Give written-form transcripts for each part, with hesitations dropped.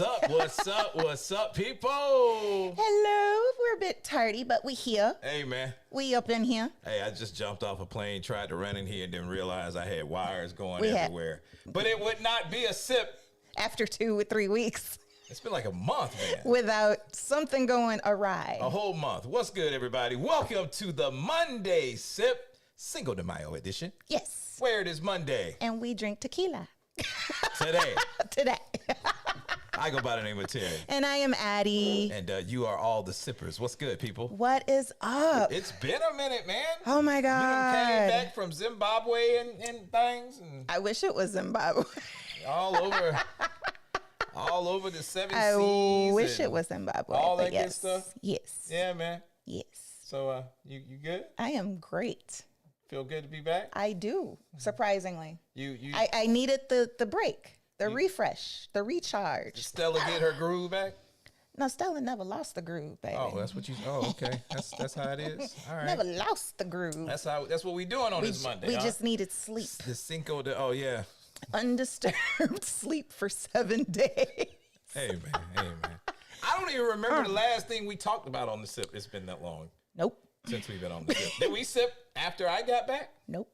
up? What's up, people? Hello. We're a bit tardy, but we here. Hey, man. We up in here. Hey, I just jumped off a plane, tried to run in here, and didn't realize I had wires going everywhere. But it would not be a sip. After 2 or 3 weeks. It's been like a month, man. Without something going awry. A whole month. What's good, everybody? Welcome to the Monday Sip, Cinco De Mayo Edition. Yes. Where it is Monday. And we drink tequila. Today. I go by the name of Terry. And I am Addy. And you are all the sippers. What's good, people? What is up? It's been a minute, man. Oh, my God. You done came back from Zimbabwe and things. And I wish it was Zimbabwe. all over the seven seas. I wish it was Zimbabwe. All that yes. good stuff? Yes. Yeah, man. Yes. So, you good? I am great. Feel good to be back? I do, surprisingly. You I needed the break, the refresh, the recharge. Stella get her groove back? No, Stella never lost the groove, baby. Oh, that's what you. Oh, okay. That's how it is. All right. Never lost the groove. That's what we doing on this Monday. We just needed sleep. The Cinco de. Oh yeah. Undisturbed sleep for 7 days. Hey man. I don't even remember the last thing we talked about on the sip. It's been that long. Nope. Since we've been on the sip. Did we sip after I got back? Nope.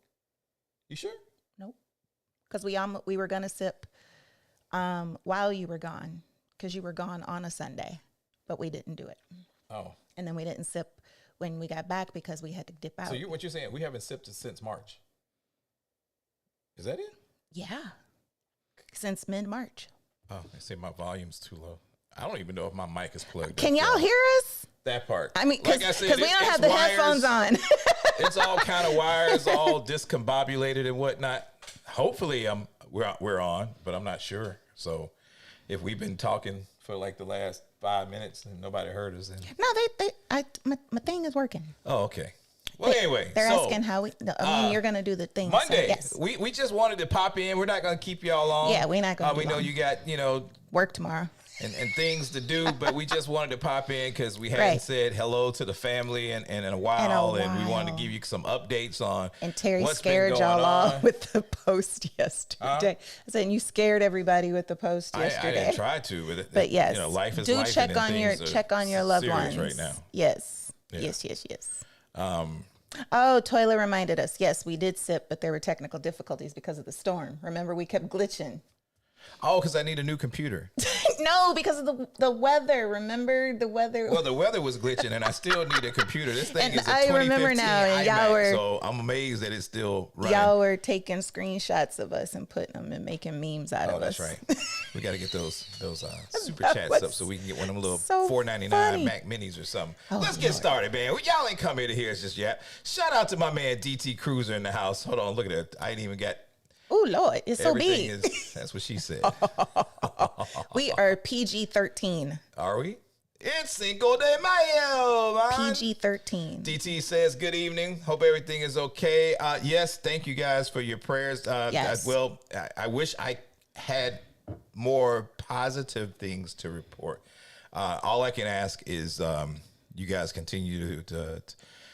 You sure? Nope. Because we were gonna sip while you were gone, because you were gone on a Sunday, but we didn't do it. Oh. And then we didn't sip when we got back because we had to dip out. So what you're saying? We haven't sipped since March. Is that it? Yeah. Since mid-March. Oh, they say my volume's too low. I don't even know if my mic is plugged. Can y'all hear us? That part. I mean, because like I said, we don't have the wires, headphones on. It's all kind of wires, all discombobulated and whatnot. Hopefully, we're on, but I'm not sure. So, if we've been talking for like the last 5 minutes and nobody heard us, then No, my thing is working. Oh, okay. Well, anyway, they're asking how you're gonna do the thing. Monday. So, yes. We just wanted to pop in. We're not gonna keep y'all long. Yeah, we're not gonna. We know you got work tomorrow. And things to do, but we just wanted to pop in because we hadn't said hello to the family in a while, and we wanted to give you some updates on. And Terry what's scared been going y'all on. all with the post yesterday. I said you scared everybody with the post yesterday. I didn't try to, but yes, life is do life. check on your loved ones right now. Yes, Yeah. yes. Oh, Toilet reminded us. Yes, we did sip, but there were technical difficulties because of the storm. Remember, we kept glitching. Oh, because I need a new computer. No, because of the weather. Remember the weather? Well, the weather was glitching, and I still need a computer. This thing is a 2015 I remember now, and y'all iMac, so I'm amazed that it's still running. Y'all were taking screenshots of us and putting them and making memes out of us. Oh, that's right. We got to get those super chats up so we can get one of them little so $4.99 funny. Mac Minis or something. Oh, Let's get started, man. Y'all ain't come here to hear us just yet. Shout out to my man DT Cruiser in the house. Hold on, look at that. I ain't even got. Oh, Lord, it's so big. That's what she said. We are PG-13. Are we? It's Cinco de Mayo, man. PG-13. DT says, good evening. Hope everything is okay. Yes, thank you guys for your prayers. Yes. I wish I had more positive things to report. All I can ask is you guys continue to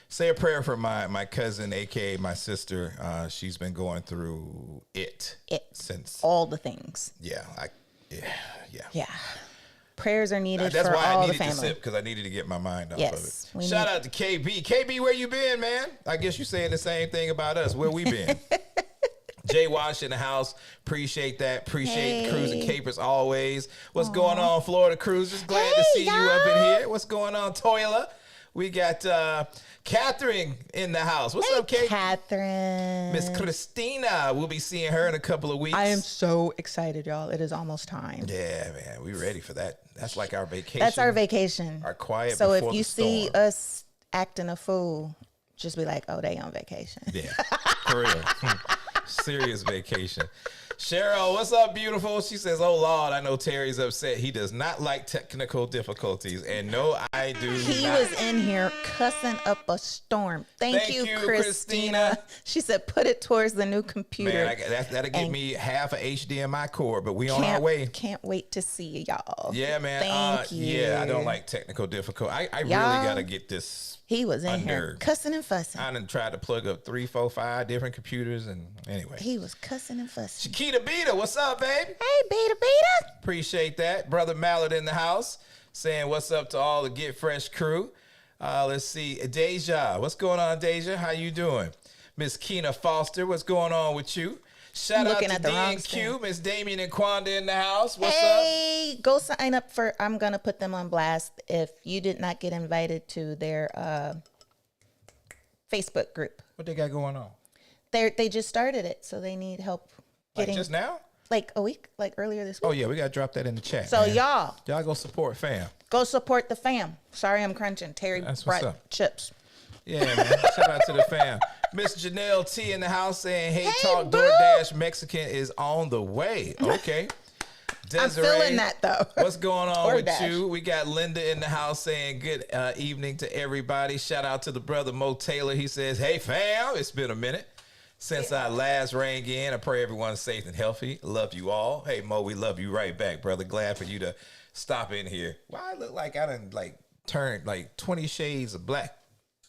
say a prayer for my cousin, aka my sister. She's been going through it since all the things. Yeah. Prayers are needed That's for why all I the needed family. to sip, because I needed to get my mind off Yes, of it. Shout out to KB. KB, where you been, man? I guess you're saying the same thing about us. Where we been? Jay Wash in the house. Appreciate that. Appreciate the Cruising Capers always. What's going on, Florida Cruisers? Glad to see you up in here. What's going on, Toilet? We got Catherine in the house. What's up, Kate? Catherine. Miss Christina. We'll be seeing her in a couple of weeks. I am so excited, y'all. It is almost time. Yeah, man. We ready for that. That's like our vacation. That's our vacation. Our quiet So before if you the storm. see us acting a fool, just be like, oh, they on vacation. Yeah, for real. Serious vacation. Cheryl, what's up, beautiful? She says, oh, Lord, I know Terry's upset. He does not like technical difficulties. And no, I do He not. was in here cussing up a storm. Thank you, Christina. She said, put it towards the new computer. Man, that'll give me half a HDMI cord, but we on our way. Can't wait to see y'all. Yeah, man. Thank you. Yeah, I don't like technical difficulty. I really got to get this. He was in here cussing and fussing. I done tried to plug up 3, 4, 5 different computers, and anyway. He was cussing and fussing. Shakita Beta Beta, what's up, baby? Hey, Beta Beta. Appreciate that. Brother Mallard in the house saying what's up to all the Get Fresh crew. Let's see. Deja, what's going on, Deja? How you doing? Miss Keena Foster, what's going on with you? Shout out to D&Q, Miss Damien and Quanda in the house. What's up? Hey, go sign up for, I'm going to put them on blast if you did not get invited to their Facebook group. What they got going on? They just started it, so they need help getting. Like just now? Like a week, like earlier this week. Oh, yeah, we got to drop that in the chat. So, man. y'all go support fam. Go support the fam. Sorry, I'm crunching. Terry That's brought what's up. chips. Yeah, man. Shout out to the fam. Miss Janelle T in the house saying, hey Talk boo. DoorDash Mexican is on the way. Okay. Desiree, I'm feeling that, though. What's going on with DoorDash. you? We got Linda in the house saying good evening to everybody. Shout out to the brother Mo Taylor. He says, hey fam, it's been a minute since I last rang in. I pray everyone's safe and healthy. Love you all. Hey Mo, we love you right back, brother. Glad for you to stop in here. Why I look like I done turned 20 shades of black?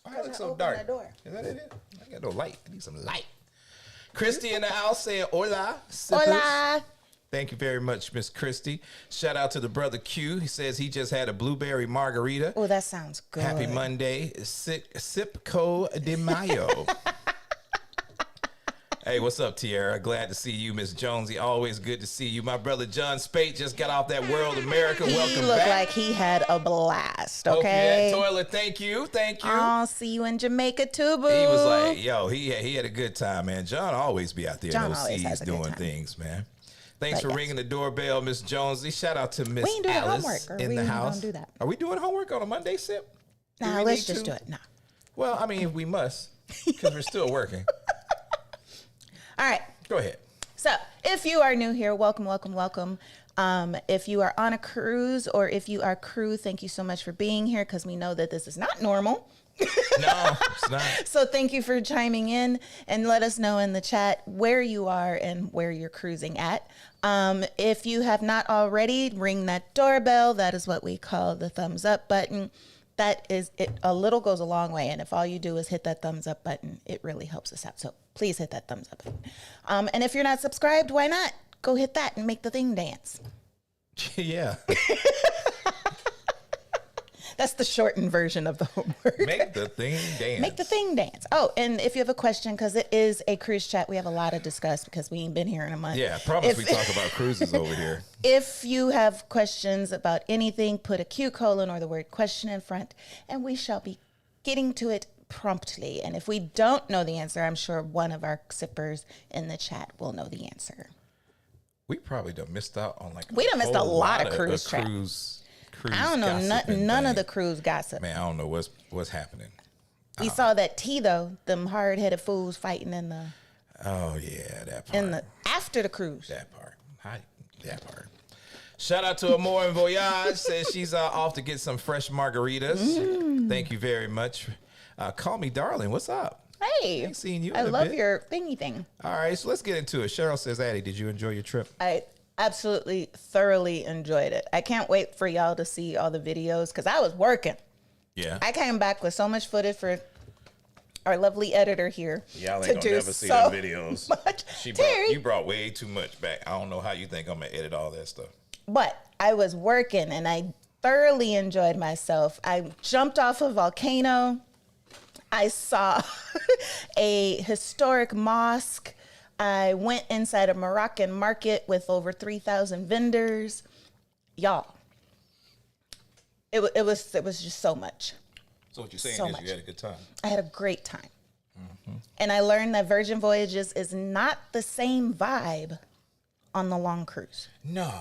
Why I look so dark? That door. Is that it? I got no light. I need some light. Christy in the house saying hola. Sippers. Hola. Thank you very much, Miss Christy. Shout out to the brother Q. He says he just had a blueberry margarita. Oh, that sounds good. Happy Monday. Cinco de Mayo. Hey, what's up, Tiara? Glad to see you, Miss Jonesy. Always good to see you. My brother John Spate just got off that World America. He Welcome looked back. like he had a blast, Hope you okay? had toilet. Thank you. Thank you. I'll see you in Jamaica too, boo. He was like, yo, he had a good time, man. John always be out there in John those always seas has a good doing time. things, man. Thanks But for yes. ringing the doorbell, Miss Jonesy. Shout out to Miss We ain't doing Alice homework, or in we the ain't house. gonna do that. Are we doing homework on a Monday, Sip? Do Nah, we let's need just to? do it. Nah. Well, I mean, we must because we're still working. All right. Go ahead. So, if you are new here, welcome, welcome, welcome. If you are on a cruise or if you are crew, thank you so much for being here because we know that this is not normal. No, it's not. So thank you for chiming in and let us know in the chat where you are and where you're cruising at. If you have not already, ring that doorbell. That is what we call the thumbs up button. That is it. A little goes a long way. And if all you do is hit that thumbs up button, it really helps us out. So please hit that thumbs up button. And if you're not subscribed, why not? Go hit that and make the thing dance. Yeah. That's the shortened version of the homework. Make the thing dance. Make the thing dance. Oh, and if you have a question, because it is a cruise chat, we have a lot to discuss because we ain't been here in a month. Yeah, I promise we talk about cruises over here. If you have questions about anything, put a Q colon or the word question in front, and we shall be getting to it promptly. And if we don't know the answer, I'm sure one of our sippers in the chat will know the answer. We probably done missed out on We done missed a whole lot of the cruise chat. cruise I don't know gossiping none of thing. the cruise gossip. Man, I don't know what's happening. We saw that tea though, them hard headed fools fighting in the Oh yeah, that part. after the cruise. That part. That part. Shout out to Amore and Voyage. Says she's off to get some fresh margaritas. Thank you very much. Call me darling. What's up? Hey, Ain't seen you in I a love bit. your thingy thing. All right, so let's get into it. Cheryl says, Addy, did you enjoy your trip? I absolutely thoroughly enjoyed it. I can't wait for y'all to see all the videos because I was working. Yeah. I came back with so much footage for our lovely editor here. Y'all to ain't do gonna never see so the videos. much. You brought way too much back. I don't know how you think I'm gonna edit all that stuff. But I was working and I thoroughly enjoyed myself. I jumped off a volcano. I saw a historic mosque. I went inside a Moroccan market with over 3,000 vendors. Y'all, it was just so much. So what you're saying So is much. you had a good time. I had a great time. And I learned that Virgin Voyages is not the same vibe on the long cruise. No.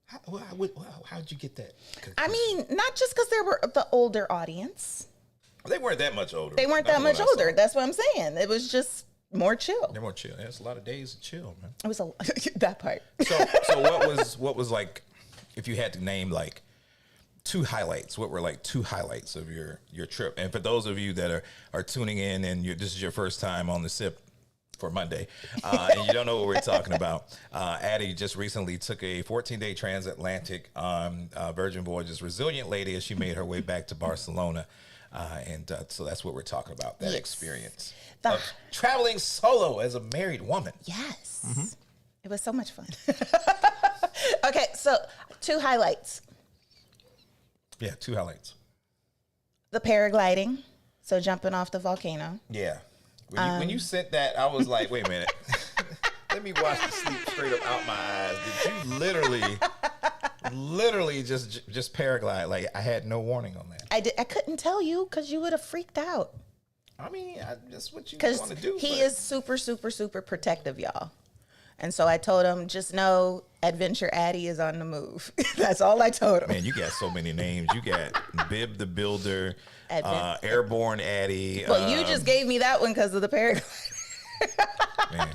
How'd you get that? I mean, not just because they were the older audience. They weren't that much older. They weren't That's that much what I older. saw. That's what I'm saying. It was just more chill. They're more chill. That's a lot of days of chill, man. It was that part. So what was like, if you had to name like two highlights, what were like two highlights of your trip? And for those of you that are tuning in and this is your first time on the SIP for Monday, and you don't know what we're talking about, Addy just recently took a 14-day transatlantic Virgin Voyages Resilient Lady as she made her way back to Barcelona. So that's what we're talking about, that Yes. experience of traveling solo as a married woman. Yes. It was so much fun. Okay, so 2 highlights. Yeah, 2 highlights. The paragliding, so jumping off the volcano. Yeah. When you sent that, I was like, wait a minute. Let me wash the sleep straight up out my eyes. Did you literally just paraglide? Like, I had no warning on that. I couldn't tell you because you would have freaked out. I mean, that's what you Because want to do. he is super, super, super protective, y'all. And so I told him, just know Adventure Addy is on the move. That's all I told him. Man, you got so many names. You got Bib the Builder, Airborne Addy. Well, you just gave me that one because of the paragliding. Man.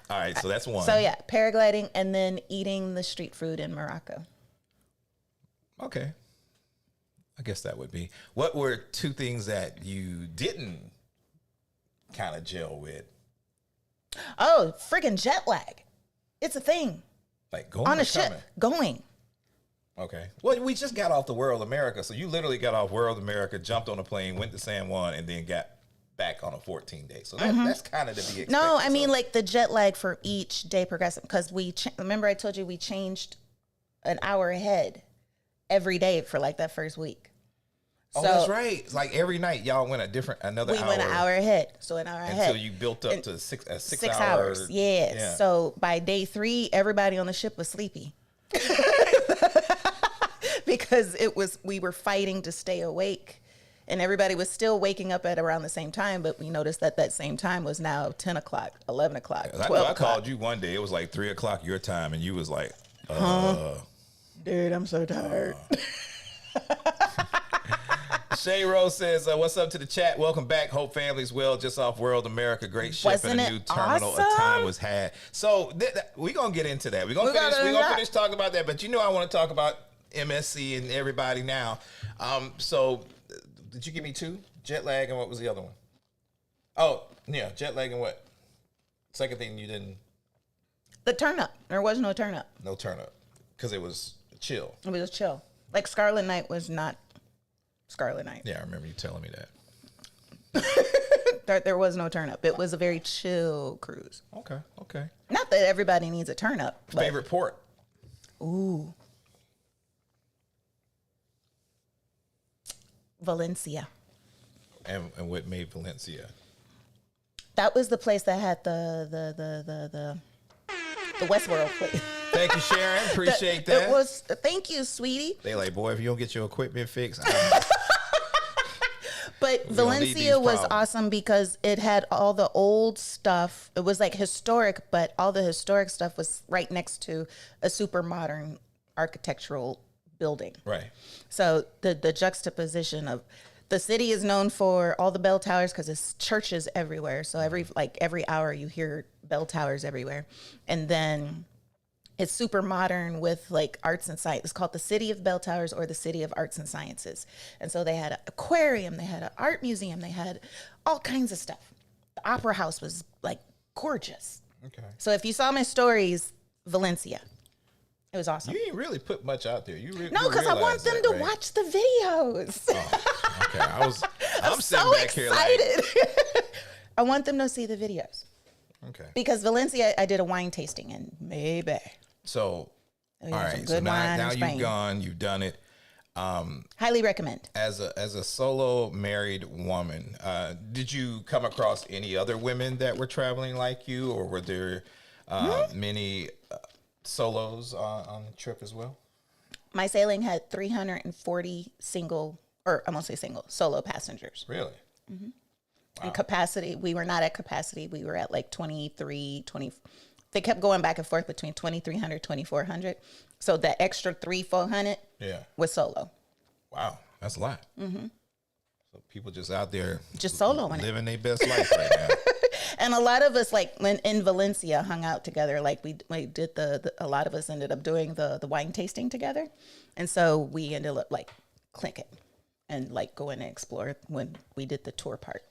All right, so that's one. So yeah, paragliding and then eating the street food in Morocco. Okay. I guess that would be. What were 2 things that you didn't kind of gel with? Oh, friggin' jet lag. It's a thing. Like going on or a ship, coming? going. Okay. Well, we just got off the World America, so you literally got off World America, jumped on a plane, went to San Juan, and then got back on a 14-day. So that's kind of to be expected. No, I mean like the jet lag for each day progressive because remember I told you we changed an hour ahead every day for like that first week. Oh, so that's right. It's like every night y'all went another hour. We went an hour ahead. So an hour ahead. Until you built up to 6 6 hours. Yeah. So by day 3, everybody on the ship was sleepy. Because we were fighting to stay awake. And everybody was still waking up at around the same time, but we noticed that same time was now 10 o'clock, 11 o'clock, 12 o'clock. I called you one day. It was like 3 o'clock your time, and you was like, Dude, I'm so tired. Shay Rose says, what's up to the chat? Welcome back. Hope family's well. Just off World America. Great ship Wasn't and a new terminal. awesome? A time was had. So we're going to get into that. We're going to finish talking about that. But I want to talk about MSC and everybody now. So did you give me 2? Jet lag and what was the other one? Oh, yeah, jet lag and what? Second thing you didn't? The turn up. There was no turn up. No turn up. Because it was chill. It was chill. Like Scarlet Night was not Scarlet Night. Yeah, I remember you telling me that. There was no turn up. It was a very chill cruise. Okay. Not that everybody needs a turn up. But, Favorite port? Ooh. Valencia. And what made Valencia? That was the place that had the Westworld place. Thank you, Sharon. Appreciate that. It was. Thank you, sweetie. They like, boy, if you don't get your equipment fixed. But Valencia was awesome because it had all the old stuff. It was like historic, but all the historic stuff was right next to a super modern architectural building. Right. So the juxtaposition of the city is known for all the bell towers because it's churches everywhere. So every hour you hear bell towers everywhere. And then it's super modern with like arts and science. It's called the City of Bell Towers or the City of Arts and Sciences. And so they had an aquarium, they had an art museum, they had all kinds of stuff. The opera house was like gorgeous. Okay. So if you saw my stories, Valencia. It was awesome. You didn't really put much out there. No, because I want them to watch the videos. Oh, okay. I'm sitting so back here like, excited. I want them to see the videos. Okay. Because Valencia, I did a wine tasting in maybe. So, all right. So now you've gone, you've done it. Highly recommend. As a solo married woman, did you come across any other women that were traveling like you, or were there many solos on the trip as well? My sailing had 340 solo passengers. Really? Mm-hmm. Wow. And capacity, we were not at capacity. We were at like 23, 20. They kept going back and forth between 2,300, 2,400. So the extra 400 was solo. Wow, that's a lot. Mm-hmm. So people just out there just soloing, living their best life right now. And a lot of us, like when in Valencia, hung out together. Like we did a lot of us ended up doing the wine tasting together, and so we ended up like clinking and like going and explore when we did the tour part.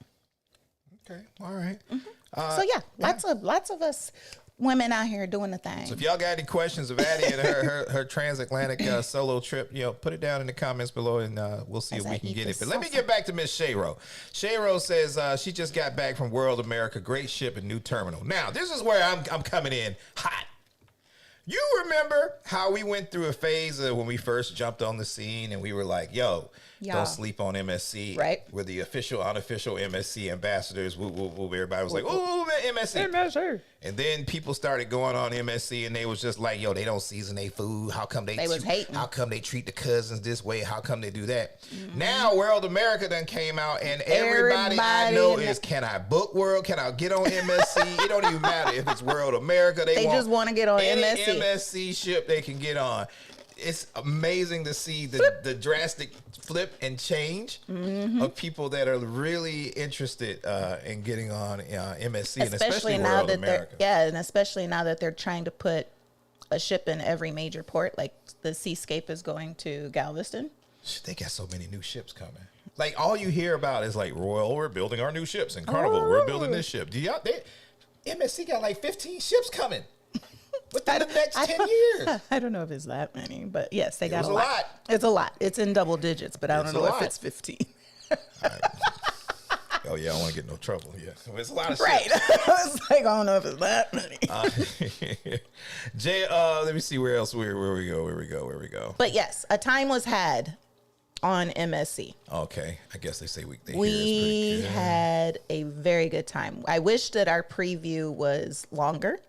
Okay, all right. Mm-hmm. So yeah, lots of us women out here doing the thing. So if y'all got any questions of Addy and her transatlantic solo trip, put it down in the comments below, and we'll see if we can get it. But let me get back to Miss Shayro. Shayro says she just got back from World America. Great ship and new terminal. Now this is where I'm coming in hot. You remember how we went through a phase of when we first jumped on the scene and we were like, yo, don't sleep on MSC. Right. We're the official, unofficial MSC ambassadors. Everybody was like, oh, MSC. MSC. And then people started going on MSC and they was just like, yo, they don't season their food. How come they was hating? How come they treat the cousins this way? How come they do that? Now World America done came out and everybody I know is, can I book World? Can I get on MSC? It don't even matter if it's World America. They just want to get on any MSC. MSC ship they can get on. It's amazing to see the drastic flip and change of people that are really interested in getting on MSC, and especially now World that America. and especially now that they're trying to put a ship in every major port, like the Seascape is going to Galveston. They got so many new ships coming. Like all you hear about is like Royal, we're building our new ships, and Carnival, we're building this ship. MSC got like 15 ships coming. Within the next 10 years. I don't know if it's that many, but yes, they got a lot. lot. It's a lot. It's in double digits, but I don't know if it's 15. Oh, yeah, I don't want to get in no trouble. Yeah, it's a lot of right. ships. I was like, I don't know if it's that many. Jay, let me see where else. Where we go. But yes, a time was had on MSC. Okay, I guess they say we had a very good time. I wish that our preview was longer,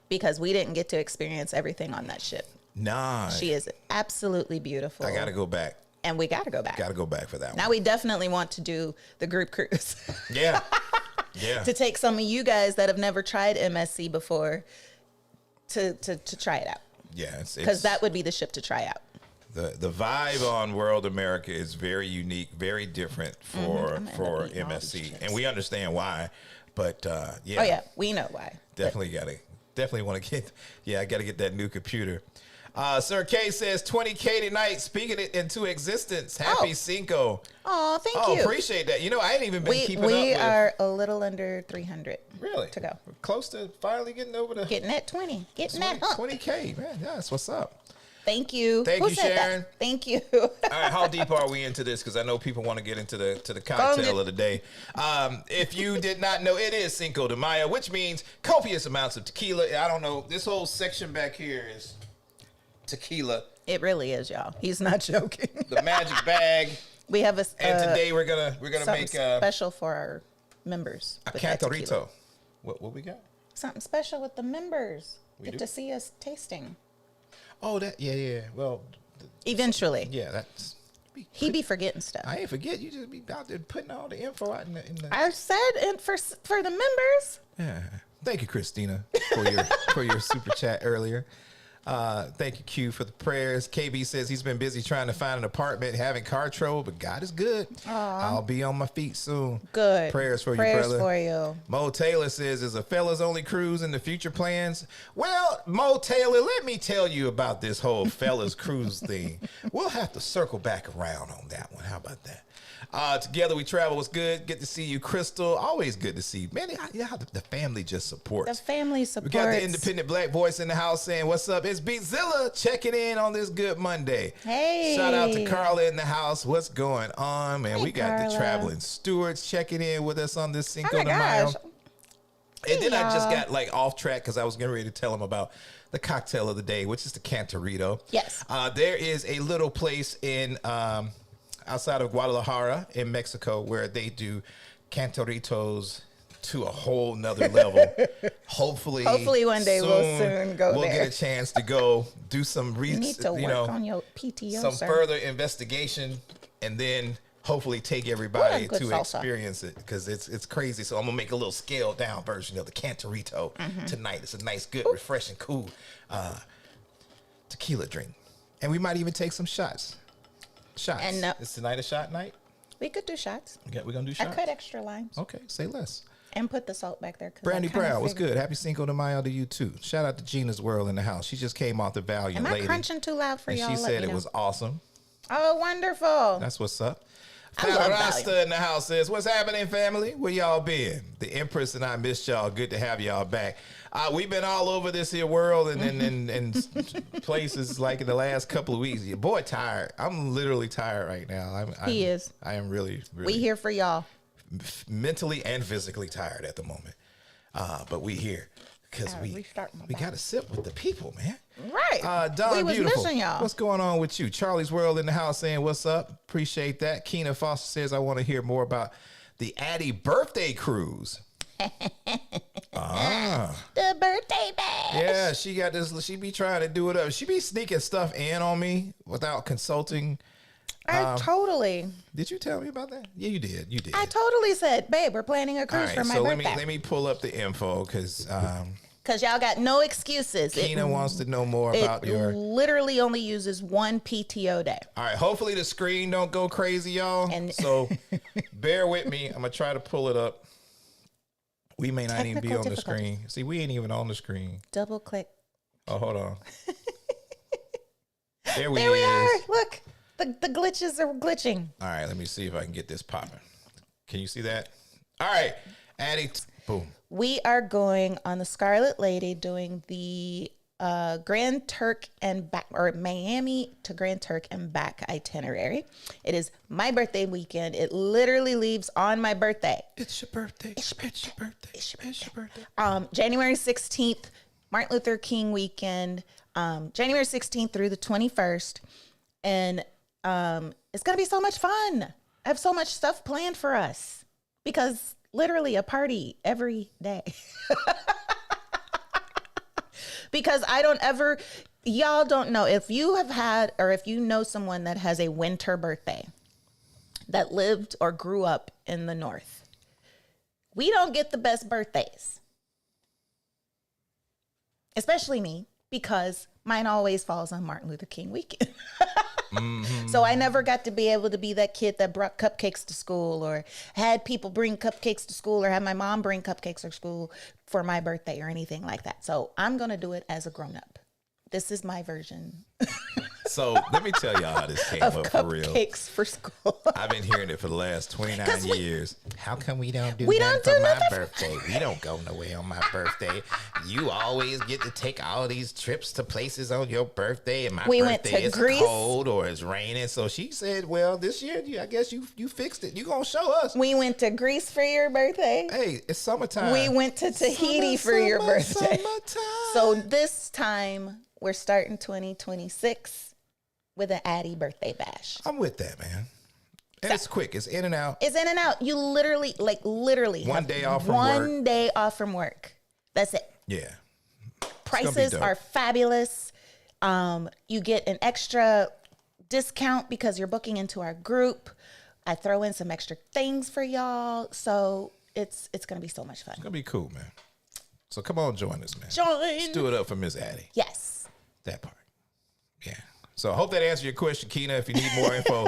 because we didn't get to experience everything on that ship. Nah. She is absolutely beautiful. I got to go back. And we got to go back. Got to go back for that one. Now we definitely want to do the group cruise. Yeah. Yeah. To take some of you guys that have never tried MSC before to try it out. Yeah. Because that would be the ship to try out. The vibe on World America is very unique, very different for MSC. And we understand why. But yeah. Oh, yeah. We know why. Definitely want to get, I got to get that new computer. Sir K says 20K tonight, speaking it into existence. Happy Cinco. Oh, thank you. Oh, appreciate that. You know, I ain't even been keeping up with. We are a little under 300. Really? To go. We're close to finally getting over the. Getting at 20. Getting that hump. 20K, man. Yeah, that's what's up. Thank you. Thank you, Sharon. Thank you. All right, how deep are we into this? Because I know people want to get into the cocktail of the day. If you did not know, it is Cinco de Mayo, which means copious amounts of tequila. I don't know. This whole section back here is tequila. It really is, y'all. He's not joking. The magic bag. We have and today we're gonna make special for our members. A cantarito. What we got? Something special with the members. Get to see us tasting. Oh, yeah. Well, eventually. Yeah, that's. He be forgetting stuff. I ain't forget. You just be out there putting all the info out in the. I said for the members. Yeah. Thank you, Christina, for your super chat earlier. Thank you, Q, for the prayers. KB says he's been busy trying to find an apartment, having car trouble, but God is good. I'll be on my feet soon. Good. Prayers for you, brother. Prayers for you. Mo Taylor says, is a fellas only cruise in the future plans? Well, Mo Taylor, let me tell you about this whole fellas cruise thing. We'll have to circle back around on that one. How about that? Together We Travel was good. Good to see you, Crystal. Always good to see you. Man, how the family just supports. The family supports. We got the independent black voice in the house saying, what's up? It's Beatzilla checking in on this good Monday. Hey. Shout out to Carla in the house. What's going on, man? Hey, we got Carla. the traveling stewards checking in with us on this Cinco de Mayo. And then I just got like off track because I was getting ready to tell them about the cocktail of the day, which is the Cantarito. Yes. There is a little place in outside of Guadalajara in Mexico where they do Cantaritos to a whole nother level. Hopefully one day we'll soon go we'll there. get a chance to go do some You need to work on your PTO, some sir. further investigation, and then hopefully take everybody Good to salsa. experience it because it's crazy. So I'm gonna make a little scaled down version of the Cantarito tonight. It's a nice, good, refreshing, cool tequila drink, and we might even take some shots. And is tonight a shot night? We could do shots. Okay, we're gonna do shots. I cut extra limes. Okay, say less. And put the salt back there. Brandy Brown, what's good? Happy Cinco de Mayo to you too. Shout out to Gina's World in the house. She just came off the Valiant Am Lady. I crunching too loud for and y'all? she Let said me it know. was awesome. Oh, wonderful. That's what's up. I love Fat Rasta Valiant. in the house says, what's happening, family? Where y'all been? The Empress and I missed y'all. Good to have y'all back. We've been all over this here world and places like in the last couple of weeks. Your boy tired. I'm literally tired right now. He is. I am really We here for y'all. mentally and physically tired at the moment. But we here. because restart my we got to sit with the people, man. Right. Don We was Beautiful, missing y'all. what's going on with you? Charlie's World in the house saying, what's up? Appreciate that. Keena Foster says, I want to hear more about the Addy birthday cruise. The birthday bash. Yeah, she got this. She be trying to do it up. She be sneaking stuff in on me without consulting. Totally. Did you tell me about that? Yeah, you did. You did. I totally said, babe, we're planning a All cruise right, for my so birthday. let me pull up the info because Because y'all got no excuses. Keena wants to know more about your. Literally only uses one PTO day. All right, hopefully the screen don't go crazy, y'all. So bear with me. I'm gonna try to pull it up. We may not even be on the screen. See, we ain't even on the screen. Double click. Oh, hold on. There we are. Look, the glitches are glitching. All right, let me see if I can get this popping. Can you see that? All right, Addy. Boom. We are going on the Scarlet Lady doing the Grand Turk and back, or Miami to Grand Turk and back itinerary. It is my birthday weekend. It literally leaves on my birthday. It's your birthday. It's your birthday. It's your birthday. January 16th, Martin Luther King weekend, January 16th through the 21st. And it's going to be so much fun. I have so much stuff planned for us because literally a party every day. Because y'all don't know if you have had, or if you know someone that has a winter birthday that lived or grew up in the North. We don't get the best birthdays. Especially me, because mine always falls on Martin Luther King weekend. So I never got to be able to be that kid that brought cupcakes to school or had people bring cupcakes to school or had my mom bring cupcakes to school for my birthday or anything like that. So I'm going to do it as a grown up. This is my version. So let me tell y'all how this came of up for real. Cupcakes for school. I've been hearing it for the last 29 years. How come we don't do We that don't for do my nothing birthday? We don't go nowhere on my birthday. You always get to take all these trips to places on your birthday, and my We went birthday to is Greece. cold or it's raining. So she said, well, this year, I guess you fixed it. You going to show us. We went to Greece for your birthday. Hey, it's summertime. We went to Tahiti for your birthday. Summertime. So this time we're starting 2026 with an Addy birthday bash. I'm with that, man. And it's quick. It's in and out. It's in and out. You literally One have day off from work. One day off from work. That's it. Yeah. Prices dope. are fabulous. You get an extra discount because you're booking into our group. I throw in some extra things for y'all. So it's going to be so much fun. It's going to be cool, man. So come on, join us, man. Join. Let's do it up for Miss Addy. Yes. That part. Yeah. So I hope that answered your question, Keena. If you need more info,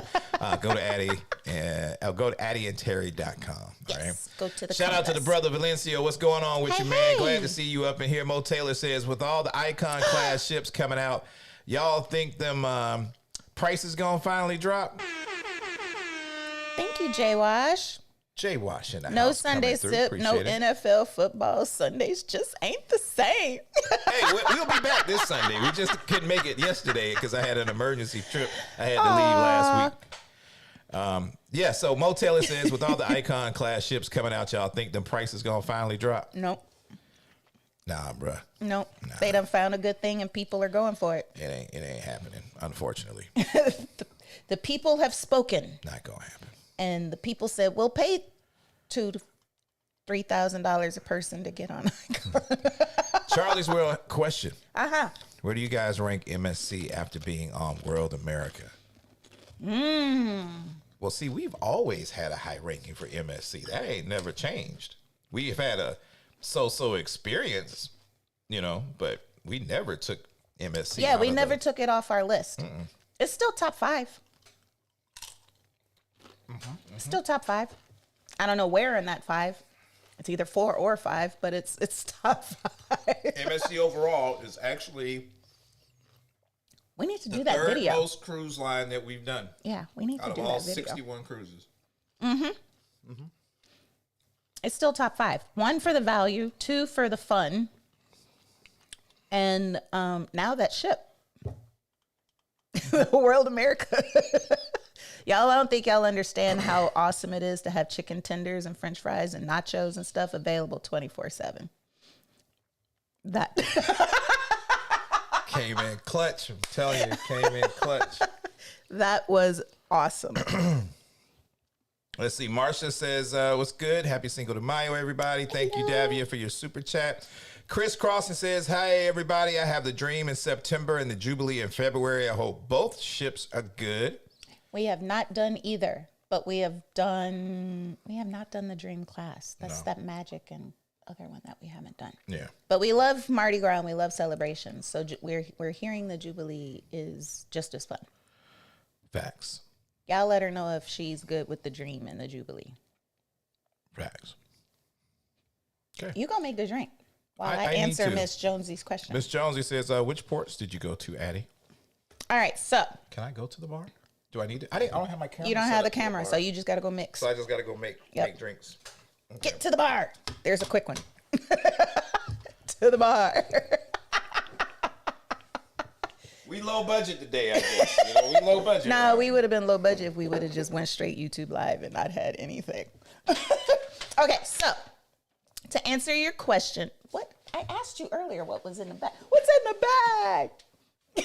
go to Addy and go to addyandterry.com. Yes. Right? Go to the Shout out to the brother Valencia. What's going on with Hey, you, man? hey. Glad to see you up in here. Mo Taylor says, with all the Icon class ships coming out, y'all think them prices gonna finally drop? Thank you, Jay Wash. Jay Wash in the No house Sunday coming through. sip, no Appreciate it. NFL football. Sundays just ain't the same. Hey, we'll be back this Sunday. We just couldn't make it yesterday because I had an emergency trip. I had to leave last week. Yeah, so Mo Taylor says, with all the Icon class ships coming out, y'all think the price is going to finally drop? Nope. Nah, bruh. Nope. They done found a good thing and people are going for it. It ain't happening, unfortunately. The people have spoken. Not going to happen. And the people said, we'll pay $2,000 to $3,000 a person to get on Icon. Charlie's World question. Uh-huh. Where do you guys rank MSC after being on World America? Well, see, we've always had a high ranking for MSC. That ain't never changed. We've had a so-so experience, but we never took MSC. Yeah, we never took it off our list. It's still top 5. Still top 5. I don't know where in that 5. It's either 4 or 5, but it's top 5. MSC overall is actually We need to do the that third video. most cruise line that we've done Yeah, we need to out do of all that video. 61 cruises. It's still top 5. 1 for the value, 2 for the fun, and now that ship, the World America. Y'all, I don't think y'all understand how awesome it is to have chicken tenders and French fries and nachos and stuff available 24/7. That Came in clutch. I'm telling you, came in clutch. that was awesome. Let's see. Marcia says, what's good? Happy Cinco de Mayo, everybody. Thank you, Davia, for your super chat. Chris Crossan says, hi, everybody. I have the dream in September and the Jubilee in February. I hope both ships are good. We have not done either, but we have not done the dream class. That's that magic and other one that we haven't done. Yeah. But we love Mardi Gras and we love celebrations. So we're hearing the Jubilee is just as fun. Facts. Y'all let her know if she's good with the dream and the Jubilee. Facts. Okay. You gonna make the drink while I need answer to. Miss Jonesy's question. Miss Jonesy says, which ports did you go to, Addy? All right, so Can I go to the bar? Do I need to? I don't have my camera. you don't set have the up to camera, bar. so you just gotta go mix. So I just got to go make drinks. Get to the bar. There's a quick one. To the bar. We low budget today, I guess. You know, we low budget. No, right? we would have been low budget if we would have just went straight YouTube live and not had anything. Okay, so to answer your question, what I asked you earlier, what was in the bag? What's in the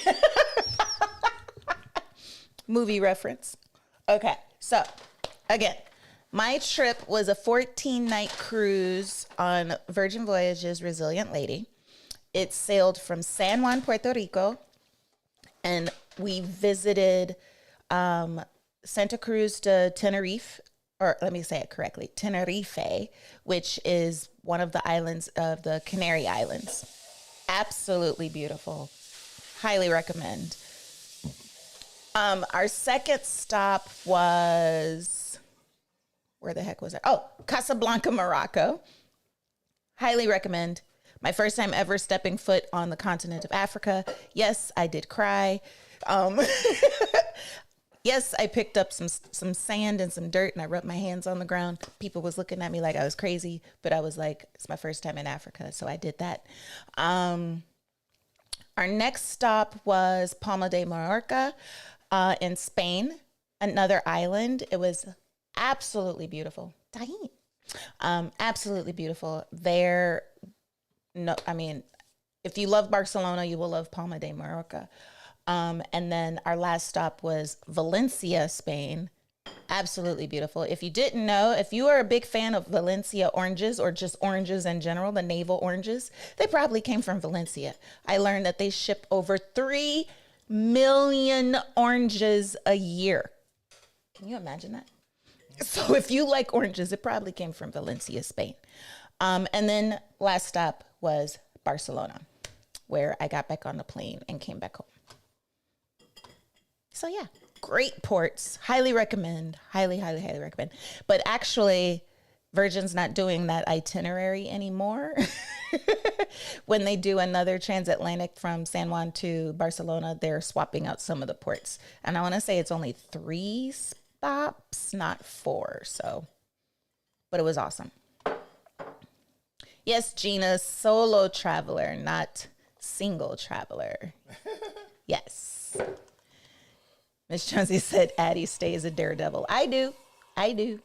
bag? Movie reference. Okay, so again, my trip was a 14-night cruise on Virgin Voyages Resilient Lady. It sailed from San Juan, Puerto Rico, and we visited Santa Cruz de Tenerife, or let me say it correctly, Tenerife, which is one of the islands of the Canary Islands. Absolutely beautiful. Highly recommend. Our second stop was, where the heck was it? Oh, Casablanca, Morocco. Highly recommend. My first time ever stepping foot on the continent of Africa. Yes, I did cry. Yes, I picked up some sand and some dirt and I rubbed my hands on the ground. People was looking at me like I was crazy, but I was like, it's my first time in Africa, so I did that. Our next stop was Palma de Mallorca in Spain, another island. It was absolutely beautiful. Absolutely beautiful. There, no, I mean, if you love Barcelona, you will love Palma de Mallorca. And then our last stop was Valencia, Spain. Absolutely beautiful. If you didn't know, if you are a big fan of Valencia oranges or just oranges in general, the navel oranges, they probably came from Valencia. I learned that they ship over 3 million oranges a year. Can you imagine that? So if you like oranges, it probably came from Valencia, Spain. And then last stop was Barcelona, where I got back on the plane and came back home. So yeah, great ports. Highly recommend. Highly, highly, highly recommend. But actually, Virgin's not doing that itinerary anymore. When they do another transatlantic from San Juan to Barcelona, they're swapping out some of the ports. And I want to say it's only 3 stops, not 4. So, but it was awesome. Yes, Gina, solo traveler, not single traveler. Yes. Miss Jonesy said Addy stays a daredevil. I do. David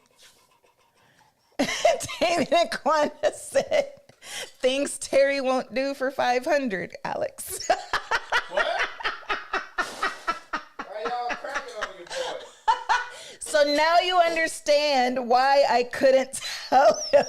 and Quanda said, things Terry won't do for 500, Alex. What? Why y'all cracking on your boy? So now you understand why I couldn't tell him.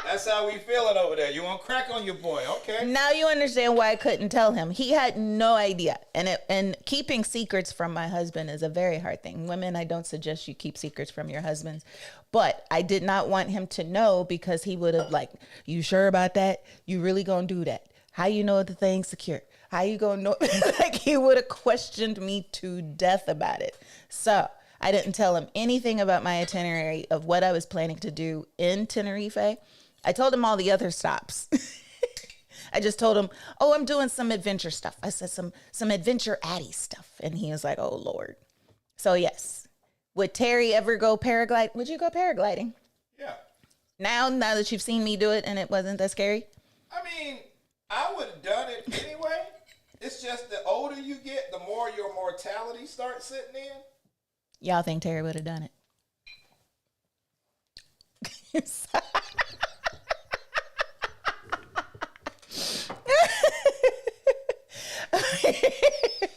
That's how we feeling over there. You want to crack on your boy, okay? Now you understand why I couldn't tell him. He had no idea. And keeping secrets from my husband is a very hard thing. Women, I don't suggest you keep secrets from your husbands. But I did not want him to know because he would have like, you sure about that? You really gonna do that? How you know the thing's secure? How you gonna know? Like he would have questioned me to death about it. So I didn't tell him anything about my itinerary of what I was planning to do in Tenerife. I told him all the other stops. I just told him, oh, I'm doing some adventure stuff. I said some adventure Addy stuff. And he was like, oh, Lord. So, yes. Would Terry ever go paragliding? Would you go paragliding? Yeah. Now that you've seen me do it and it wasn't that scary? I mean, I would have done it anyway. It's just the older you get, the more your mortality starts sitting in. Y'all think Terry would have done it?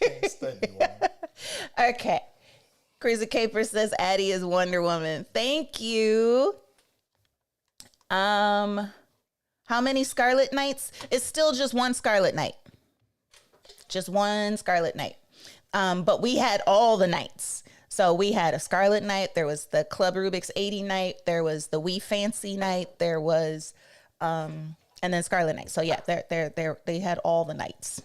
Can't study one. Okay. Crazy Caper says Addy is Wonder Woman. Thank you. How many Scarlet Nights? It's still just one Scarlet Night. Just one Scarlet Night. But we had all the nights. So we had a Scarlet Night. There was the Club Rubik's 80 night. There was the We Fancy night. There was, and then Scarlet Night. So yeah, they had all the nights.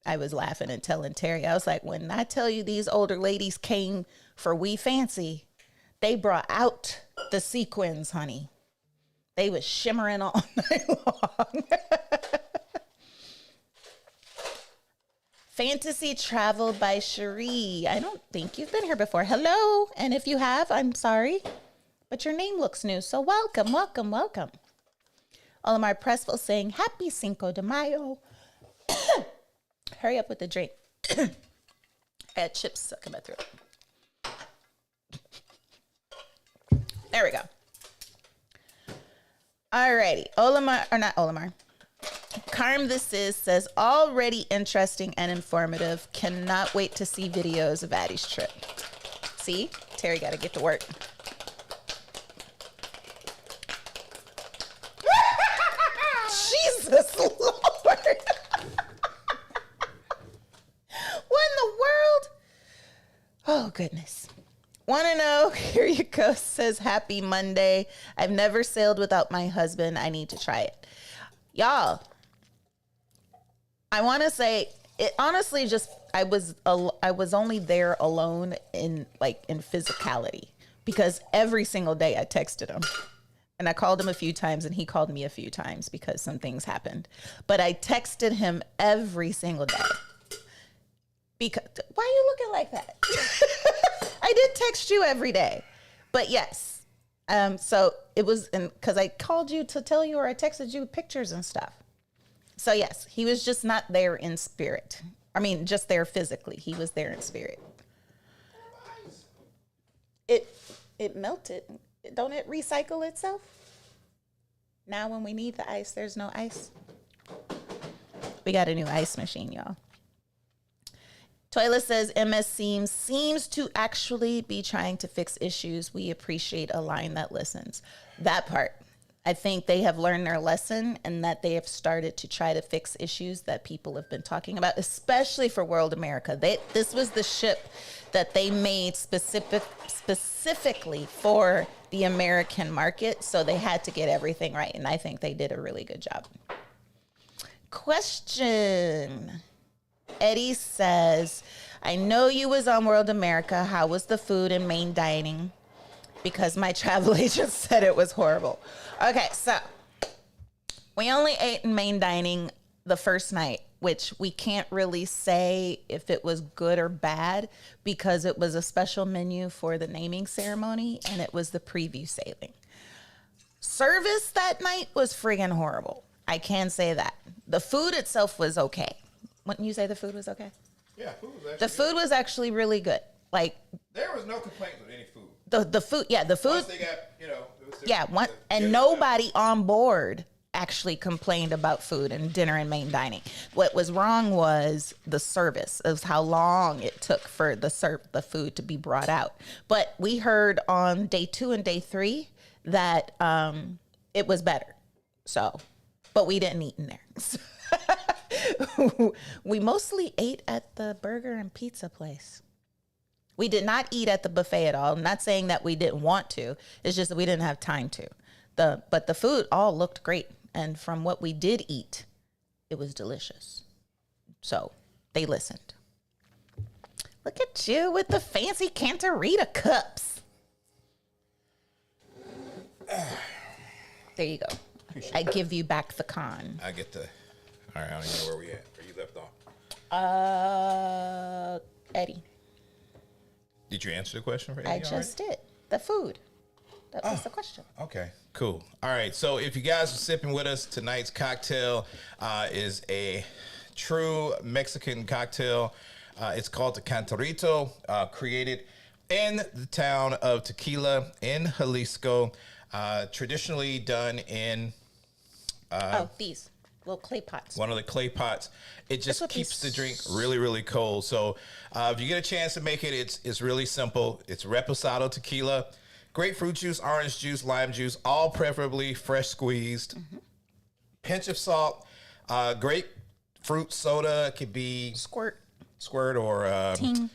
I was laughing and telling Terry, I was like, when I tell you these older ladies came for We Fancy, they brought out the sequins, honey. They was shimmering all night long. Fantasy Travel by Cherie. I don't think you've been here before. Hello. And if you have, I'm sorry. But your name looks new. So welcome, welcome, welcome. Olimar Pressville saying, Happy Cinco de Mayo. Hurry up with the drink. I had chips stuck in my throat. There we go. Alrighty. Olimar, or not Olimar. Carm This Is says, already interesting and informative. Cannot wait to see videos of Addy's trip. See? Terry got to get to work. Jesus Lord. What in the world? Oh, goodness. Want to know? Here you go. Says, Happy Monday. I've never sailed without my husband. I need to try it. Y'all, I want to say, it honestly just, I was only there alone in physicality, because every single day I texted him. And I called him a few times and he called me a few times because some things happened. But I texted him every single day. Because, why are you looking like that? I did text you every day. But yes. So it was, because I called you to tell you, or I texted you pictures and stuff. So yes, he was just not there in spirit. I mean, just there physically. He was there in spirit. It melted. Don't it recycle itself? Now when we need the ice, there's no ice. We got a new ice machine, y'all. Toilet says MS seems to actually be trying to fix issues. We appreciate a line that listens. That part. I think they have learned their lesson, and that they have started to try to fix issues that people have been talking about, especially for World America. This was the ship that they made specifically for the American market, so they had to get everything right, and I think they did a really good job. Question. Eddie says, I know you was on World America. How was the food and main dining? Because my travel agent said it was horrible. Okay, so we only ate in main dining the first night, which we can't really say if it was good or bad, because it was a special menu for the naming ceremony and it was the preview sailing. Service that night was friggin' horrible. I can say that. The food itself was okay. Wouldn't you say the food was okay? Yeah, food was actually The food was actually really good. Like, there was no complaints with any food. the food, yeah, the food. Once they got, it was Yeah, and nobody on board actually complained about food and dinner and main dining. What was wrong was the service, of how long it took for the food to be brought out. But we heard on day 2 and day 3 that it was better. So, but we didn't eat in there. We mostly ate at the burger and pizza place. We did not eat at the buffet at all. I'm not saying that we didn't want to. It's just that we didn't have time to. But the food all looked great. And from what we did eat, it was delicious. So they listened. Look at you with the fancy Cantarita cups. There you go. I give you back the con. I get the. All right, I don't even know where we at. Where you left off. Eddie. Did you answer the question for Eddie? I just did. The food. That was the question. Okay, cool. All right, so if you guys are sipping with us, tonight's cocktail is a true Mexican cocktail. It's called the Cantarito, created in the town of Tequila in Jalisco, traditionally done in... these. little clay pots. One of the clay pots. It just would be keeps the drink really, really cold. So if you get a chance to make it, it's really simple. It's reposado tequila, grapefruit juice, orange juice, lime juice, all preferably fresh squeezed. Pinch of salt, grapefruit soda. It could be Squirt. or Ting.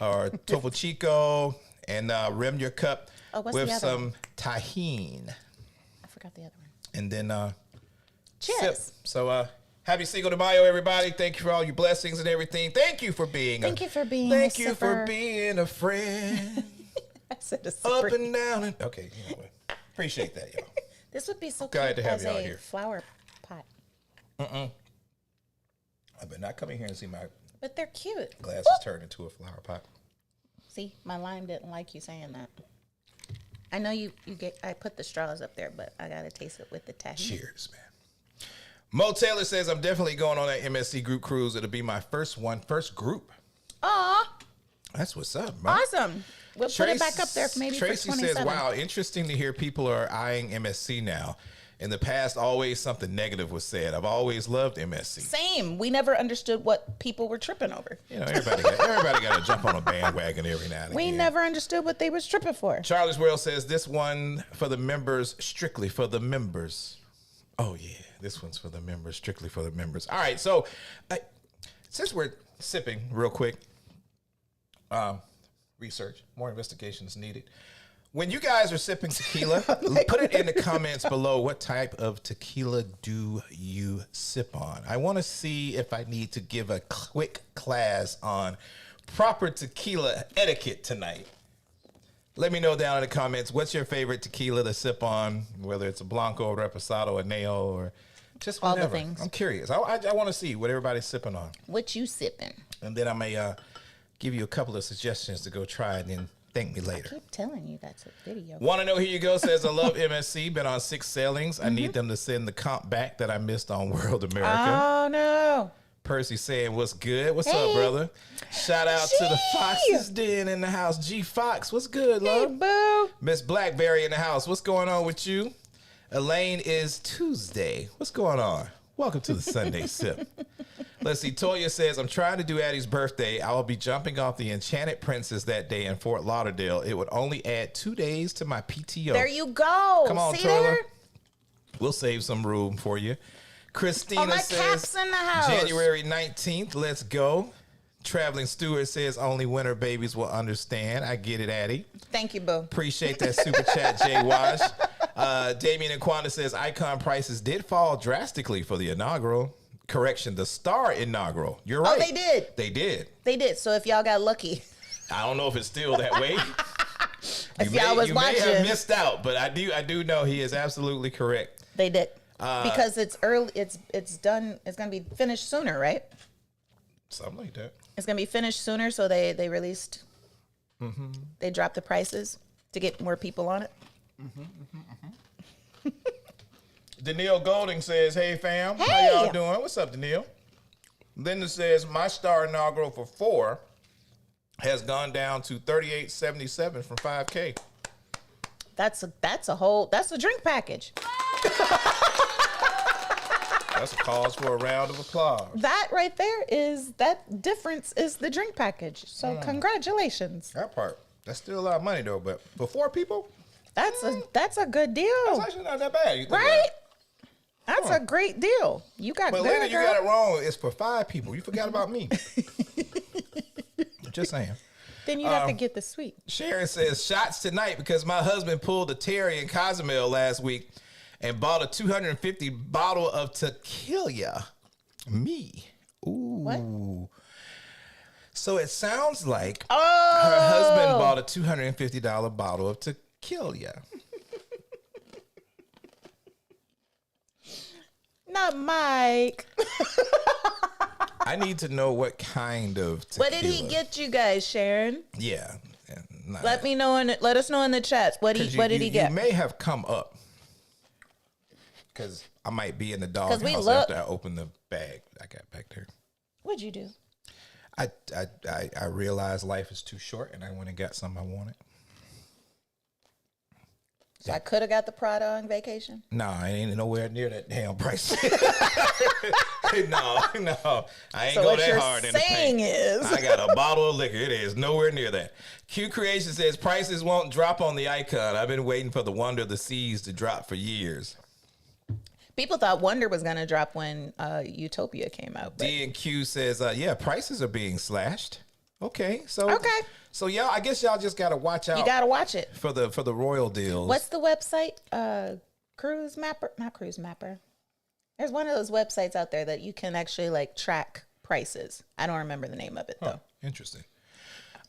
or Topo Chico, and rim your cup what's with the other some one? tahine, I forgot the other one. and then Cheers. sip. So happy Cinco de Mayo, everybody! Thank you for all your blessings and everything. Thank you for being. Thank you for being. Thank a you for sipper. being a friend. I said a Up sipper. and down and okay. You know what? Appreciate that, y'all. This would be so Glad cute to have as y'all a here. flower pot. I better not come in here and see my But they're cute. glasses turn into a flower pot. See, my lime didn't like you saying that. I know you get. I put the straws up there, but I gotta taste it with the tahini. Cheers, man. Mo Taylor says, I'm definitely going on that MSC group cruise. It'll be my first group. Aw, That's what's up, man. awesome. We'll put it back up there for maybe Tracy for says, 27. wow, interesting to hear people are eyeing MSC now. In the past, always something negative was said. I've always loved MSC. Same. We never understood what people were tripping over. You know, everybody got to jump on a bandwagon every now and We again. never understood what they was tripping for. Charlie's World says, this one for the members, strictly for the members. Oh, yeah. This one's for the members, strictly for the members. All right. So, since we're sipping real quick, research, more investigation is needed. When you guys are sipping tequila, put it in the comments below. What type of tequila do you sip on? I want to see if I need to give a quick class on proper tequila etiquette tonight. Let me know down in the comments, what's your favorite tequila to sip on, whether it's a Blanco, Reposado, a Neo, or just All the whatever. things. I'm curious. I want to see what everybody's sipping on. What you sipping? And then I may give you a couple of suggestions to go try and then thank me later. Keep telling you that's a video. Want to know, here you go, says, I love MSC, been on 6 sailings. I need them to send the comp back that I missed on World America. Oh no. Percy saying, what's good? What's up, Hey. brother? Shout out to the Gee. Foxes Den in the house. G Fox, what's good, Hey love? boo. Miss Blackberry in the house. What's going on with you? Elaine is Tuesday. What's going on? Welcome to the Sunday Sip. Let's see. Toya says, I'm trying to do Addy's birthday. I will be jumping off the Enchanted Princess that day in Fort Lauderdale. It would only add 2 days to my PTO. There you go. Come on, See Toya. there? We'll save some room for you. Christina Oh, my says, cap's in the house. January 19th. Let's go. Traveling Stewart says, only winter babies will understand. I get it, Addy. Thank you, boo. Appreciate that super chat, Jay Wash. Damien and Quanda says, icon prices did fall drastically for the inaugural. Correction, the Star inaugural. You're right. Oh, they did. They did. They did. So if y'all got lucky, I don't know if it's still that way. if y'all was you may have watching, missed out, but I do know he is absolutely correct. they did. Because it's early. It's done. It's gonna be finished sooner, right? Something like that. It's gonna be finished sooner. So they released. They dropped the prices to get more people on it. Danielle Golding says, hey fam, Hey. how y'all doing? What's up, Danielle? Linda says, my Star inaugural for 4 has gone down to $38.77 from $5K. That's a drink package. That's a cause for a round of applause. That right there is that difference is the drink package. So congratulations. That part. That's still a lot of money though, but for 4 people, That's a good deal, that's actually not that bad. You think about right? it. That's a great deal. You got But good, Linda, you girl. got it wrong. It's for 5 people. You forgot about me. Just saying. Then you have to get the sweet. Sharon says, shots tonight because my husband pulled a Terry and Cozumel last week and bought a 250 bottle of tequila. Me. Ooh. What? So it sounds like Oh, her husband bought a $250 bottle of tequila. not Mike. I need to know what kind of tequila. What did he get you guys, Sharon? Yeah. Nah. Let us know in the chats. What did he get? You may have come up because I might be in the dog 'Cause we house look- after I open the bag I got back there. What'd you do? I realized life is too short, and I went and got something I wanted. So I could have got the Prada on vacation. No, I ain't nowhere near that damn price. no, I ain't So go what that you're hard in the saying paint. is, I got a bottle of liquor. It is nowhere near that. Q Creation says prices won't drop on the icon. I've been waiting for the Wonder of the Seas to drop for years. people thought Wonder was going to drop when Utopia came out. But. D and Q says, yeah, prices are being slashed. Okay, so y'all, I guess y'all just gotta watch out. You gotta watch it for the royal deals. What's the website? Cruise Mapper, not Cruise Mapper. There's one of those websites out there that you can actually like track prices. I don't remember the name of it though. Interesting.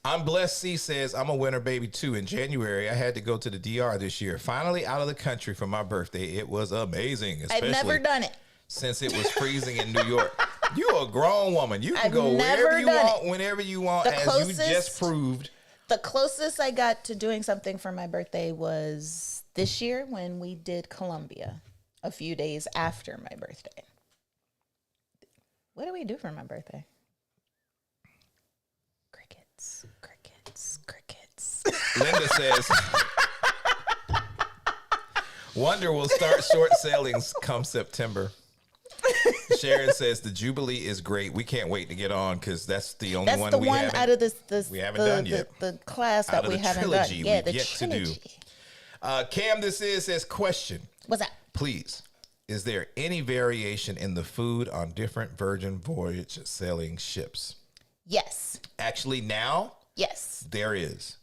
I'm Blessed C says, I'm a winter baby too. In January, I had to go to the DR this year. Finally out of the country for my birthday. It was amazing. I've never done it. Since it was freezing in New York. You're a grown woman. You can I've go never wherever you done want, it. whenever you want, The as closest- you just proved. The closest I got to doing something for my birthday was this year when we did Colombia a few days after my birthday. What did we do for my birthday? Crickets, crickets, crickets. Linda says, Wonder will start short sailings come September. Sharon says the Jubilee is great. We can't wait to get on because that's the only That's one the we one haven't, out of this we haven't done yet. The class Out that of we the haven't trilogy done. Yeah, we've the yet to do. trilogy. Cam, this says, question. What's that? Please, is there any variation in the food on different Virgin Voyage sailing ships? Yes. Actually, now Yes. there is.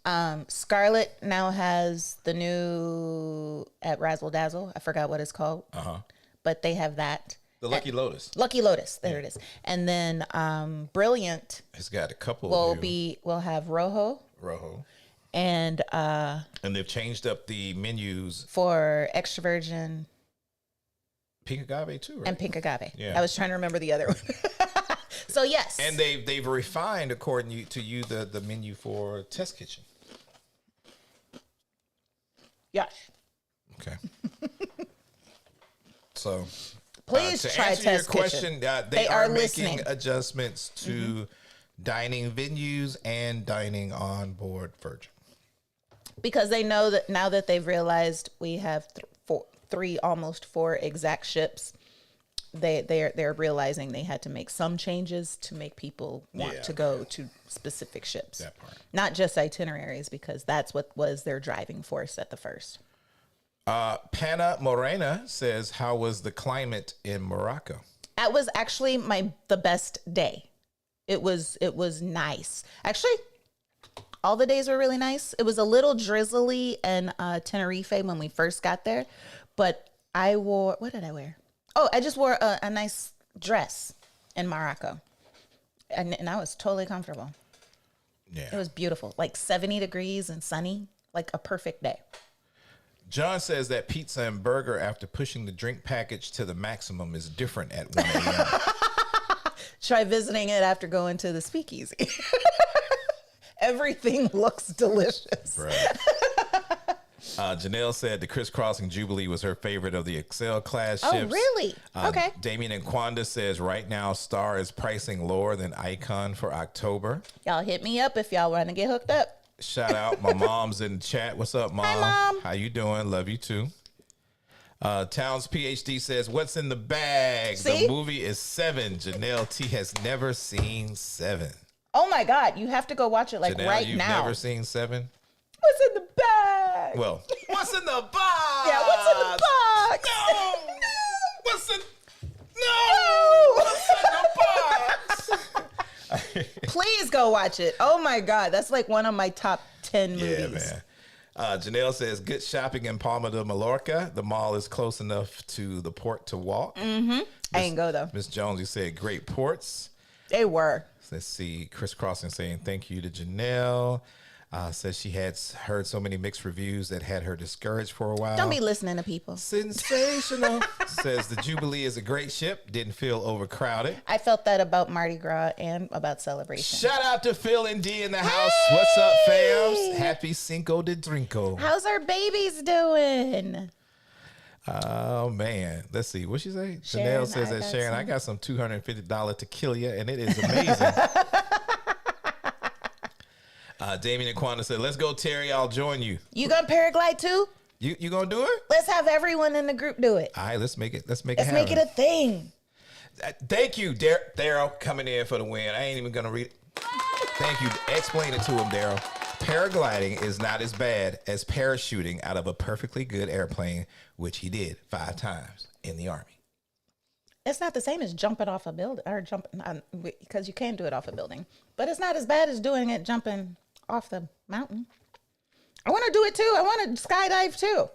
Scarlet now has the new at Razzle Dazzle. I forgot what it's called. But they have that. The Lucky Lotus. Lucky Lotus. There it is. And then Brilliant It's got a couple will have Rojo Rojo. and And they've changed up the menus. for extra virgin Pink agave too, right? and pink agave. Yeah. I was trying to remember the other one. So yes. And they've refined, according to you, the menu for Test Kitchen. yes. Okay. So, Please to try answer Test your question, Kitchen. they are making listening. adjustments to dining venues and dining on board Virgin. Because they know that now that they've realized we have almost four exact ships, they're realizing they had to make some changes to make people want to go to specific ships. That part. Not just itineraries, because that's what was their driving force at the first. Pana Morena says, how was the climate in Morocco? That was actually the best day. It was nice. Actually, all the days were really nice. It was a little drizzly in Tenerife when we first got there, but what did I wear? Oh, I just wore a nice dress in Morocco, and I was totally comfortable. Yeah. It was beautiful, like 70 degrees and sunny, like a perfect day. John says that pizza and burger after pushing the drink package to the maximum is different at 1 a.m. Try visiting it after going to the speakeasy. Everything looks delicious. Right. Janelle said the crisscrossing Jubilee was her favorite of the Excel class ships. Oh, really? Okay. Damien and Quanda says right now Star is pricing lower than Icon for October. Y'all hit me up if y'all want to get hooked up. Shout out. My mom's in the chat. What's up, Mom? Hi, Mom. How you doing? Love you too. Towns PhD says, what's in the bag? See? The movie is 7. Janelle T has never seen 7. Oh my God, you have to go watch it like Janelle, right you've now. never seen 7? What's in the bag? Well, what's in the box? Yeah, what's in the box? No! What's in... No! What's in the box? Please go watch it. Oh my God, that's like one of my top 10 movies. Yeah, man. Janelle says, good shopping in Palma de Mallorca. The mall is close enough to the port to walk. I ain't go though. Miss Jones, you said great ports. They were. Let's see. Chris Crossing saying thank you to Janelle. Says she had heard so many mixed reviews that had her discouraged for a while. Don't be listening to people. Sensational. Says the Jubilee is a great ship. Didn't feel overcrowded. I felt that about Mardi Gras and about Celebration. Shout out to Phil and D in the house. What's up, fams? Happy Cinco de Drinko. How's our babies doing? Oh, man. Let's see. What she say? Sharon, Janelle says I that, got Sharon, some. I got some $250 tequila, and it is amazing. Damien and Quanda said, let's go, Terry. I'll join you. You gonna paraglide too? You gonna do it? Let's have everyone in the group do it. All right, let's make it Let's happen. make it a thing. Thank you, Daryl, coming in for the win. I ain't even gonna read it. Thank you. Explain it to him, Daryl. Paragliding is not as bad as parachuting out of a perfectly good airplane, which he did 5 times in the Army. It's not the same as jumping off a building or jumping because you can do it off a building, but it's not as bad as doing it jumping off the mountain. I want to do it too. I want to skydive too.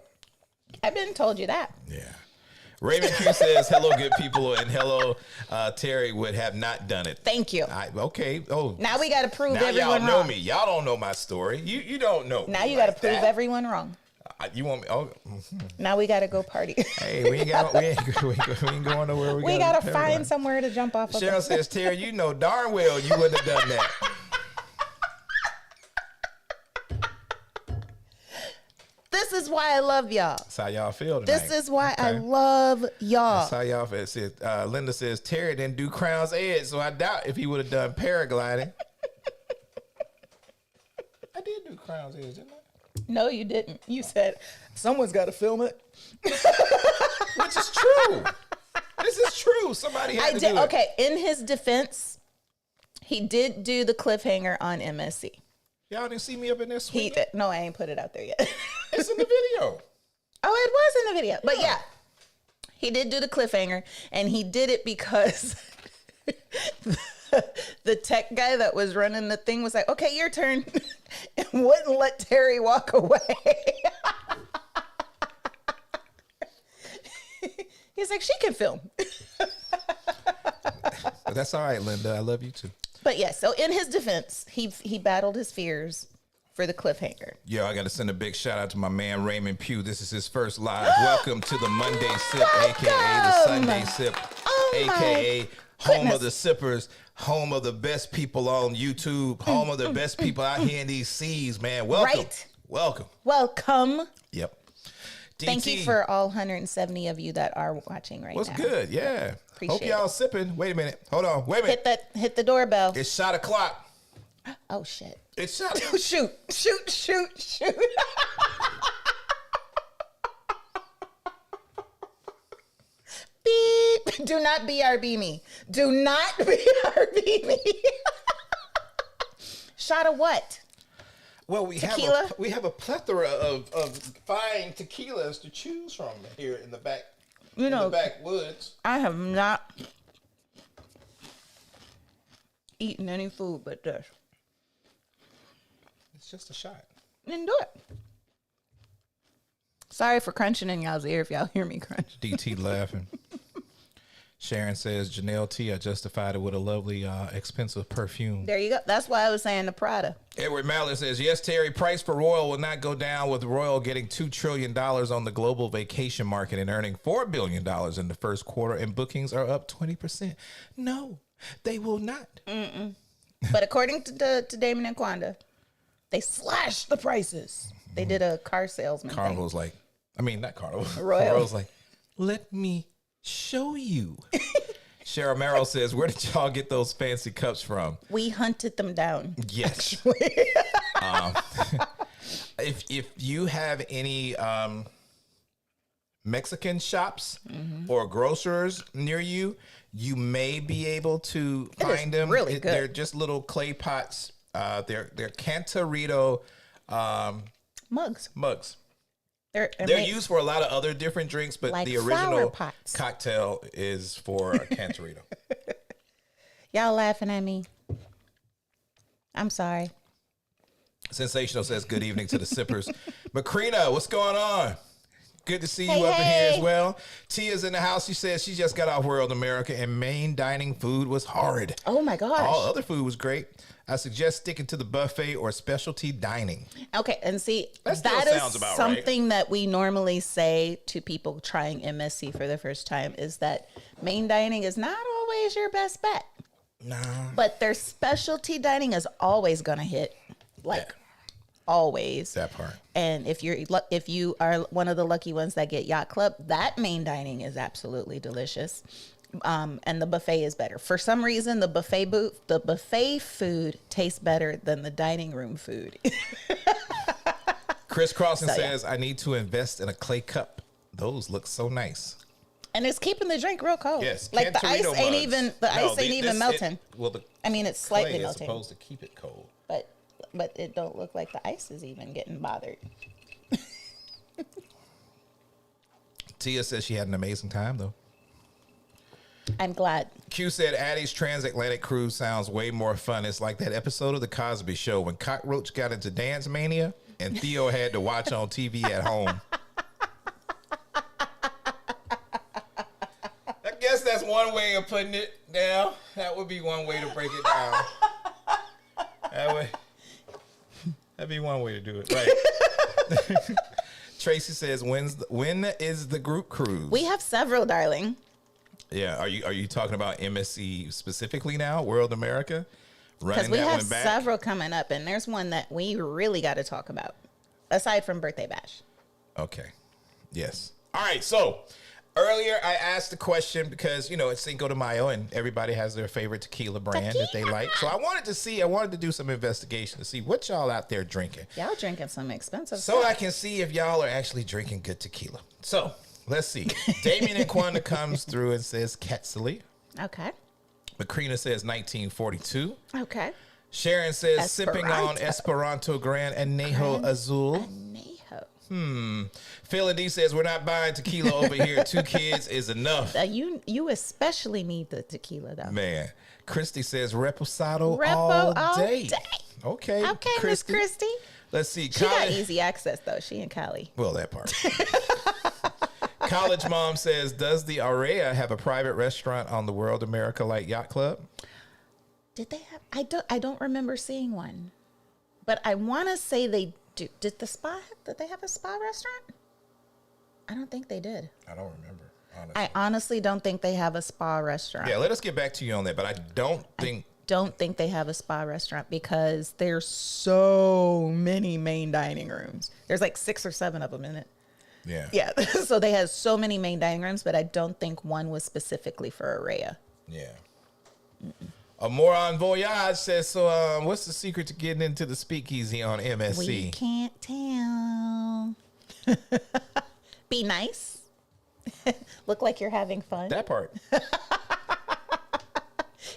I've been told you that. Yeah. Raymond Q says, hello, good people, and hello, Terry would have not done it. Thank you. Okay. Oh, Now we got to prove now everyone y'all know wrong. me. Y'all don't know my story. You don't know. Now me you got to like prove that. everyone wrong. You want me? Oh, Now we got to go party. hey, we ain't going nowhere. We got to find somewhere to jump off of. Cheryl says, Terry, you know darn well you wouldn't have done that. This is why I love y'all. That's how y'all feel tonight. This is why I love y'all. That's how y'all feel. It says, Linda says, Terry didn't do Crown's Edge, so I doubt if he would have done paragliding. I did do Crown's Edge, didn't I? No, you didn't. You said someone's got to film it. Which is true. This is true. Somebody had to do it. Okay, in his defense, he did do the cliffhanger on MSC. Y'all didn't see me up in there He swinging? no, I ain't put it out there yet. It's in the video. Oh, it was in the video. But yeah, he did do the cliffhanger, and he did it because the tech guy that was running the thing was like, okay, your turn, and wouldn't let Terry walk away. He's like, she can film. But that's all right, Linda. I love you too. But yeah, so in his defense, he battled his fears for the cliffhanger. Yo, I got to send a big shout out to my man Raymond Pugh. This is his first live. Welcome to the Monday Sip, aka the Sunday Sip, aka home of the sippers, home of the best people on YouTube, home of the best people out here in these seas, man. Welcome. Right. Welcome. Yep. Thank DT, you for all 170 of you that are watching right what's now. good? Yeah. Appreciate Hope y'all sipping. Wait a minute. Hold on. Wait a minute. Hit the doorbell. It's shot o'clock. Oh shit. It's shot. Shoot. Beep. Do not BRB me. Do not BRB me. Shot of what? Well, we Tequila? have a plethora of fine tequilas to choose from here in the back. In the backwoods. I have not eaten any food but this. It's just a shot. Didn't do it. Sorry for crunching in y'all's ear if y'all hear me crunch. DT laughing. Sharon says, Janelle T, I justified it with a lovely, expensive perfume. There you go. That's why I was saying the Prada. Edward Mallard says, yes, Terry, price for Royal will not go down with Royal getting $2 trillion on the global vacation market and earning $4 billion in the first quarter, and bookings are up 20%. No, they will not. But according to Damon and Quanda, they slashed the prices. They did a car salesman Carnival's like, not Carnival. Royal. Royal's like, let me show you. Cheryl Merrill says, where did y'all get those fancy cups from? We hunted them down. Yes. If you have any Mexican shops or grocers near you, you may be able to find them. Really good. They're just little clay pots. They're Cantarito Mugs. They're used for a lot of other different drinks, but Like the flower original pots. cocktail is for a Cantarito. Y'all laughing at me. I'm sorry. Sensational says, good evening to the sippers. Macrina, what's going on? Good to see you Hey, up in here hey. as well. Tia's in the house. She says she just got off World America and main dining food was horrid. Oh my gosh. All other food was great. I suggest sticking to the buffet or specialty dining. Okay, and see, That still that is sounds about something that we normally say to people trying MSC for the first time is that main dining is not always your best bet. Nah. But their specialty dining is always going to hit. Like, always. That part. And if you are one of the lucky ones that get Yacht Club, that main dining is absolutely delicious. And the buffet is better. For some reason, the buffet food tastes better than the dining room food. Chris Crossing So, yeah. says, I need to invest in a clay cup. Those look so nice. And it's keeping the drink real cold. Yes. Like the ice Cantorino ain't mugs. even ice ain't even melting. The I mean, it's clay slightly is melting, supposed to keep it cold. but it don't look like the ice is even getting bothered. Tia says she had an amazing time, though. I'm glad. Q said Addy's transatlantic cruise sounds way more fun. It's like that episode of The Cosby Show when Cockroach got into dance mania and Theo had to watch on TV at home. I guess that's one way of putting it down. That would be one way to break it down. That'd be one way to do it. Right. Tracy says, when is the group cruise? We have several, darling. Yeah, are you talking about MSC specifically now? World America, Because running we that have one back. several coming up, and there's one that we really got to talk about, aside from Birthday Bash. Okay, yes. All right. So earlier I asked the question because it's Cinco de Mayo and everybody has their favorite tequila brand that they like. So I wanted to do some investigation to see what y'all out there drinking, Y'all drinking some expensive so stuff. I can see if y'all are actually drinking good tequila. So let's see. Damien and Quanda comes through and says Quetzalí. Okay. Macrina says 1942. Okay. Sharon says sipping on Esperanto Grand Añejo Azul. Añejo. Phil and D says we're not buying tequila over here. 2 kids is enough. You especially need the tequila, though. Man. Christy says reposado Repo all day. Okay. Okay, Miss Christy. Let's see. She got easy access, though. She in Cali. Well, that part. College Mom says, does the Aurea have a private restaurant on the World America Light Yacht Club? Did they have? I don't remember seeing one, but I want to say they do. Did they have a spa restaurant? I don't think they did. I don't remember. Honestly. I honestly don't think they have a spa restaurant. Yeah, let us get back to you on that, but I don't think they have a spa restaurant because there's so many main dining rooms. There's like 6 or 7 of them in it. Yeah. Yeah. So they have so many main dining rooms, but I don't think one was specifically for Aurea. Yeah. A Moron Voyage says, so what's the secret to getting into the speakeasy on MSC? We can't tell. Be nice. Look like you're having fun. That part.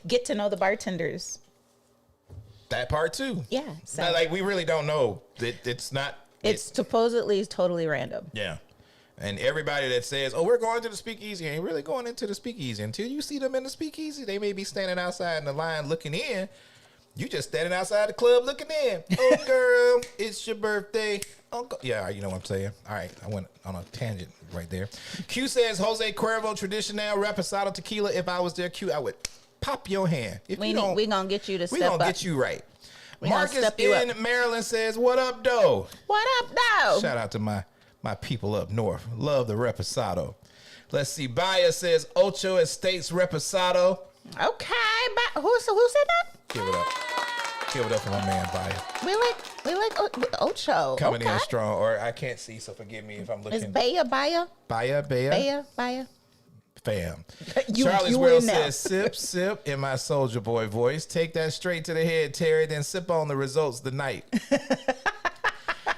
Get to know the bartenders. That part too. Yeah. So Now, like we really don't know. It's not. it's supposedly totally random. Yeah. And everybody that says, oh, we're going to the speakeasy, ain't really going into the speakeasy. Until you see them in the speakeasy, they may be standing outside in the line looking in. You just standing outside the club looking in. Oh, girl, it's your birthday. Uncle. Yeah, you know what I'm saying. All right, I went on a tangent right there. Q says, Jose Cuervo Tradicional Reposado Tequila. If I was there, Q, I would pop your hand. If We going to get you to step up. we going to get you right. Marcus step you in up. Maryland says, what up, though? What up, though? Shout out to my people up north. Love the reposado. Let's see. Baya says Ocho Estates reposado. Okay. Who said that? Give it up. Give it up for my man Baya. We like Ocho. Coming okay. in strong. Or I can't see, so forgive me if I'm looking. Is Baya? Baya. Fam. Charlie's you World in now. says, sip, sip in my soldier boy voice. Take that straight to the head, Terry, then sip on the results tonight.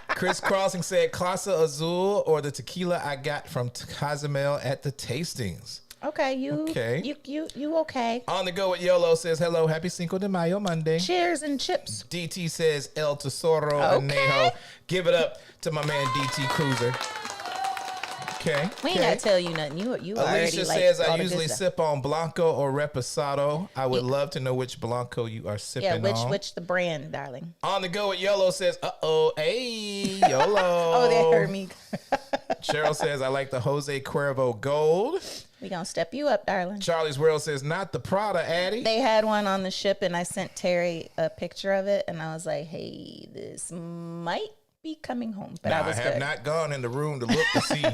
Chris Crossing said Clase Azul or the tequila I got from Cozumel at the tastings. Okay, you okay. On the go with YOLO says, hello, happy Cinco de Mayo Monday. Cheers and chips. DT says El Tesoro Okay. Anejo. Give it up to my man DT Cruiser. Okay. We ain't gotta tell you nothing. You already Alicia like says, all I the usually good stuff. sip on Blanco or Reposado. I would love to know which Blanco you are sipping on. Which the brand, darling. On the go with YOLO says, hey, YOLO. Oh, that hurt me. Cheryl says, I like the Jose Cuervo Gold. We gonna step you up, darling. Charlie's World says, not the Prada, Addy. They had one on the ship, and I sent Terry a picture of it, and I was like, "Hey, this might be coming home." But Now, I was have good. not gone in the room to look to see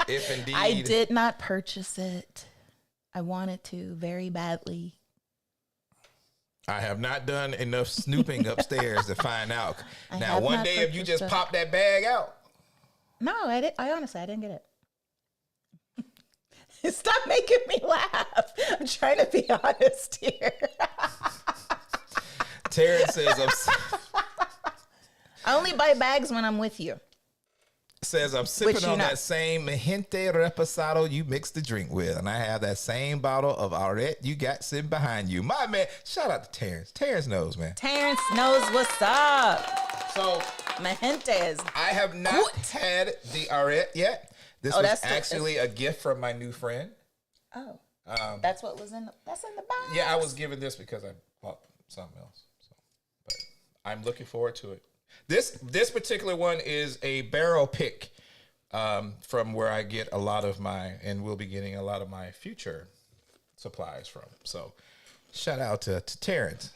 if indeed. I did not purchase it. I wanted to very badly. I have not done enough snooping upstairs to find out. I Now, have one not day if you purchased just it. pop that bag out. No, I honestly didn't get it. Stop making me laugh. I'm trying to be honest here. Terrence says, I only buy bags when I'm with you. Says I'm sipping Which you on know. that same Gente Reposado you mixed the drink with, and I have that same bottle of Arette you got sitting behind you. My man, shout out to Terrence. Terrence knows, man. Terrence knows what's up. So Mejentes. I have not had the Arette yet. This was that's actually a gift from my new friend. Oh, that's what was in the box. Yeah, I was given this because I bought something else. So, but I'm looking forward to it. This particular one is a barrel pick from where I get a lot of my, and will be getting a lot of my future supplies from. So shout out to Terrence.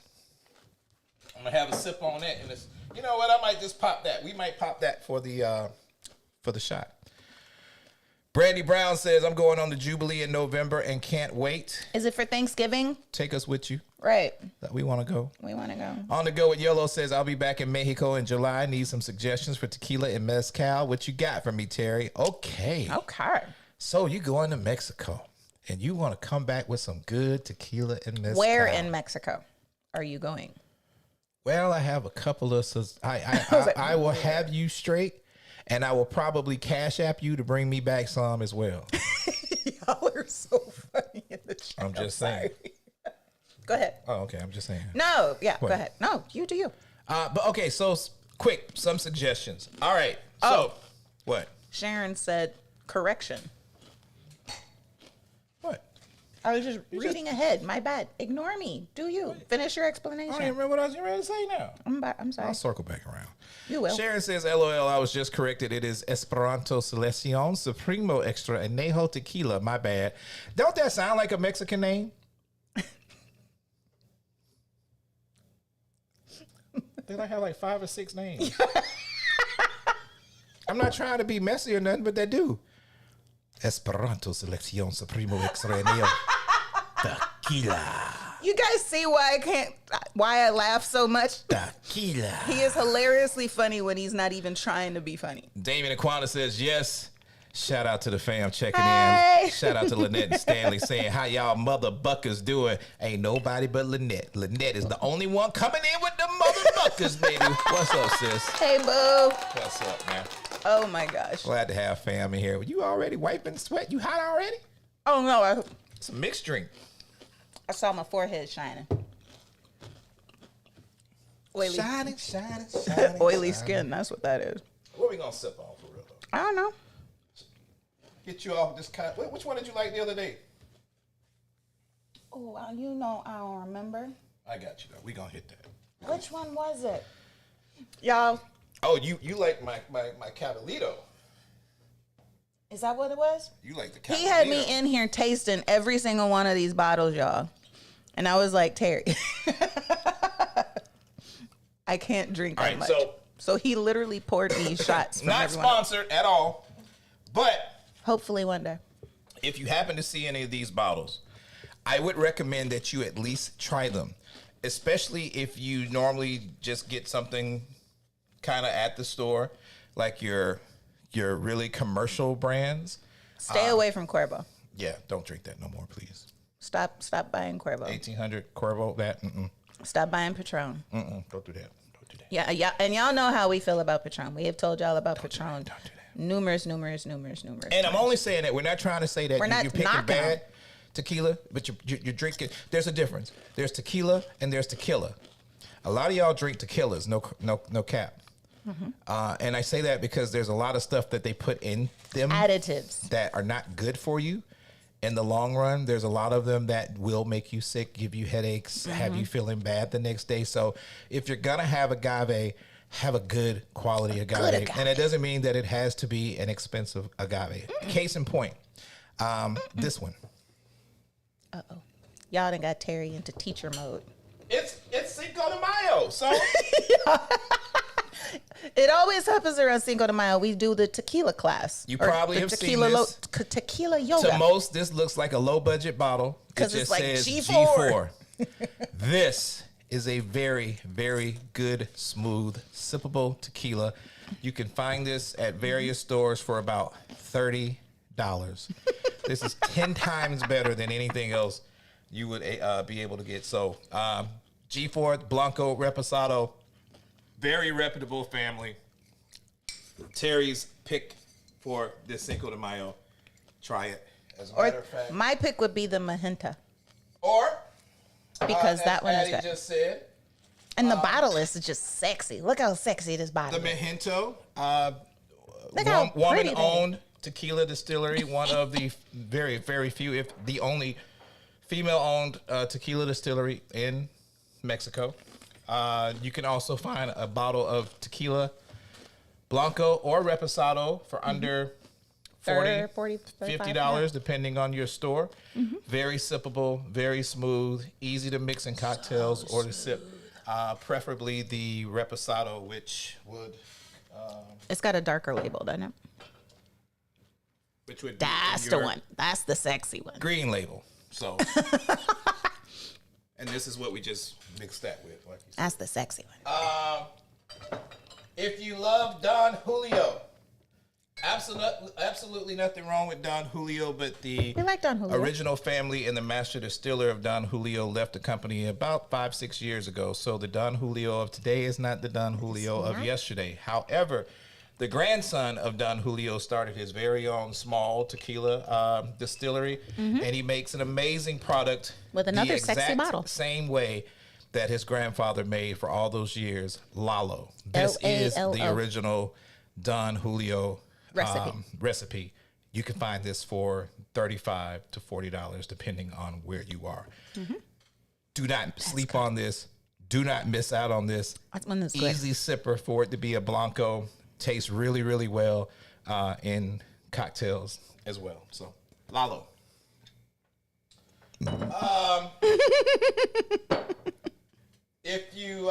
I'm gonna have a sip on it, and it's, you know what? I might just pop that. We might pop that for the shot. Brandy Brown says, I'm going on the Jubilee in November and can't wait. Is it for Thanksgiving? Take us with you. Right. We want to go. We want to go. On the Go with Yellow says, I'll be back in Mexico in July. Need some suggestions for tequila and mezcal. What you got for me, Terry? Okay. So you going to Mexico and you want to come back with some good tequila and mezcal. Where in Mexico are you going? Well, I have a couple of, I will have you straight. And I will probably cash app you to bring me back some as well. Y'all are so funny in the chat. I'm just saying. Go ahead. Oh, okay. I'm just saying. No, yeah, What? go ahead. No, you do you. But okay, so quick, some suggestions. All right. So, what? Sharon said correction. What? I was just reading ahead. My bad. Ignore me. Do you. Finish your I explanation. don't even remember what I was getting ready to say now. I'm sorry. I'll circle back around. You will. Sharon says, LOL, I was just corrected. It is Esperanto Selección Supremo Extra Anejo Tequila. My bad. Don't that sound like a Mexican name? They like have like 5 or 6 names. I'm not trying to be messy or nothing, but they do. Esperanto Selección Supremo Extra Anejo Tequila. You guys see why I laugh so much? Tequila. He is hilariously funny when he's not even trying to be funny. Damien Aquana says, yes. Shout out to the fam checking Hey. in. Shout out to Lynette and Stanley saying, how y'all mother buckers doing? Ain't nobody but Lynette. Lynette is the only one coming in with the mother buckers, baby. What's up, sis? Hey, boo. What's up, man? Oh, my gosh. Glad to have fam in here. You already wiping sweat? You hot already? Oh, no. It's a mixed drink. I saw my forehead shining. Oily. Shining. Oily skin. That's what that is. What are we going to sip on for real, though? I don't know. Get you off this kind. Which one did you like the other day? Oh, you know, I don't remember. I got you, though. We going to hit that. Which one was it? Y'all. Oh, you like my Cabalito. Is that what it was? You like the Cabalito. He had me in here tasting every single one of these bottles, y'all. And I was like, Terry, I can't drink that much. So he literally poured me shots from Not everyone. sponsored at all, but Hopefully one day. if you happen to see any of these bottles, I would recommend that you at least try them, especially if you normally just get something kind of at the store, like your really commercial brands. Stay away from Cuervo. Yeah, don't drink that no more, please. Stop buying Cuervo. 1800 Cuervo, that, Stop buying Patron. don't do that. Don't do that. Yeah, and y'all know how we feel about Patron. We have told y'all about Patron Don't do that. numerous. And I'm only saying that we're not trying to say that We're not you're picking knocking bad tequila, but you're drinking. There's a difference. There's tequila and there's tequila. A lot of y'all drink tequilas, no cap. And I say that because there's a lot of stuff that they put in them additives that are not good for you in the long run. There's a lot of them that will make you sick, give you headaches, have you feeling bad the next day. So if you're gonna have agave, have a good quality agave. And it doesn't mean that it has to be an expensive agave. Case in point, this one. Uh-oh. Y'all done got Terry into teacher mode. It's Cinco de Mayo, so It always happens around Cinco de Mayo. We do the tequila class. You Or probably the have tequila seen this. Tequila yoga. to most, this looks like a low budget bottle. It 'Cause just it's like says G4. This is a very, very good, smooth, sippable tequila. You can find this at various stores for about $30. This is 10 times better than anything else you would be able to get. So G4 Blanco Reposado, very reputable family. Terry's pick for this Cinco de Mayo. Try it. As a matter Or of fact. my pick would be the magenta Or, because as that one is Addy good. just said, And the bottle is just sexy. Look how sexy this bottle the is. Mojito, Look how pretty woman-owned tequila distillery, one of the very, very few, if the only female-owned tequila distillery in Mexico. You can also find a bottle of tequila Blanco or Reposado for under $40, $50, depending on your store. Very sippable, very smooth, easy to mix in cocktails or to sip. Preferably the Reposado, which would It's got a darker label, doesn't it? be That's in the your one. That's the sexy one. green label. So, and this is what we just mixed that with. Like you said. That's the sexy one. If you love Don Julio, absolutely nothing wrong with Don Julio, but the We like Don Julio. original family and the master distiller of Don Julio left the company about 5-6 years ago. So the Don Julio of today is not the Don Julio of yesterday. However, the grandson of Don Julio started his very own small tequila distillery, and he makes an amazing product With another the sexy exact bottle. same way that his grandfather made for all those years, Lalo. This is the L-A-L-O. original Don Julio recipe. You can find this for $35 to $40, depending on where you are. Do not sleep on this. Do not miss out on this. That's one that's good. Easy sipper for it to be a Blanco. Tastes really, really well in cocktails as well. So, Lalo. If you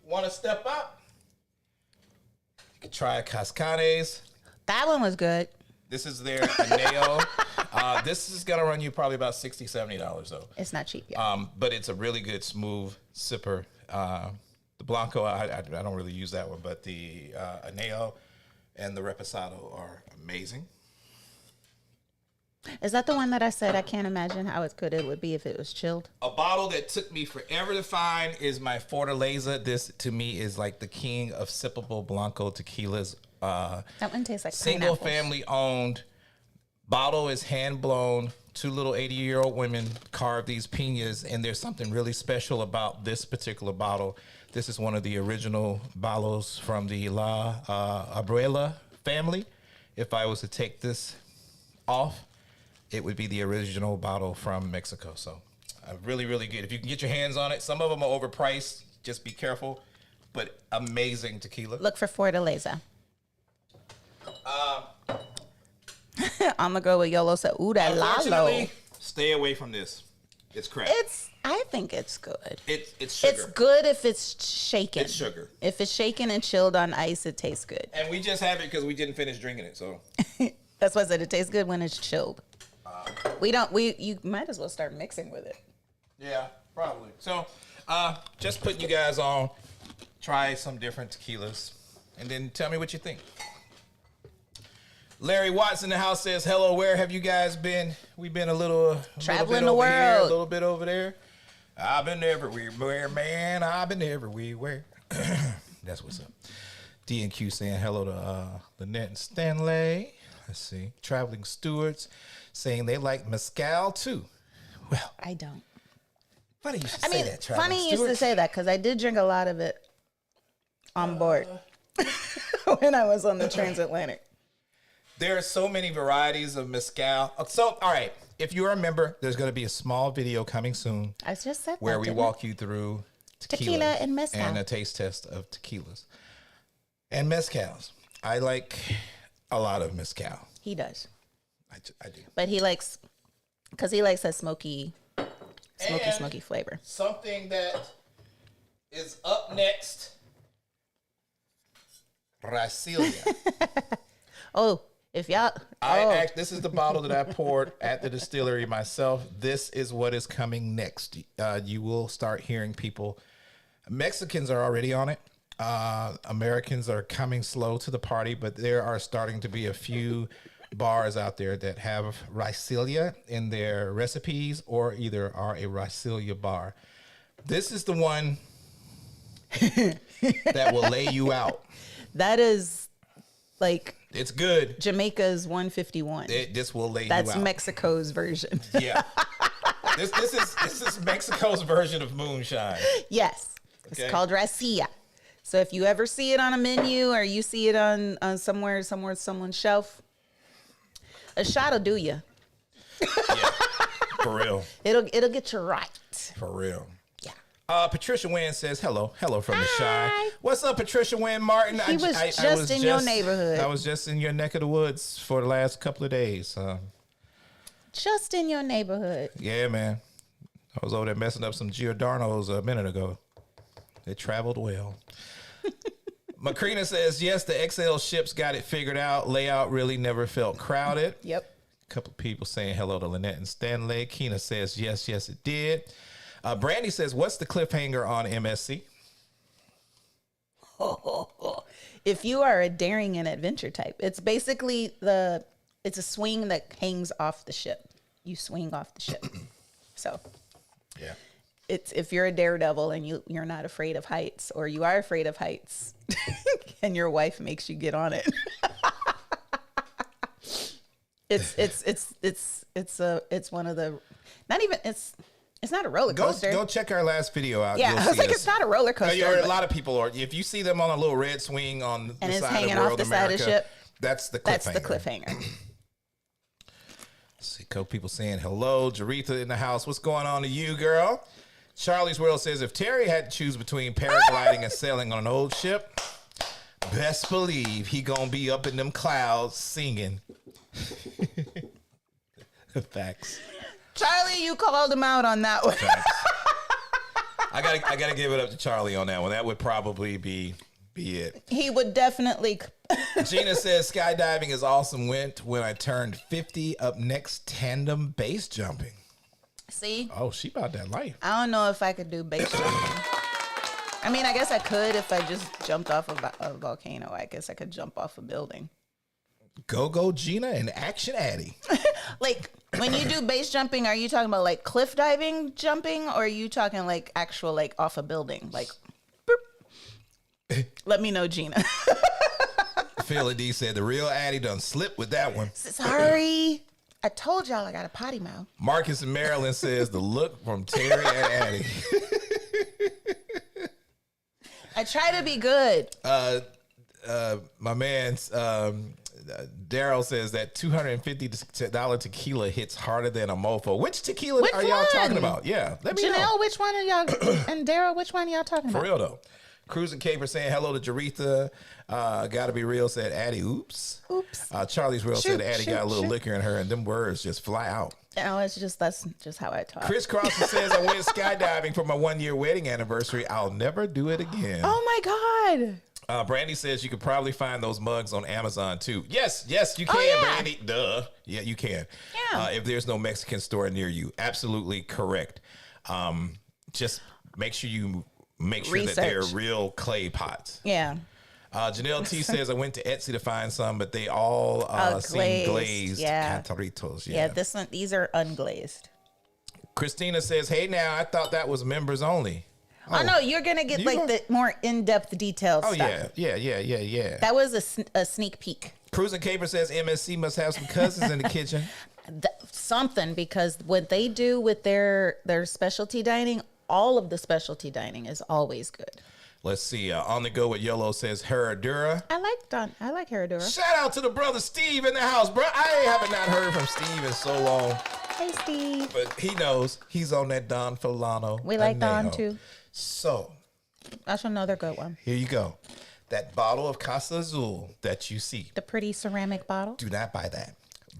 want to step up, you can try Cascanes. That one was good. This is their Aneo. This is going to run you probably about $60, $70 though. It's not cheap yet. But it's a really good, smooth sipper. The Blanco, I don't really use that one, but the Aneo and the Reposado are amazing. Is that the one that I said I can't imagine how it would be if it was chilled? A bottle that took me forever to find is my Fortaleza. This, to me, is like the king of sippable Blanco tequilas. That one tastes like Single pineapples. family owned. Bottle is hand blown. 2 little 80-year-old women carved these piñas, and there's something really special about this particular bottle. This is one of the original bottles from the La Abuela family. If I was to take this off, it would be the original bottle from Mexico. So, really, really good. If you can get your hands on it, some of them are overpriced. Just be careful. But amazing tequila. Look for Fortaleza. I'm gonna go with Yolo. So, ooh, that Lalo. Unfortunately, stay away from this. It's crap. I think it's good. It's sugar. It's good if it's shaken. It's sugar. If it's shaken and chilled on ice, it tastes good. And we just have it because we didn't finish drinking it. So That's why I said it tastes good when it's chilled. You might as well start mixing with it. yeah, probably. So just putting you guys on. Try some different tequilas, and then tell me what you think. Larry Watts in the house says, hello, where have you guys been? We've been a little Traveling bit the over here, a world. little bit over there. I've been everywhere, man. I've been everywhere. That's what's up. D&Q saying hello to Lynette and Stanley. Let's see. Traveling Stewards saying they like mezcal too. Well, I don't. funny you should I mean, say that, Traveling funny you used to Stewards. say that because I did drink a lot of it on board when I was on the transatlantic. There are so many varieties of mezcal. So, all right, if you remember, there's going to be a small video coming soon I just said where that, we didn't walk you through Tequila and mezcal. and a taste test of tequilas and mezcals. I like a lot of mezcal. He does, I do. but he likes that smoky And flavor. Something that is up next, Brasilia. Oh, if y'all, This is the bottle that I poured at the distillery myself. This is what is coming next. You will start hearing people. Mexicans are already on it. Americans are coming slow to the party, but there are starting to be a few bars out there that have Brasilia in their recipes or either are a Brasilia bar. This is the one that will lay you out. That is like It's good. Jamaica's 151. This will lay That's you out. Mexico's version. Yeah. This is Mexico's version of moonshine. Yes. Okay. It's called racia. So if you ever see it on a menu or you see it on somewhere, someone's shelf, a shot will do you. Yeah. For real. It'll get you right. For real. Yeah. Patricia Wynn says, hello from the Shy. What's up, Patricia Wynn Martin? He was just in your neighborhood. I was just in your neck of the woods for the last couple of days. Just in your neighborhood. Yeah, man. I was over there messing up some Giordano's a minute ago. It traveled well. Macrina says, yes, the XL ships got it figured out. Layout really never felt crowded. Yep. A couple of people saying hello to Lynette and Stanley. Keena says, yes, it did. Brandy says, what's the cliffhanger on MSC? If you are a daring and adventure type, it's basically it's a swing that hangs off the ship. You swing off the ship. So Yeah. it's if you're a daredevil and you're not afraid of heights, or you are afraid of heights and your wife makes you get on it. It's one of the it's not a roller coaster. Go check our last video out. Yeah, You'll I was see like, us. it's not a roller coaster. Or a but lot of people are. If you see them on a little red swing on the it's side hanging of off World the side of America, ship, that's the cliffhanger. that's the cliffhanger. See a couple people saying hello. Jaretha in the house. What's going on to you, girl? Charlie's World says, if Terry had to choose between paragliding and sailing on an old ship, best believe he gonna be up in them clouds singing. Facts. Charlie, you called him out on that one. I gotta give it up to Charlie on that one. That would probably be it. He would definitely. Gina says skydiving is awesome. Went when I turned 50. Up next, tandem base jumping. See, Oh, she about that life. I don't know if I could do base jumping. I mean, I guess I could if I just jumped off a volcano. I guess I could jump off a building. Go Gina and Action Addy. Like, when you do base jumping, are you talking about like cliff diving jumping, or are you talking like actual like off a building? Like, boop. Let me know, Gina. Philly D said the real Addy done slipped with that one. Sorry. I told y'all I got a potty mouth. Marcus in Maryland says the look from Terry and Addy. I try to be good. My man's Daryl says that $250 tequila hits harder than a mofo. Which tequila Which are y'all one? talking about? Yeah, let me know. Janelle, which one are y'all? And Daryl, which one are y'all talking For about? real though. Cruising Caper saying hello to Jaretha. Gotta be real said Addy. Oops. Charlie's Real said Addy got a little liquor in her, and them words just fly out. No, that's just how I talk. Chris Crossan says I went skydiving for my 1-year wedding anniversary. I'll never do it again. Oh my God. Brandy says you could probably find those mugs on Amazon too. Yes, you can, yeah. Brandy. Duh. Yeah, you can. Yeah. If there's no Mexican store near you. Absolutely correct. Just make sure that they're Research. real clay pots. Yeah. Janelle T says I went to Etsy to find some, but they all seem glazed. Yeah. Catarritos. Yeah, these are unglazed. Christina says, hey now, I thought that was members only. Oh, no, you're going to get like the more in-depth detailed Oh, stuff. yeah. That was a sneak peek. Cruising Caper says MSC must have some cousins in the kitchen. Something, because what they do with their specialty dining, all of the specialty dining is always good. Let's see. On the go with Yolo says Herradura. I like Herradura. Shout out to the brother Steve in the house, bro. I haven't not heard from Steve in so long, Hey, Steve. but he knows he's on that Don Filano. We like Don Añejo. too. So That's another good one. here you go. That bottle of Casa Azul that you see. The pretty ceramic bottle. Do not buy that.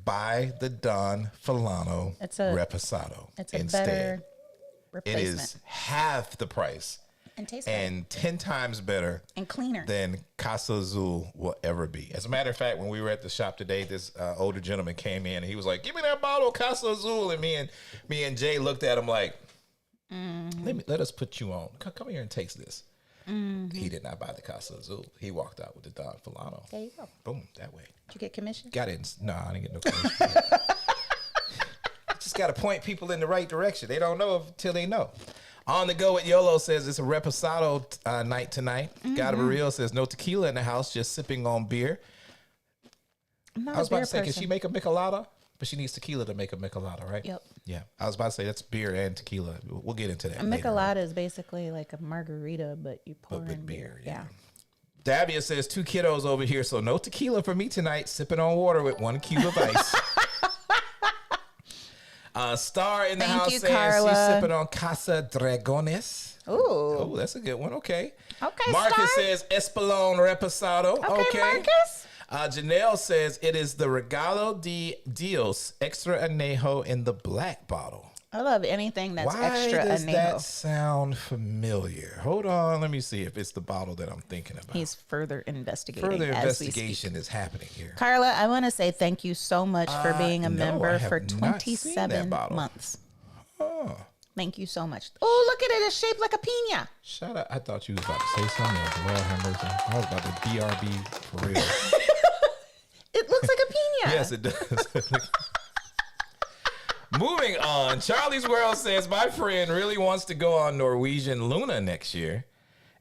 Buy the Don Filano It's a- Reposado It's a instead. better It replacement. is half the price And tastes better. and 10 times better And cleaner. than Casa Azul will ever be. As a matter of fact, when we were at the shop today, this older gentleman came in and he was like, "Give me that bottle of Casa Azul." And me and Jay looked at him like, "Let us put you on. Come here and taste this." He did not buy the Casa Azul. He walked out with the Don Filano. There you go. Boom, that way. Did you get commission? Got it. No, I didn't get no commission. Just got to point people in the right direction. They don't know until they know. On the go with YOLO says it's a reposado night tonight. God of a Real says no tequila in the house, just sipping on beer. I'm not I was a beer about to say, can person. she make a michelada? But she needs tequila to make a michelada, right? Yep. Yeah. I was about to say that's beer and tequila. We'll get into that. A later. michelada is basically like a margarita, but you pour But with in beer, Yeah. Davia says 2 kiddos over here, so no tequila for me tonight. Sipping on water with 1 cube of ice. Star in the Thank house you, says Carla. she's sipping on Casa Dragones. Ooh. Oh, that's a good one. Okay. Okay, Marcus Star. says Espolón Reposado. Okay, Marcus. Janelle says it is the Regalo de Dios Extra Anejo in the black bottle. I love anything that's Why extra does anejo. that sound familiar? Hold on. Let me see if it's the bottle that I'm thinking about. He's further investigating. Further as we speak. investigation is happening here. Carla, I want to say thank you so much for being a no, I member have for not seen that 27 bottle. months. Oh, Thank you so much. Oh, look at it. It's shaped like a pina. shut up. I thought you was about to say something else. Lord have mercy. I was about to BRB for real. It looks like a pina. Yes, it does. Moving on. Charlie's World says, my friend really wants to go on Norwegian Luna next year.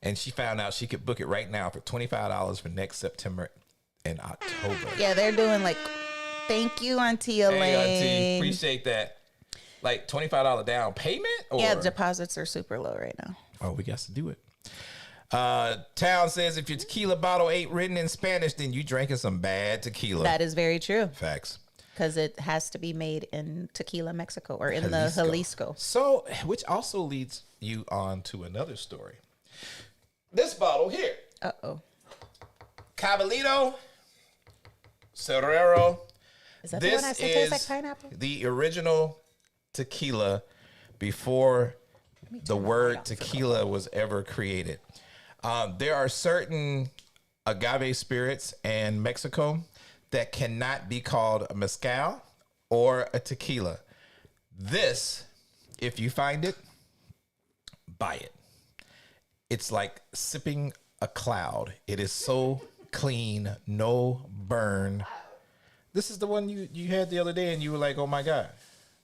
And she found out she could book it right now for $25 for next September and October. Yeah, they're doing like, thank you, Auntie Elaine. Hey, Auntie, appreciate that. Like $25 down payment? Or? Yeah, deposits are super low right now. Oh, we got to do it. Town says if your tequila bottle ain't written in Spanish, then you drinking some bad tequila. That is very true Facts. because it has to be made in Tequila, Mexico, or in the Jalisco. So, which also leads you on to another story. This bottle here, Uh-oh. Caballito Cerrero. Is that the This one I said tastes like is pineapple? the original tequila before the word tequila was ever created. There are certain agave spirits in Mexico that cannot be called a mezcal or a tequila. This, if you find it, buy it. It's like sipping a cloud. It is so clean, no burn. This is the one you had the other day and you were like, oh my God.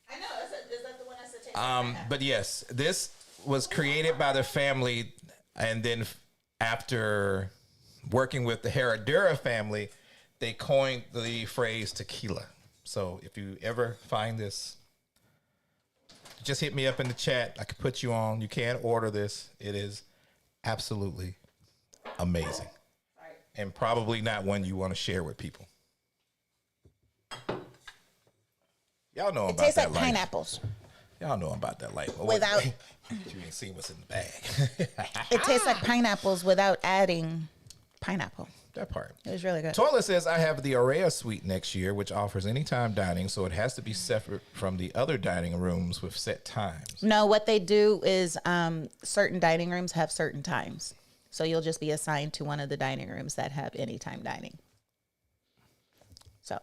I know. Is that the one I said tastes like But yes, this was created by the family, and then after working with the Herradura family, they coined the phrase tequila. So if you ever find this, just hit me up in the chat. I could put you on. You can order this. It is absolutely amazing, and probably not one you want to share with people. Y'all know It about tastes that like life. pineapples. Y'all know about that life. Without- you ain't seen what's in the bag. It tastes like pineapples without adding pineapple. That part. It was really good. Toilet says I have the Aurea suite next year, which offers anytime dining, so it has to be separate from the other dining rooms with set times. No, what they do is certain dining rooms have certain times. So you'll just be assigned to one of the dining rooms that have anytime dining. So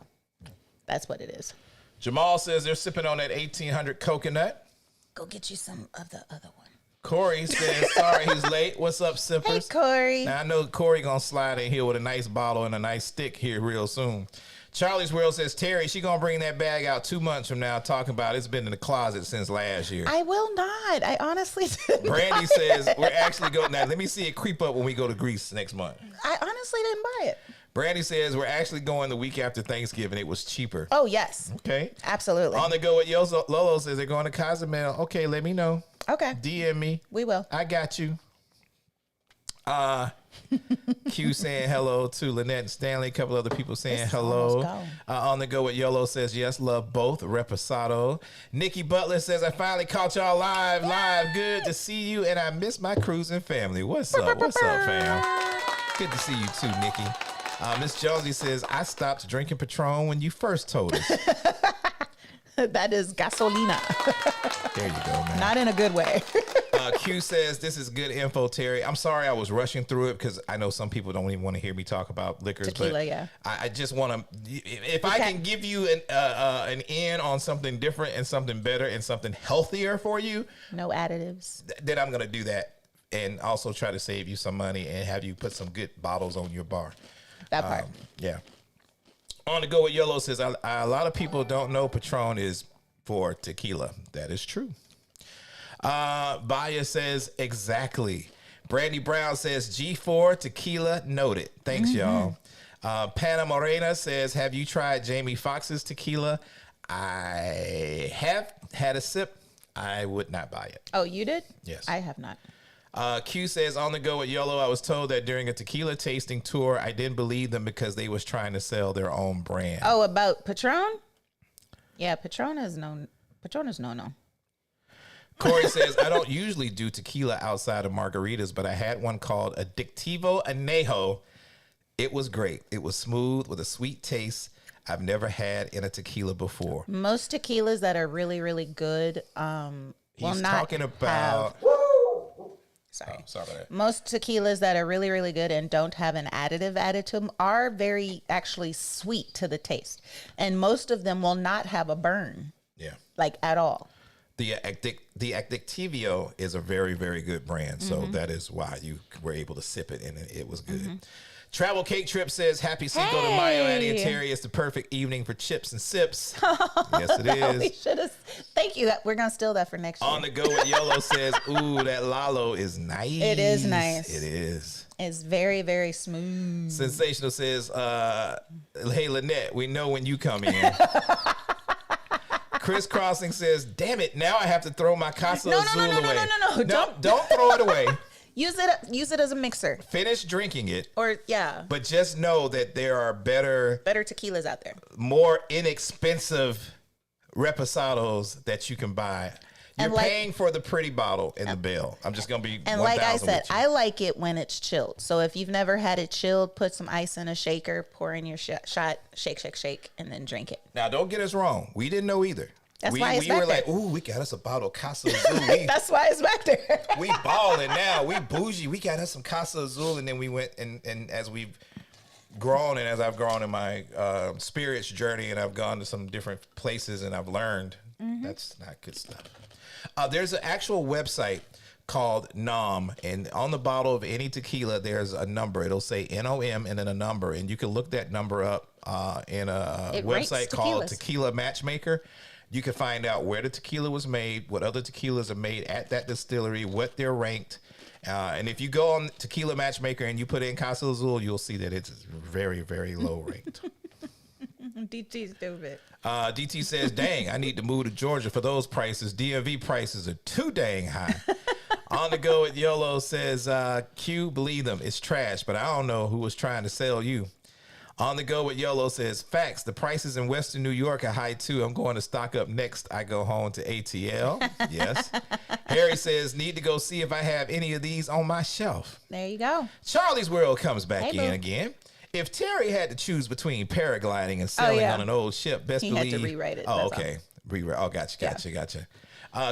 that's what it is. Jamal says they're sipping on that 1800 coconut. Go get you some of the other one. Corey says, sorry he's late. What's up, Hey, sippers? Corey. Now, I know Corey gonna slide in here with a nice bottle and a nice stick here real soon. Charlie's World says, Terry, she gonna bring that bag out 2 months from now talking about it's been in the closet since last year. I will not. I honestly didn't. Brandy says, we're actually going, now let me see it creep up when we go to Greece next month. I honestly didn't buy it. Brandy says, we're actually going the week after Thanksgiving. It was cheaper. Oh, yes. Okay. Absolutely. On the go with Lolo says they're going to Cozumel. Okay, let me know. Okay. DM me. We will. I got you. Q saying hello to Lynette and Stanley. A couple other people saying This is hello. almost gone. On the go with YOLO says yes, love both. Reposado. Nikki Butler says I finally caught y'all live. Good to see you, and I miss my cruising family. What's up? What's up, fam? Good to see you too, Nikki. Miss Jonesy says I stopped drinking Patron when you first told us. That is gasolina. There you go, man. Not in a good way. Q says, this is good info, Terry. I'm sorry I was rushing through it because I know some people don't even want to hear me talk about liquors. Tequila, but yeah. I just want to, if I can give you an in on something different and something better and something healthier for you, No additives. then I'm going to do that and also try to save you some money and have you put some good bottles on your bar. That part. Yeah. On the go with YOLO says, a lot of people don't know Patron is for tequila. That is true. Baya says exactly. Brandy Brown says G4 tequila noted. Thanks, y'all. Pana Morena says, have you tried Jamie Foxx's tequila? I have had a sip. I would not buy it. Oh, you did? Yes. I have not. Q says, on the go with YOLO, I was told that during a tequila tasting tour, I didn't believe them because they was trying to sell their own brand. Oh, about Patron? Yeah, Patron is no. Corey says, I don't usually do tequila outside of margaritas, but I had one called Adictivo Anejo. It was great. It was smooth with a sweet taste I've never had in a tequila before. Most tequilas that are really, really good He's talking about... Sorry. Oh, sorry about that. Most tequilas that are really, really good and don't have an additive added to them are very actually sweet to the taste. And most of them will not have a burn. Yeah. Like at all. The Adictivio is a very, very good brand. So that is why you were able to sip it and it was good. Travel Cake Trip says, happy Cinco de Mayo, Addy and Terry. It's the perfect evening for chips and sips. Yes, it is. We should have. Thank you. We're going to steal that for next year. On the go with YOLO says, ooh, that Lalo is nice. It is nice. It is. It's very, very smooth. Sensational says, hey, Lynette, we know when you come in. Chris Crossing says, damn it, now I have to throw my Casa Azul away. No. Don't throw it away. Use it as a mixer. Finish drinking it. Or, yeah. But just know that there are better tequilas out there. More inexpensive reposados that you can buy. You're paying for the pretty bottle in the bill. I'm just going to be And like I said, I like it when it's chilled. So if you've never had it chilled, put some ice in a shaker, pour in your shot, shake, and then drink it. Now, don't get us wrong. We didn't know either. That's why it's we back were there. like, ooh, we got us a bottle of Casa Azul. That's why it's back there. We balling now. We bougie. We got us some Casa Azul. And then we went and as we've grown and as I've grown in my spirits journey and I've gone to some different places and I've learned that's not good stuff. There's an actual website called NOM, and on the bottle of any tequila, there's a number. It'll say NOM and then a number, and you can look that number up in a website called Tequila Matchmaker. You can find out where the tequila was made, what other tequilas are made at that distillery, what they're ranked. And if you go on Tequila Matchmaker and you put in Casa Azul, you'll see that it's very, very low ranked. DT stupid. DT says, dang, I need to move to Georgia for those prices. DMV prices are too dang high. On the go with YOLO says, Q, believe them, it's trash, but I don't know who was trying to sell you. On the go with YOLO says, facts, the prices in Western New York are high too. I'm going to stock up next. I go home to ATL. Yes. Harry says, need to go see if I have any of these on my shelf. There you go. Charlie's World comes back in boo. again. If Terry had to choose between paragliding and sailing on an old ship, best believe. He had to rewrite it. Oh, okay. Rewrite. Oh, gotcha.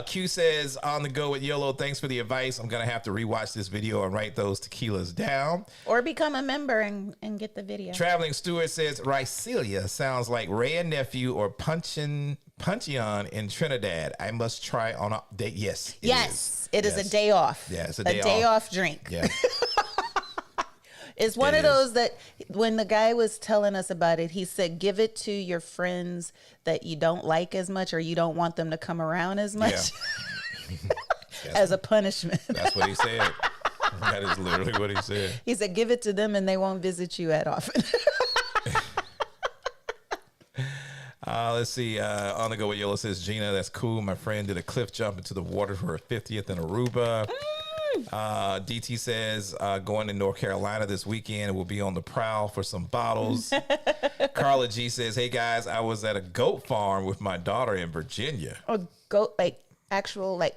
Q says, on the go with YOLO, thanks for the advice. I'm going to have to rewatch this video and write those tequilas down. Or become a member and get the video. Traveling Stewart says, Rycelia sounds like Ray and Nephew or Puncheon in Trinidad. I must try on a day. Yes. It is a day off. Yeah, it's a day off drink. Yeah. It's one of those that when the guy was telling us about it, he said, give it to your friends that you don't like as much or you don't want them to come around as much as a punishment. That's what he said. That is literally what he said. He said, give it to them and they won't visit you that often. Let's see. On the go with YOLO says, Gina, that's cool. My friend did a cliff jump into the water for her 50th in Aruba. DT says, going to North Carolina this weekend and will be on the prowl for some bottles. Carla G says, hey guys, I was at a goat farm with my daughter in Virginia. Or goat, like actual, like,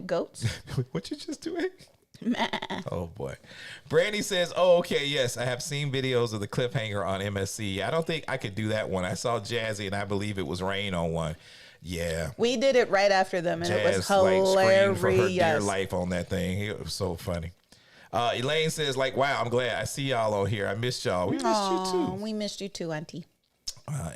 goats. What you just doing? Meh. Oh boy. Brandy says, oh, okay, yes, I have seen videos of the cliffhanger on MSC. I don't think I could do that one. I saw Jazzy and I believe it was Rain on one. Yeah. We did it right after them, and Jazz, it was hilarious. like, screamed for her dear life on that thing. It was so funny. Elaine says, like, wow, I'm glad I see y'all on here. I missed y'all. We missed you too. We missed you too, Auntie.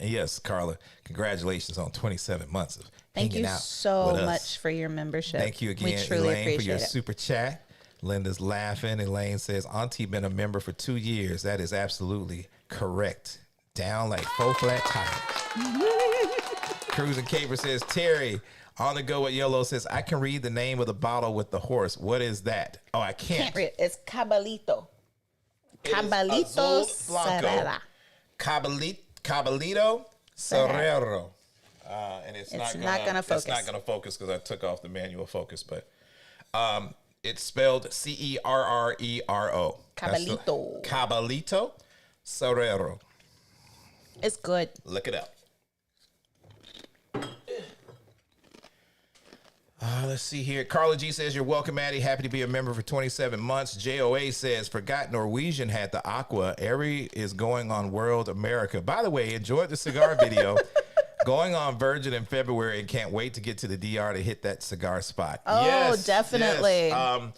Yes, Carla, congratulations on 27 months of Thank hanging you out so with us. much for your membership. Thank you again, we truly Elaine, appreciate for your it. super chat. Linda's laughing. Elaine says, Auntie been a member for 2 years. That is absolutely correct. Down like 4 flat tires. Cruz and Caper says, Terry, on the go with Yolo says, I can read the name of the bottle with the horse. What is that? Oh, I can't. Can't read. It's Cabalito. It is Cabalito Azul Blanco. Serrera. Cabalito Serrero. And it's not gonna focus. It's not gonna focus because I took off the manual focus, but it's spelled Cerrero. Cabalito. Cabalito Serrero. It's good. Look it up. Let's see here. Carla G says, you're welcome, Addy. Happy to be a member for 27 months. JOA says, forgot Norwegian had the aqua. Ari is going on World America. By the way, enjoyed the cigar video. Going on Virgin in February and can't wait to get to the DR to hit that cigar spot. Oh, yes, definitely. Yes.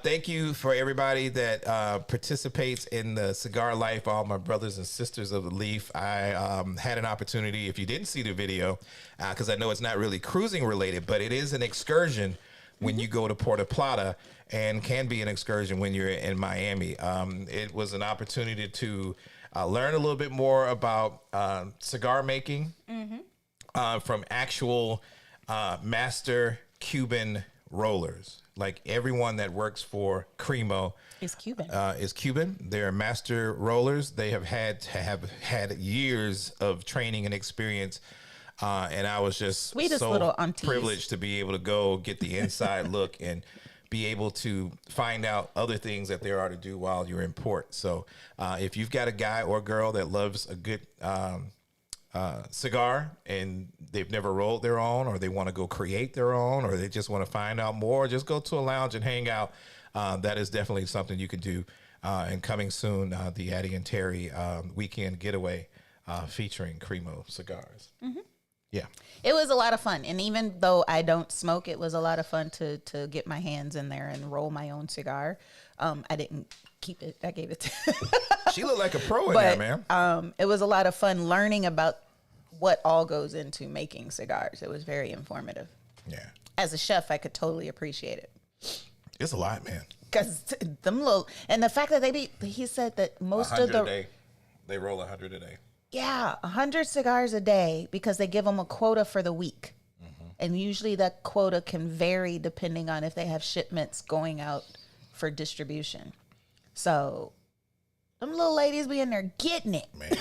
Thank you for everybody that participates in the cigar life, all my brothers and sisters of the Leaf. I had an opportunity, if you didn't see the video, because I know it's not really cruising related, but it is an excursion when you go to Puerto Plata and can be an excursion when you're in Miami. It was an opportunity to learn a little bit more about cigar making from actual master Cuban rollers. Like everyone that works for Cremo Is Cuban. They're master rollers. They have had years of training and experience. And I was just Sweetest so little aunties. privileged to be able to go get the inside look and be able to find out other things that there are to do while you're in port. So if you've got a guy or girl that loves a good cigar and they've never rolled their own, or they want to go create their own, or they just want to find out more, just go to a lounge and hang out. That is definitely something you can do. And coming soon, the Addy and Terry weekend getaway featuring Cremo cigars. Yeah. It was a lot of fun. And even though I don't smoke, it was a lot of fun to get my hands in there and roll my own cigar. I didn't keep it. I gave it to She looked like a pro in there, man. it was a lot of fun learning about what all goes into making cigars. It was very informative. Yeah. As a chef, I could totally appreciate it. It's a lot, man. Because them little, and the fact that he said that most of 100 the, a day. They roll 100 a day. yeah, 100 cigars a day because they give them a quota for the week. And usually that quota can vary depending on if they have shipments going out for distribution. So them little ladies be in there getting it. Man.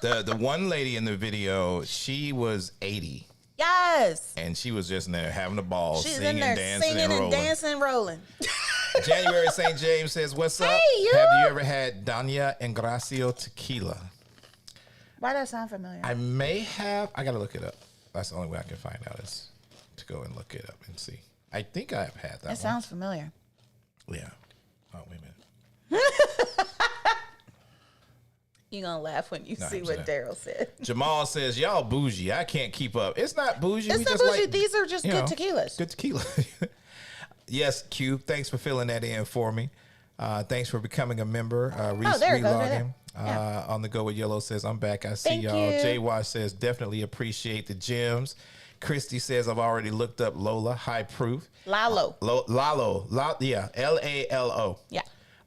The one lady in the video, she was 80. Yes. And she was just in there having a ball, She's singing, in there dancing, singing and and rolling. dancing and rolling. January St. James says, what's up? Hey, you. Have you ever had Danya Ingracio tequila? Why does that sound familiar? I may have. I got to look it up. That's the only way I can find out is to go and look it up and see. I think I have had that one. It sounds familiar. Yeah. Oh, wait a minute. You're going to laugh when you No, see I'm what saying. Daryl said. Jamal says, y'all bougie. I can't keep up. It's not bougie. It's We not just bougie. like, These are just you good know, tequilas. Good tequila. Yes, Q. Thanks for filling that in for me. Thanks for becoming a member. there it goes, right Relogging. there. On the go with Yellow says, I'm back. I see Thank y'all. you. Jay Wash says, definitely appreciate the gems. Christy says, I've already looked up Lola. High proof. Lalo. Lalo. Yeah. Lalo. Yeah.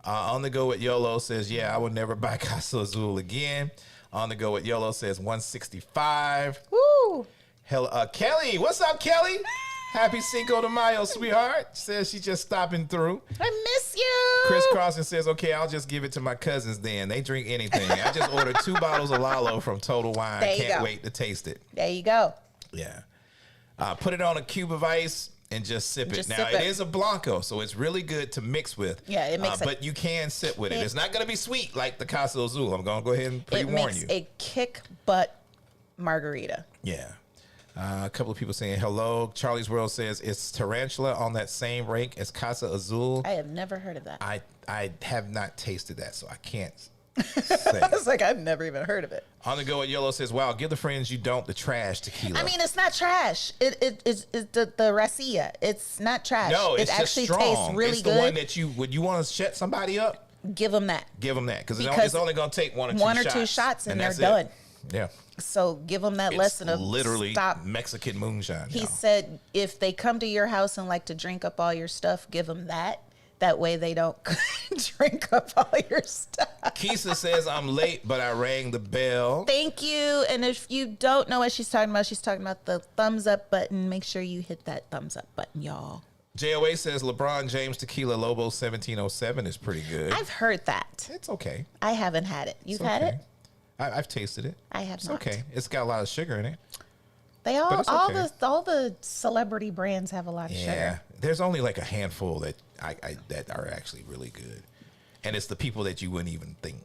On the go with YOLO says, yeah, I would never buy Casa Azul again. On the go with YOLO says 165. Woo. Hell, Kelly, what's up, Kelly? Happy Cinco de Mayo, sweetheart. Says she just stopping through. I miss you. Chris Crossan says, okay, I'll just give it to my cousins then. They drink anything. I just ordered 2 bottles of Lalo from Total Wine. There you Can't go. wait to taste it. There you go. Yeah. Put it on a cube of ice and just sip it. Just Now, sip it it. is a Blanco, so it's really good to mix with. Yeah, it makes but you can sip with it. It's not going to be sweet like the Casa Azul. I'm going to go ahead and It pre-warn makes you. a kick butt margarita. Yeah. A couple of people saying hello. Charlie's World says, is Tarantula on that same rank as Casa Azul? I have never heard of that. I have not tasted that, so I can't say. It's like I've never even heard of it. On the go at Yellow says, wow, give the friends you don't the trash tequila. I mean, it's not trash. It's the racia. It's not trash. no, it's it just actually strong. tastes really it's the good. one that would you want to shut somebody up? Give them that. Give them that because Because it's only going to take one or two shots. and they're that's done. it. Yeah. So give them that It's lesson of literally stop. Mexican moonshine. He y'all. said if they come to your house and like to drink up all your stuff, give them that. That way they don't drink up all your stuff. Kisa says, I'm late, but I rang the bell. Thank you. And if you don't know what she's talking about the thumbs up button. Make sure you hit that thumbs up button, y'all. JOA says LeBron James Tequila Lobo 1707 is pretty good. I've heard that. It's okay. I haven't had it. You've It's had okay. it? I've tasted it. I have It's not. okay. It's got a lot of sugar in it. They But it's all okay. all the celebrity brands have a lot of Yeah. sugar. There's only like a handful that that are actually really good. And it's the people that you wouldn't even think.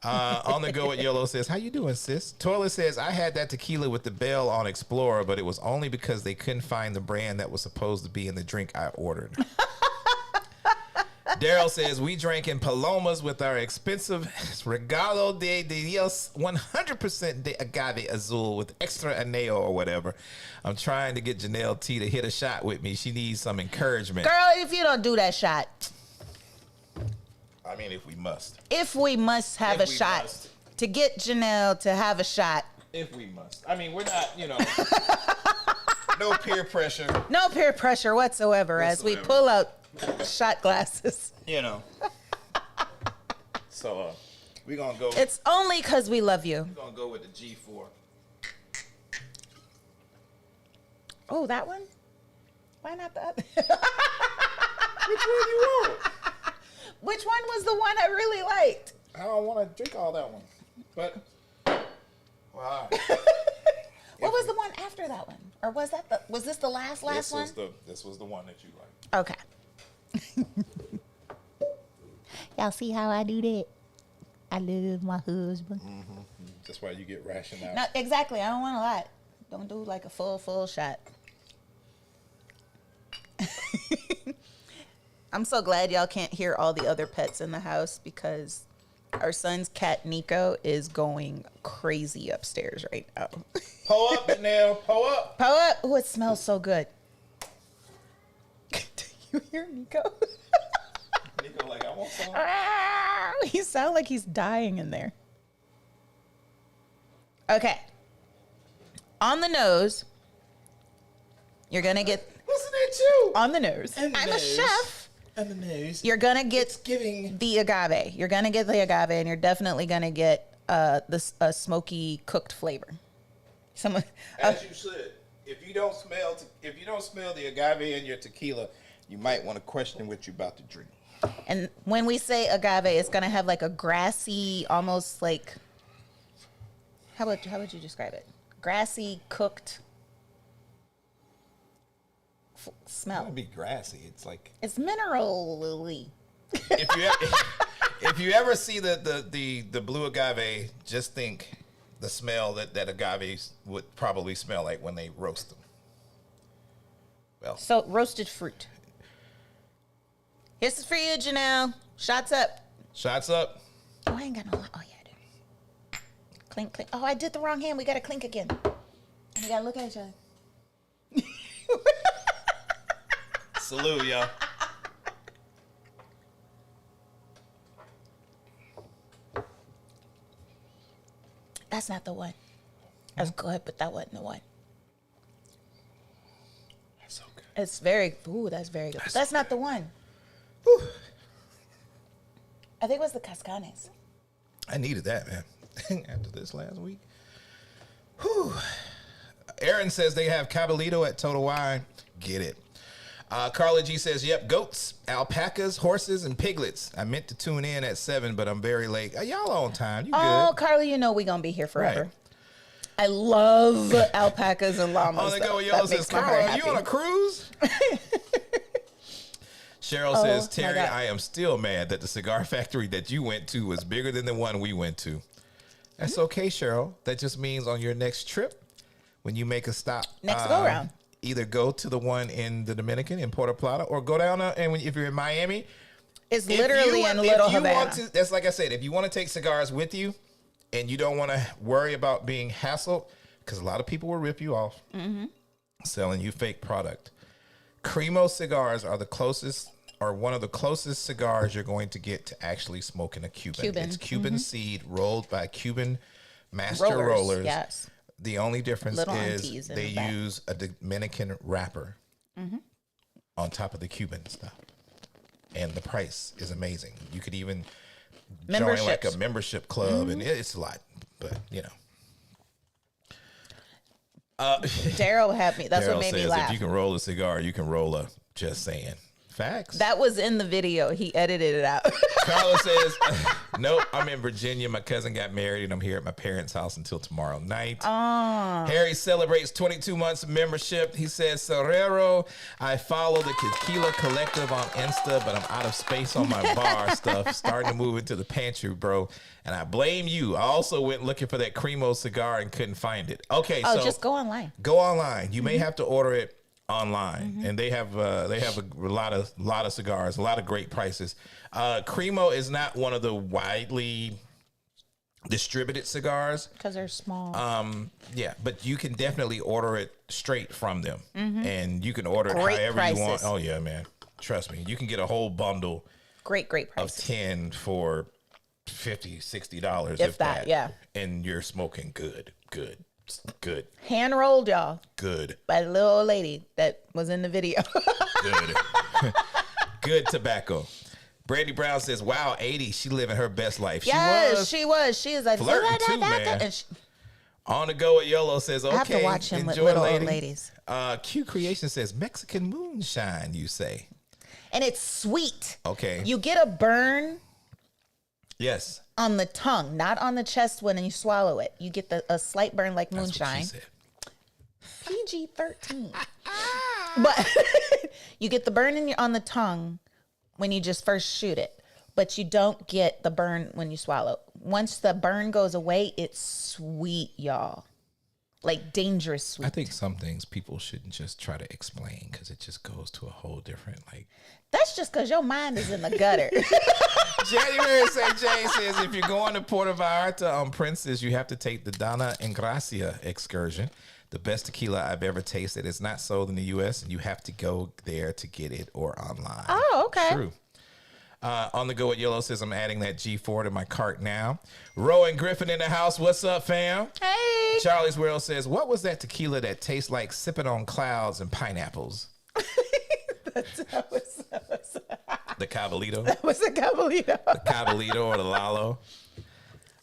On the go with Yellow says, how you doing, sis? Toilet says, I had that tequila with the bell on Explorer, but it was only because they couldn't find the brand that was supposed to be in the drink I ordered. Daryl says, we drank in Palomas with our expensive Regalo de Dios 100% de agave azul with extra aneo or whatever. I'm trying to get Janelle T to hit a shot with me. She needs some encouragement. Girl, if you don't do that shot, I mean, if we must. if we must have If a we shot must. to get Janelle to have a shot, If we must. I mean, we're not, no peer pressure. no peer pressure whatsoever as we Whatsoever. pull out shot glasses. So, we're going to go. It's only because we love you. We're going to go with the G4. Oh, that one? Why not the other? Which one you want? Which one was the one I really liked? I don't want to drink all that one. But, well, all right. What was the one after that one? Or was this the last this one? was the one that you liked. Okay. Y'all see how I do that? I love my husband. That's why you get rationed out. No, exactly. I don't want a lot. Don't do like a full shot. I'm so glad y'all can't hear all the other pets in the house because our son's cat Nico is going crazy upstairs right now. Pull up, Janelle. Pull up. Poe up. Oh, it smells so good. Do you hear Nico? Nico, like, I want some. He sounds like he's dying in there. Okay. On the nose, you're going to get Listen at you. on the nose. And the I'm a nose. chef. And the nose. You're going to get Giving. the agave. You're going to get the agave, and you're definitely going to get a smoky cooked flavor. Someone, As you should. If you don't smell the agave in your tequila, you might want to question what you're about to drink. and when we say agave, it's going to have like a grassy, almost like, how would you describe it? Grassy, cooked smell. It'd be grassy. It's like It's mineral-y. if you ever see the blue agave, just think the smell that agaves would probably smell like when they roast them. Well, So roasted fruit. This is for you, Janelle. Shots up. shots up. Oh, I ain't got no. Oh yeah, I do. Clink, clink. Oh, I did the wrong hand. We gotta clink again. And we gotta look at each other. Salute, y'all. That's not the one. That's good, but that wasn't the one. That's so good. It's very. Ooh, that's very good. That's not the one. Whew. I think it was the Cascanes. I needed that, man. After this last week. Whew. Aaron says they have Cabalito at Total Wine. Get it. Carla G says, yep, goats, alpacas, horses, and piglets. I meant to tune in at 7, but I'm very late. Y'all on time. You Oh, good. Carly, you know we gonna be here forever. Right. I love alpacas and llamas. On the go, though. Yellow That says, makes my Carl, heart are you on a happy. cruise? Cheryl Oh, says, my Terry, God. I am still mad that the cigar factory that you went to was bigger than the one we went to. That's okay, Cheryl. That just means on your next trip, when you make a stop, Next go round. either go to the one in the Dominican in Puerto Plata, or go down and if you're in Miami, It's if literally you- in if Little you Havana. want to, that's like I said, if you want to take cigars with you, and you don't want to worry about being hassled, because a lot of people will rip you off selling you fake product. Cremo cigars are the closest, or one of the closest cigars you're going to get to actually smoking a Cuban. Cuban. It's Cuban seed rolled by Cuban master Rollers, rollers. yes. The only difference Little is aunties in they the back. use a Dominican wrapper on top of the Cuban stuff. and the price is amazing. You could even join Memberships. like a membership club, and it's a lot. But Daryl had me. That's Daryl what made me says, laugh. if you can roll a cigar, you can roll a. Just saying. Facts. That was in the video. He edited it out. Carla says, nope, I'm in Virginia. My cousin got married, and I'm here at my parents' house until tomorrow night. Harry celebrates 22 months of membership. He says, Sorrero, I follow the Tequila Collective on Insta, but I'm out of space on my bar stuff. Starting to move into the pantry, bro. And I blame you. I also went looking for that Cremo cigar and couldn't find it. Okay, so just go online. Go online. You may have to order it online, and they have a lot of cigars, a lot of great prices. Cremo is not one of the widely distributed cigars Because they're small. but you can definitely order it straight from them, and you can order it Great however prices. you want. Oh yeah, man, trust me, you can get a whole bundle Great of prices. 10 for $50-$60 If that, yeah. and you're smoking good. Hand rolled, y'all, Good. by the little old lady that was in the video. Good. Good tobacco. Brandy Brown says, wow, 80, she living her best life. Yes, she was. She is like flirting too, man. And On the go with YOLO says, okay, I have to watch him with enjoy, little lady. old ladies. Q Creation says, Mexican moonshine, you say. And it's sweet. Okay. You get a burn Yes. on the tongue, not on the chest when you swallow it. You get a slight burn like That's moonshine. what she said. PG-13. But you get the burn on the tongue when you just first shoot it, but you don't get the burn when you swallow. Once the burn goes away, it's sweet, y'all. Like dangerous sweet. I think some things people shouldn't just try to explain because it just goes to a whole different, like. That's just because your mind is in the gutter. January St. James says, if you're going to Puerto Vallarta on Princess, you have to take the Donna and Gracia excursion. The best tequila I've ever tasted. It's not sold in the U.S., and you have to go there to get it or online. Oh, okay. True. On the go with Yellow says, I'm adding that G4 to my cart now. Rowan Griffin in the house. What's up, fam? Hey. Charlie's World says, what was that tequila that tastes like sipping on clouds and pineapples? That was The Cabalito? a Cabalito. The Cabalito or the Lalo?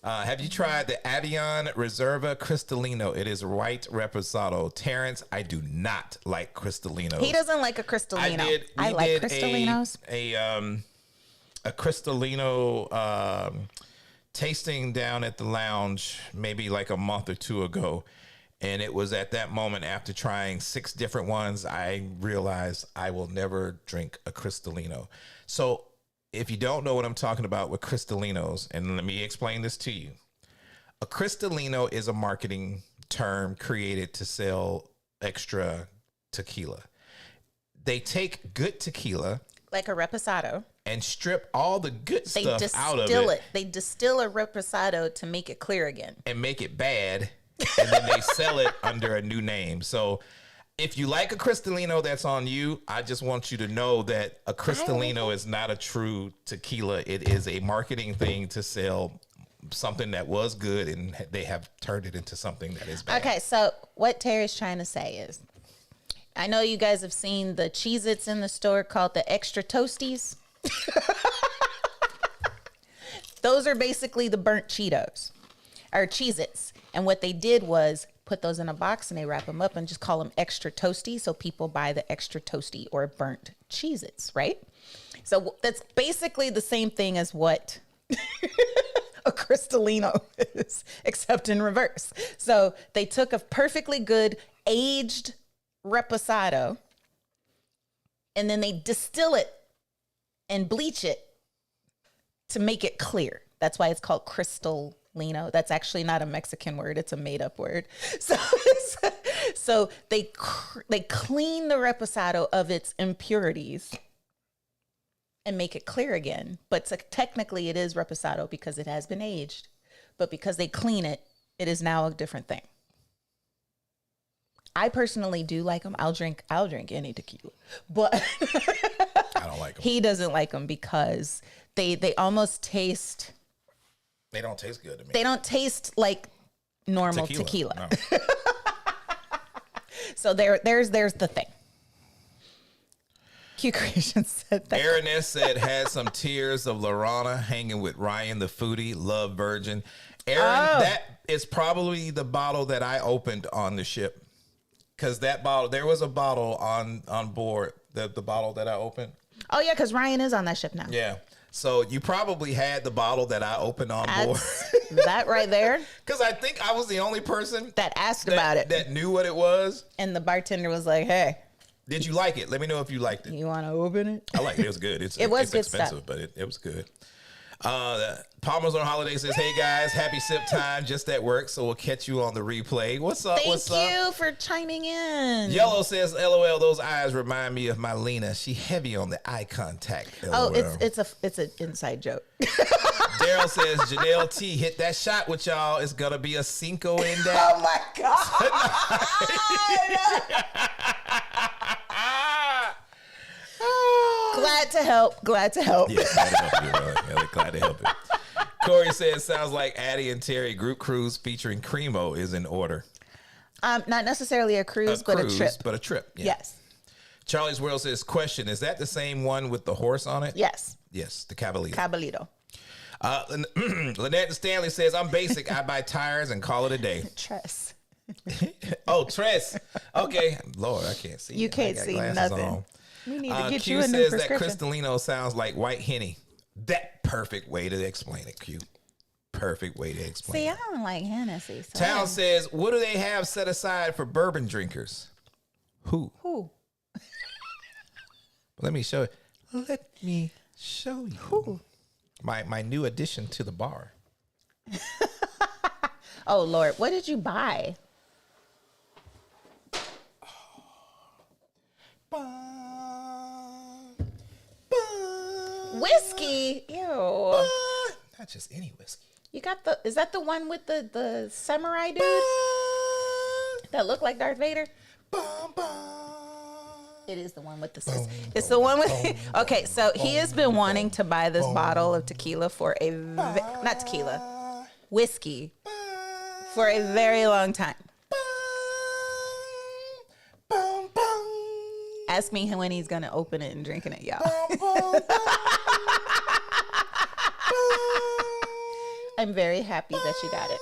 Have you tried the Avion Reserva Cristalino? It is white reposado. Terrence, I do not like Cristalinos. He doesn't like a Cristalino. I like Cristalinos. A Cristalino tasting down at the lounge maybe like a month or two ago. And it was at that moment, after trying 6 different ones, I realized I will never drink a Cristalino. So if you don't know what I'm talking about with Cristalinos, and let me explain this to you. A Cristalino is a marketing term created to sell extra tequila. They take good tequila, Like a reposado. and strip all the good They stuff out of distill it it. They distill a reposado to make it clear again. and make it bad, and then they sell it under a new name. So if you like a Cristalino, that's on you. I just want you to know that a Cristalino is not a true tequila. It is a marketing thing to sell something that was good, and they have turned it into something that is bad. Okay, so what Terry's trying to say is, I know you guys have seen the Cheez-Its in the store called the Extra Toasties. Those are basically the burnt Cheetos, or Cheez-Its. And what they did was put those in a box and they wrap them up and just call them Extra Toasty. So people buy the Extra Toasty or burnt Cheez-Its, right? So that's basically the same thing as what a Cristalino is, except in reverse. So they took a perfectly good aged reposado and then they distill it and bleach it to make it clear. That's why it's called Cristalino. That's actually not a Mexican word. It's a made up word. So they clean the reposado of its impurities and make it clear again. But technically it is reposado because it has been aged. But because they clean it, it is now a different thing. I personally do like them. I'll drink any tequila. But I don't like them. he doesn't like them because they almost taste. They don't taste good to me. They don't taste like normal tequila. No. So there's the thing. Q Creation said that. Aaron S. said, had some tears of Lorana hanging with Ryan the foodie, love virgin. Aaron, that is probably the bottle that I opened on the ship. Because that bottle, there was a bottle on board, the bottle that I opened. Oh, yeah, because Ryan is on that ship now. Yeah. So you probably had the bottle that I opened on board. That right there. Because I think I was the only person that asked about it. That knew what it was. And the bartender was like, hey. Did you like it? Let me know if you liked it. You want to open it? I like it. It was good. It was good expensive, stuff. But it was good. Palmer's on Holiday says, hey guys, happy sip time. Just at work, so we'll catch you on the replay. What's up? What's up? Thank you for chiming in. Yellow says, LOL, those eyes remind me of my Lena. She heavy on the eye contact. LOL. Oh, it's an inside joke. Daryl says, Janelle T, hit that shot with y'all. It's gonna be a Cinco in that. Oh my God. Glad to help. Glad to help. Yeah, glad to help you. Glad to help you. Corey says, sounds like Addy and Terry group cruise featuring Cremo is in order. Not necessarily a cruise, but a trip. But a trip. Yeah. Yes. Charlie's World says, question, is that the same one with the horse on it? Yes. Yes, the Caballito. Lynette Stanley says, I'm basic. I buy tires and call it a day. Tress. Oh, Tress. Okay. Lord, I can't see. You can't see nothing. On. We need to get Q you a new prescription. That Cristalino sounds like white Henny. That perfect way to explain it, Q. Perfect way to explain it. See, I don't like Hennessy. So Town says, what do they have set aside for bourbon drinkers? Who? Let me show you. Let me show you. Who? My new addition to the bar. Oh, Lord. What did you buy? Whiskey. Ew. Not just any whiskey. You got is that the one with the samurai dude? That looked like Darth Vader? It is the one with the it's the one with okay, so he has been wanting to buy this bottle of tequila for not tequila, whiskey for a very long time. Ask me when he's gonna open it and drinking it, y'all. I'm very happy that you got it.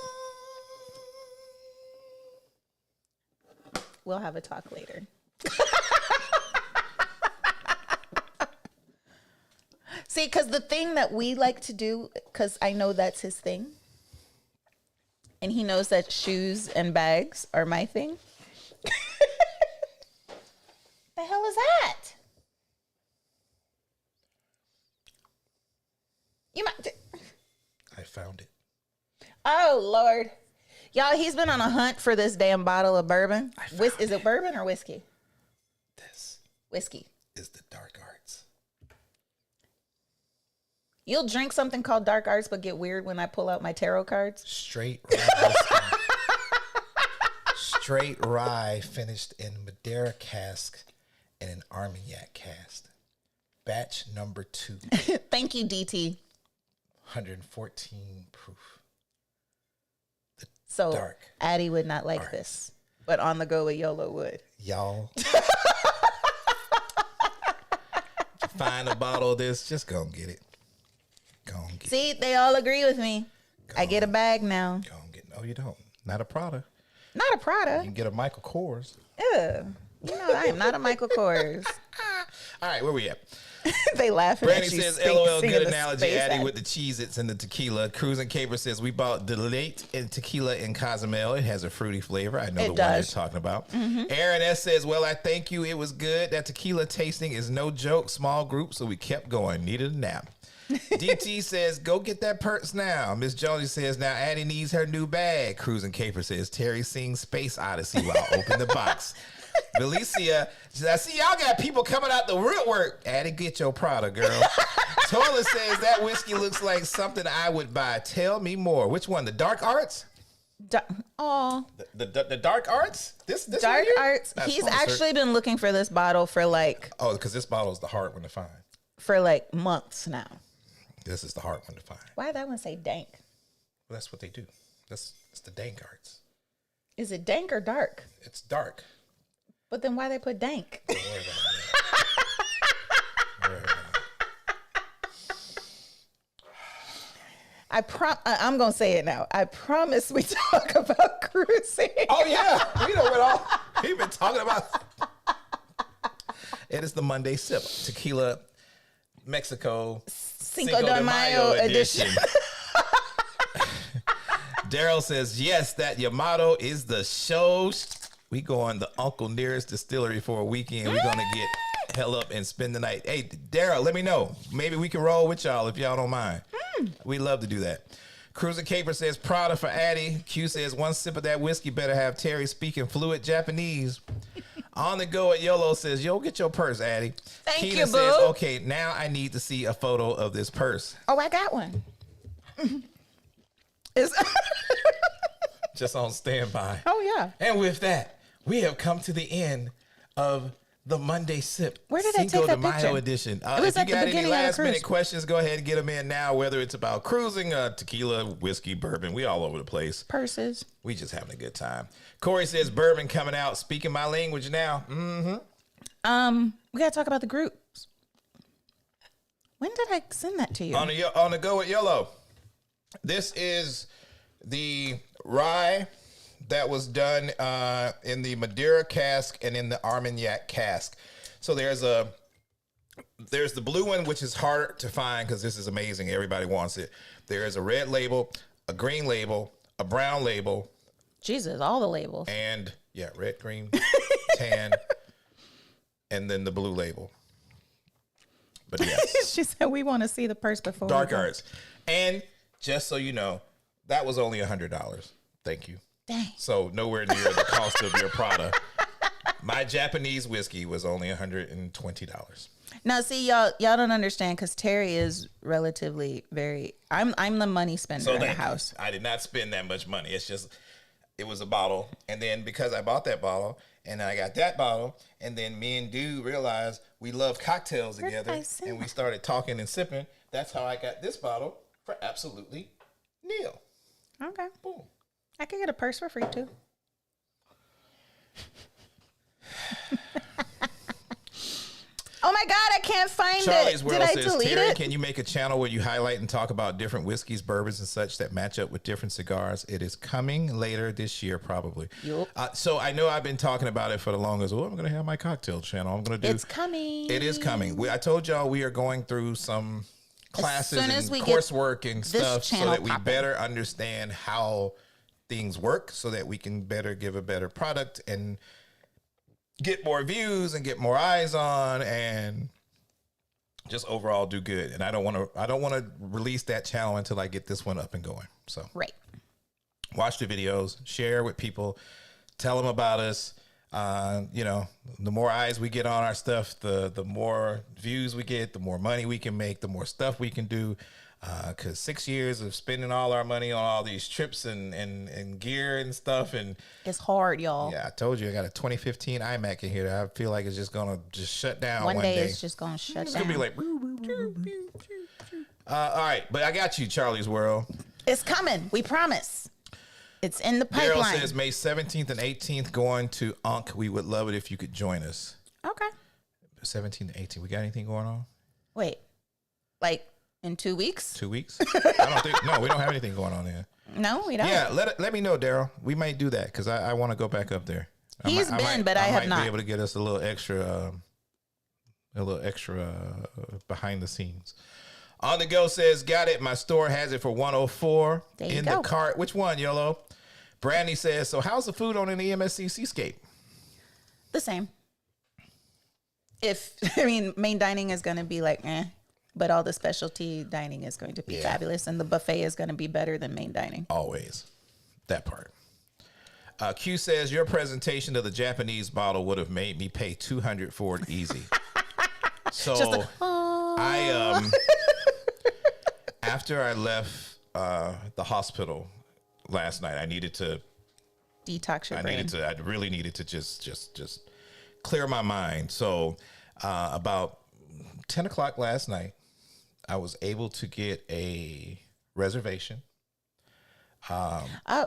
We'll have a talk later. See, because the thing that we like to do, because I know that's his thing, and he knows that shoes and bags are my thing. The hell is that? You might. I found it. Oh, Lord. Y'all, he's been on a hunt for this damn bottle of bourbon. Is it bourbon or whiskey? This. Whiskey. Is the dark arts. You'll drink something called dark arts, but get weird when I pull out my tarot cards? Straight rye whiskey. Straight rye finished in Madeira cask and an Armagnac cask. Batch number 2. Thank you, DT. 114 proof. So dark Addy would not like this, but On the Go with YOLO would. Y'all. Find a bottle of this, just go and get it. Go and get See, they all agree with me. I get a bag now. Go and get. No, you don't. Not a Prada. Not a Prada. You can get a Michael Kors. Ew. You know, I am not a Michael Kors. All right, where we at? They laughing Brandy at you. says, LOL, good analogy, Addy, ad. with the Cheez-Its and the tequila. Cruising Caper says, we bought Delate and tequila in Cozumel. It has a fruity flavor. I know the one you're talking about. Aaron S says, well, I thank you. It was good. That tequila tasting is no joke. Small group, so we kept going. Needed a nap. DT says, go get that purse now. Miss Jonesy says, now Addy needs her new bag. Cruising Caper says, Terry sings Space Odyssey while open the box. Valicia, I see y'all got people coming out the woodwork. Addy, get your Prada, girl. Toilet says that whiskey looks like something I would buy. Tell me more. Which one? The Dark Arts? Oh, the Dark Arts? This Dark Arts. He's actually been looking for this bottle for like. Oh, because this bottle is the hard one to find. For like months now. This is the hard one to find. Why did that one say dank? Well, that's what they do. It's the dank arts. Is it dank or dark? It's dark. But then why they put dank? I'm gonna say it now. I promise we talk about cruising. Oh yeah, we know what all we've been talking about. It is the Monday Sip Tequila Mexico Cinco de Mayo edition. Daryl says, yes, that Yamato is the show. We going to Uncle Nearest Distillery for a weekend. We're going to get hell up and spend the night. Hey, Daryl, let me know. Maybe we can roll with y'all if y'all don't mind. We'd love to do that. Cruiser Caper says, Prada for Addy. Q says, one sip of that whiskey better have Terry speaking fluent Japanese. On the go at YOLO says, yo, get your purse, Addy. Thank Keena you, boo. says, okay, now I need to see a photo of this purse. Oh, I got one. It's Just on standby. oh, yeah. And with that, we have come to the end of the Monday Sip. Where did I take Cinco that de Mayo picture? edition. It was If you at the got any beginning of the last minute cruise. questions, go ahead and get them in now, whether it's about cruising, tequila, whiskey, bourbon. We all over the place. Purses. We just having a good time. Corey says, bourbon coming out. Speaking my language now. We gotta talk about the groups. When did I send that to you? On the go with YOLO. This is the rye that was done in the Madeira cask and in the Armagnac cask. So there's the blue one, which is harder to find because this is amazing. Everybody wants it. There is a red label, a green label, a brown label, Jesus, all the labels. and red, green, tan, and then the blue label. But yes, She said we want to see the purse before dark we go. arts. And just so you know, that was only $100. Thank you. Dang. So nowhere near the cost of your product. My Japanese whiskey was only $120. Now, see, y'all don't understand because Terry is relatively very. I'm the money spender in the thank you. house. I did not spend that much money. It's just, it was a bottle. And then because I bought that bottle and I got that bottle, and then me and Dude realized we love cocktails Where did together, I send and we that? started talking and sipping. That's how I got this bottle for absolutely nil. Okay, Boom. I could get a purse for free too. Oh my God, I can't find Charlie's it. World Did I says, delete Terry, it? can you make a channel where you highlight and talk about different whiskeys, bourbons, and such that match up with different cigars? It is coming later this year, probably. Yup. So I know I've been talking about it for the longest. Oh, I'm going to have my cocktail channel. I'm going to do. It's coming. It is coming. I told y'all we are going through some classes soon and as we get coursework and this stuff so channel that we popping. better understand how things work so that we can better give a better product and get more views and get more eyes on and just overall do good. And I don't want to release that channel until I get this one up and going. So Right. watch the videos, share with people, tell them about us. The more eyes we get on our stuff, the more views we get, the more money we can make, the more stuff we can do. Because 6 years of spending all our money on all these trips and gear and stuff. And It's hard, y'all. yeah, I told you I got a 2015 iMac in here that I feel like it's just going to shut down One one day day. it's just gonna shut It's down. going to be like, all right, but I got you, Charlie's World. It's coming. We promise. It's in the Daryl pipeline. says May 17th and 18th going to Unk. We would love it if you could join us. Okay. 17th and 18th. We got anything going on? Wait. Like in 2 weeks? 2 weeks? I don't think. No, we don't have anything going on there. No, we don't. Yeah, let me know, Daryl. We might do that because I want to go back up there. He's been, but I have might not. be able to get us a little extra behind the scenes. On the go says, got it. My store has it for 104 There you in go. the cart. Which one, YOLO? Brandy says, so how's the food on an EMSC Seascape? The same. Main dining is going to be like, but all the specialty dining is going to be fabulous, and the buffet is going to be better than main dining. Always. That part. Q says, your presentation of the Japanese bottle would have made me pay $200 for it easy. So I after I left the hospital last night, I needed to Detox your brain. I really needed to just clear my mind. So about 10 o'clock last night, I was able to get a reservation. Oh,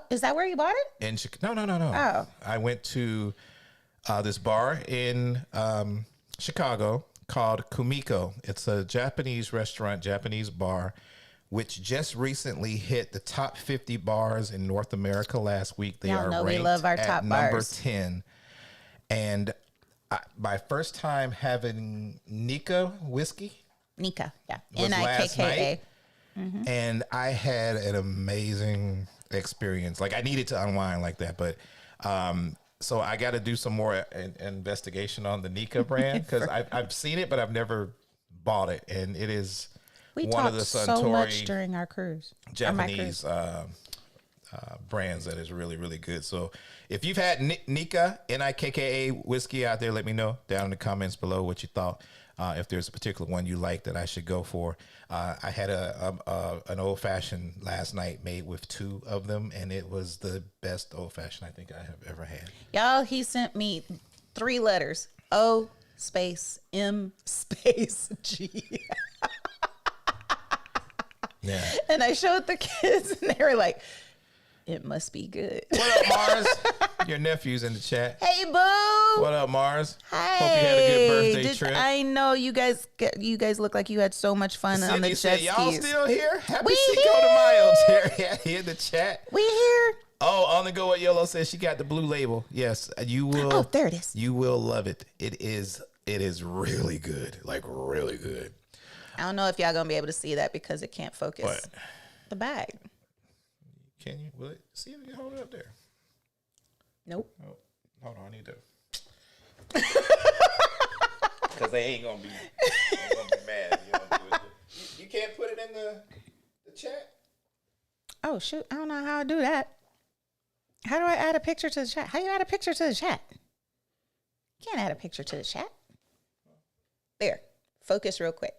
is that where you bought it? In no. Oh. I went to this bar in Chicago called Kumiko. It's a Japanese restaurant, Japanese bar which just recently hit the top 50 bars in North America last week. They Y'all are know we ranked love our at top number bars. 10. And my first time having Nika whiskey Nika, yeah. was last Nikka. night. And I had an amazing experience. Like, I needed to unwind like that. But so I got to do some more investigation on the Nika brand, because I've seen it, but I've never bought it. And it is We one of talked the so much Suntory during our cruise. Or my cruise. Japanese brands that is really, really good. So if you've had Nika, Nikka whiskey out there, let me know down in the comments below what you thought. If there's a particular one you like that I should go for. I had an old fashioned last night made with 2 of them, and it was the best old fashioned I think I have ever had. Y'all, he sent me 3 letters. O space M space G. Yeah. And I showed the kids, and they were like, it must be good. What up, Mars? Your nephew's in the chat. Hey, boo. What up, Mars? Hey. Hope you had a good birthday trip. I know you guys look like you had so much fun on the Sydney jet said, y'all skis. still here? Happy We Cinco de Mayo, Terry, in the chat. We here? Oh, on the go with Yellow says she got the blue label. Yes, you will. Oh, there it is. You will love it. It is really good. Like, really good. I don't know if y'all gonna be able to see that because it can't focus What? the bag. Can you? Will it? See if you can hold it up there. Nope. Oh, hold on. I need to. Because they ain't gonna be mad if you don't do it. You can't put it in the chat? Oh shoot! I don't know how to do that. How do I add a picture to the chat? How you add a picture to the chat? Can't add a picture to the chat. There. Focus real quick.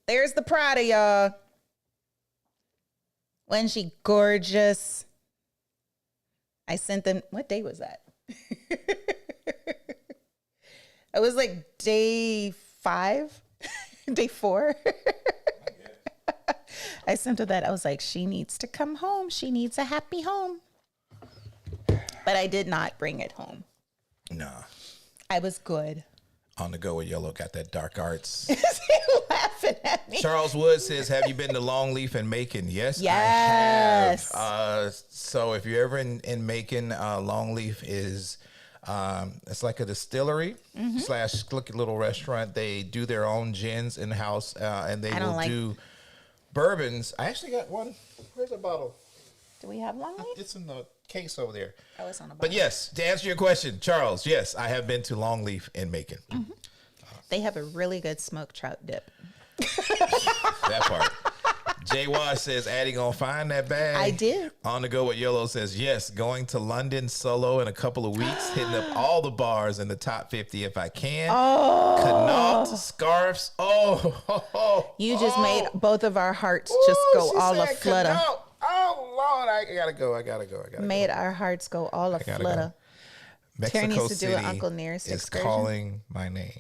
There's the Prada, y'all. Wasn't she gorgeous? I sent them. What day was that? It was like day 5, day 4. I sent her that. I was like, she needs to come home. She needs a happy home. But I did not bring it home. Nah. I was good. On the go with Yellow got that dark arts. Laughing at me. Charles Wood says, have you been to Longleaf and Macon? Yes, Yes. I have. So if you're ever in Macon, Longleaf is, it's like a distillery / little restaurant. They do their own gins in-house, and they will do bourbons. I actually got one. Where's the bottle? Do we have one? It's in the case over there. Oh, it's on the bottom. But yes, to answer your question, Charles, yes, I have been to Longleaf in Macon. They have a really good smoked trout dip. That part. Jay Wash says, Addy gonna find that bag. I did. On the go with Yellow says, yes, going to London solo in a couple of weeks, hitting up all the bars in the top 50 if I can. Oh. Connaught, scarves. You just made both of our hearts just go all a flutter. Connaught. Oh, Lord, I gotta go. Made our hearts go all a gotta flutter. go. Terry Mexico needs to do an City Uncle Nearest is excursion. calling my name.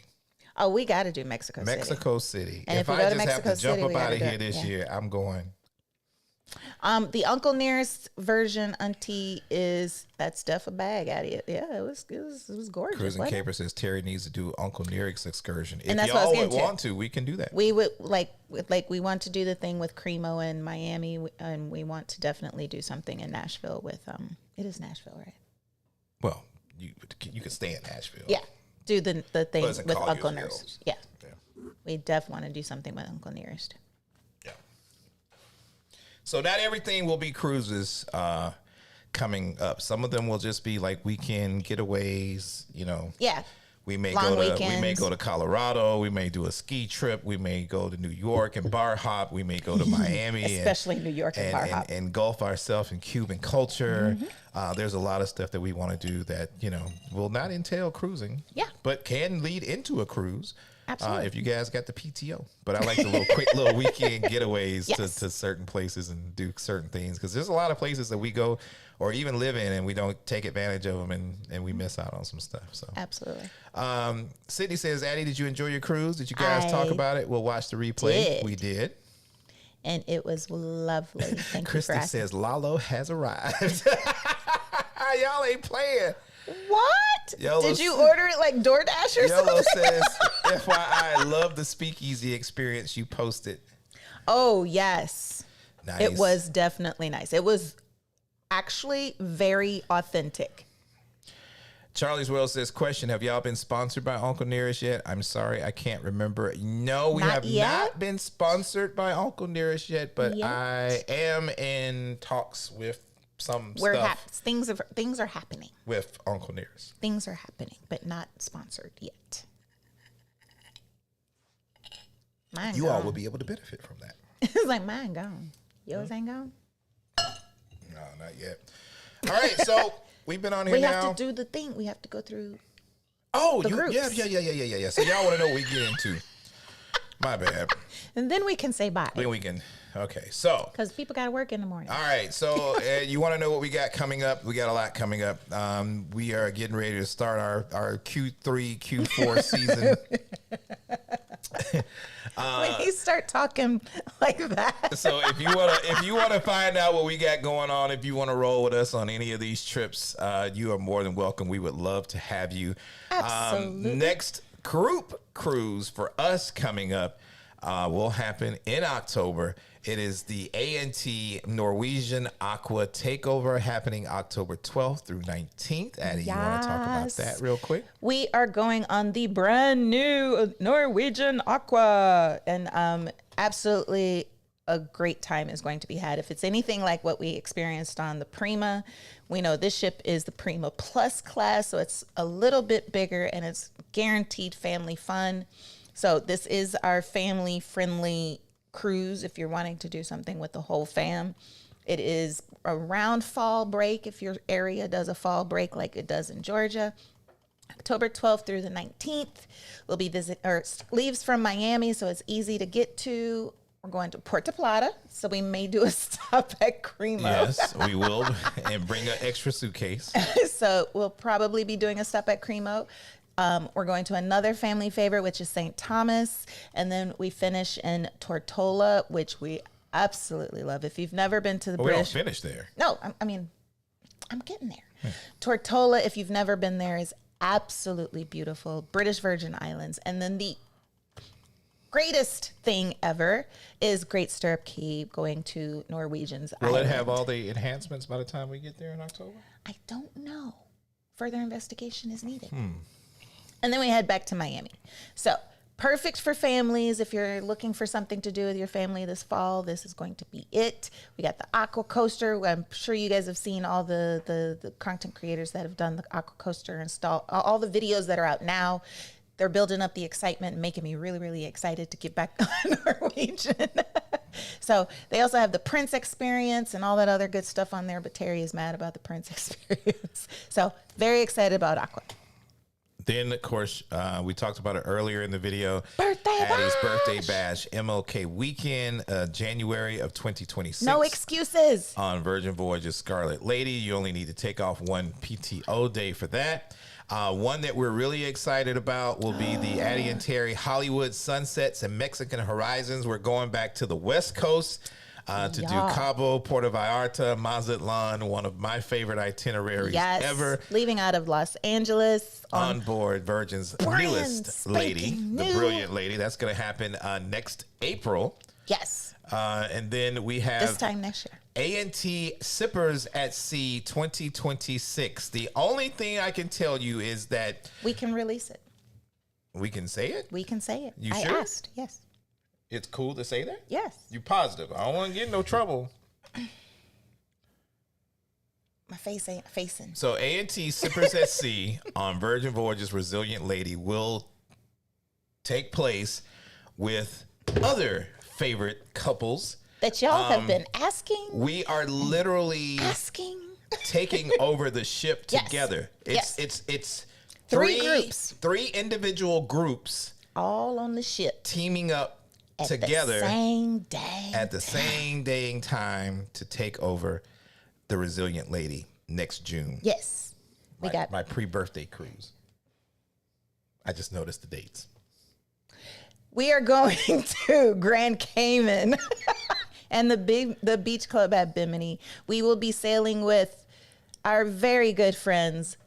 Oh, we got to do Mexico City. Mexico City. And if we I go to just Mexico have to jump City, up we out gotta of do here it. this Yeah. year, I'm going. The Uncle Nearest version, Auntie, that's Duff a bag at it. Yeah, it was gorgeous. Cruising wasn't it? Caper says Terry needs to do Uncle Nearest excursion. And If that's what I was y'all would getting to. want to, we can do that. We would we want to do the thing with Cremo in Miami, and we want to definitely do something in Nashville with it is Nashville, right? Well, you could stay in Nashville. Yeah, do the thing But it's in with Uncle Collierville. Nearest. Yeah, Yeah. we definitely want to do something with Uncle Nearest. Yeah. So not everything will be cruises coming up. Some of them will just be like weekend getaways. Yeah, We may Long go to weekends. Colorado. We may do a ski trip. We may go to New York and bar hop. We may go to Miami, especially New York and bar hop. and engulf ourselves in Cuban culture. There's a lot of stuff that we want to do that will not entail cruising. Yeah. but can lead into a cruise. Absolutely. If you guys got the PTO. But I like the quick weekend getaways Yes. to certain places and do certain things, because there's a lot of places that we go or even live in and we don't take advantage of them, and we miss out on some stuff. So Absolutely. Sydney says, Addy, did you enjoy your cruise? Did you guys talk I about it? We'll watch the replay. did. We did. And it was lovely. Thank you for Christy asking. says, Lalo has arrived. Y'all ain't playing. What? Yellow Did you order it like DoorDash or Yellow something? says, FYI, I love the speakeasy experience you posted. Oh, yes. Nice. It was definitely nice. It was actually very authentic. Charlie's World says, question, have y'all been sponsored by Uncle Nearest yet? I'm sorry, I can't remember. No, we Not have yet? not been sponsored by Uncle Nearest yet, but Yet. I am in talks with some We're stuff things are happening. with Uncle Nearest. Things are happening, but not sponsored yet. Mine You all gone. will be able to benefit from that. It's like mine gone. Yours ain't gone. No, not yet. All right, so we've been on here We now. have to do the thing. We have to go through. Oh, the groups. yeah. So y'all want to know what we get into. My bad. And then we can say bye. Then we can, okay, so. Because people got to work in the morning. All right, so you want to know what we got coming up? We got a lot coming up. We are getting ready to start our Q3, Q4 season. When you start talking like that. So if you wanna find out what we got going on, if you want to roll with us on any of these trips, you are more than welcome. We would love to have you. Absolutely. Next group cruise for us coming up will happen in October. It is the A&T Norwegian Aqua Takeover happening October 12th through 19th. Addy, you want to talk about Yes. that real quick? We are going on the brand new Norwegian Aqua, and absolutely a great time is going to be had. If it's anything like what we experienced on the Prima, we know this ship is the Prima Plus class, so it's a little bit bigger and it's guaranteed family fun. So this is our family-friendly cruise if you're wanting to do something with the whole fam. It is around fall break if your area does a fall break like it does in Georgia. October 12th through the 19th. We'll be leaves from Miami, so it's easy to get to. We're going to Puerto Plata, so we may do a stop at Cremo. Yes, we will, and bring an extra suitcase. So we'll probably be doing a stop at Cremo. We're going to another family favorite, which is St. Thomas. And then we finish in Tortola, which we absolutely love. If you've never been to the We don't British... finish there. No, I mean, I'm getting there. Tortola, if you've never been there, is absolutely beautiful. British Virgin Islands. And then the greatest thing ever is Great Stirrup Cay, going to Norwegian's Will Island. it have all the enhancements by the time we get there in October? I don't know. Further investigation is needed. And then we head back to Miami. So perfect for families. If you're looking for something to do with your family this fall, this is going to be it. We got the Aqua Coaster. I'm sure you guys have seen all the content creators that have done the Aqua Coaster, install all the videos that are out now. They're building up the excitement and making me really, really excited to get back on Norwegian. So they also have the Prince Experience and all that other good stuff on there, but Terry is mad about the Prince Experience. So very excited about Aqua. Then, of course, we talked about it earlier in the video. Birthday Birthday Bash, MLK weekend, January of 2026. No excuses. On Virgin Voyages Scarlet Lady. You only need to take off one PTO day for that. One that we're really excited about will be the Addy and Terry Hollywood Sunsets and Mexican Horizons. We're going back to the West Coast to do Cabo, Puerto Vallarta, Mazatlan, one of my favorite itineraries ever. Leaving out of Los Angeles. On board Virgin's newest lady, the Brilliant Lady. That's going to happen next April. Yes. And then we have This time next year. A&T Sippers at Sea 2026. The only thing I can tell you is that We can release it. we can say it. We can say it. You I sure? asked. Yes. It's cool to say that? Yes. You positive? I don't want to get in no trouble. My face ain't facing. So A&T Sippers at Sea on Virgin Voyages Resilient Lady will take place with other favorite couples. That y'all have been asking. We are literally taking over the ship Yes. together. It's Three groups. Three individual groups All on the ship. teaming up At together the same day. at the same day and time to take over the Resilient Lady next June. Yes. We got my pre-birthday cruise. I just noticed the dates. We are going to Grand Cayman and the beach club at Bimini. We will be sailing with our very good friends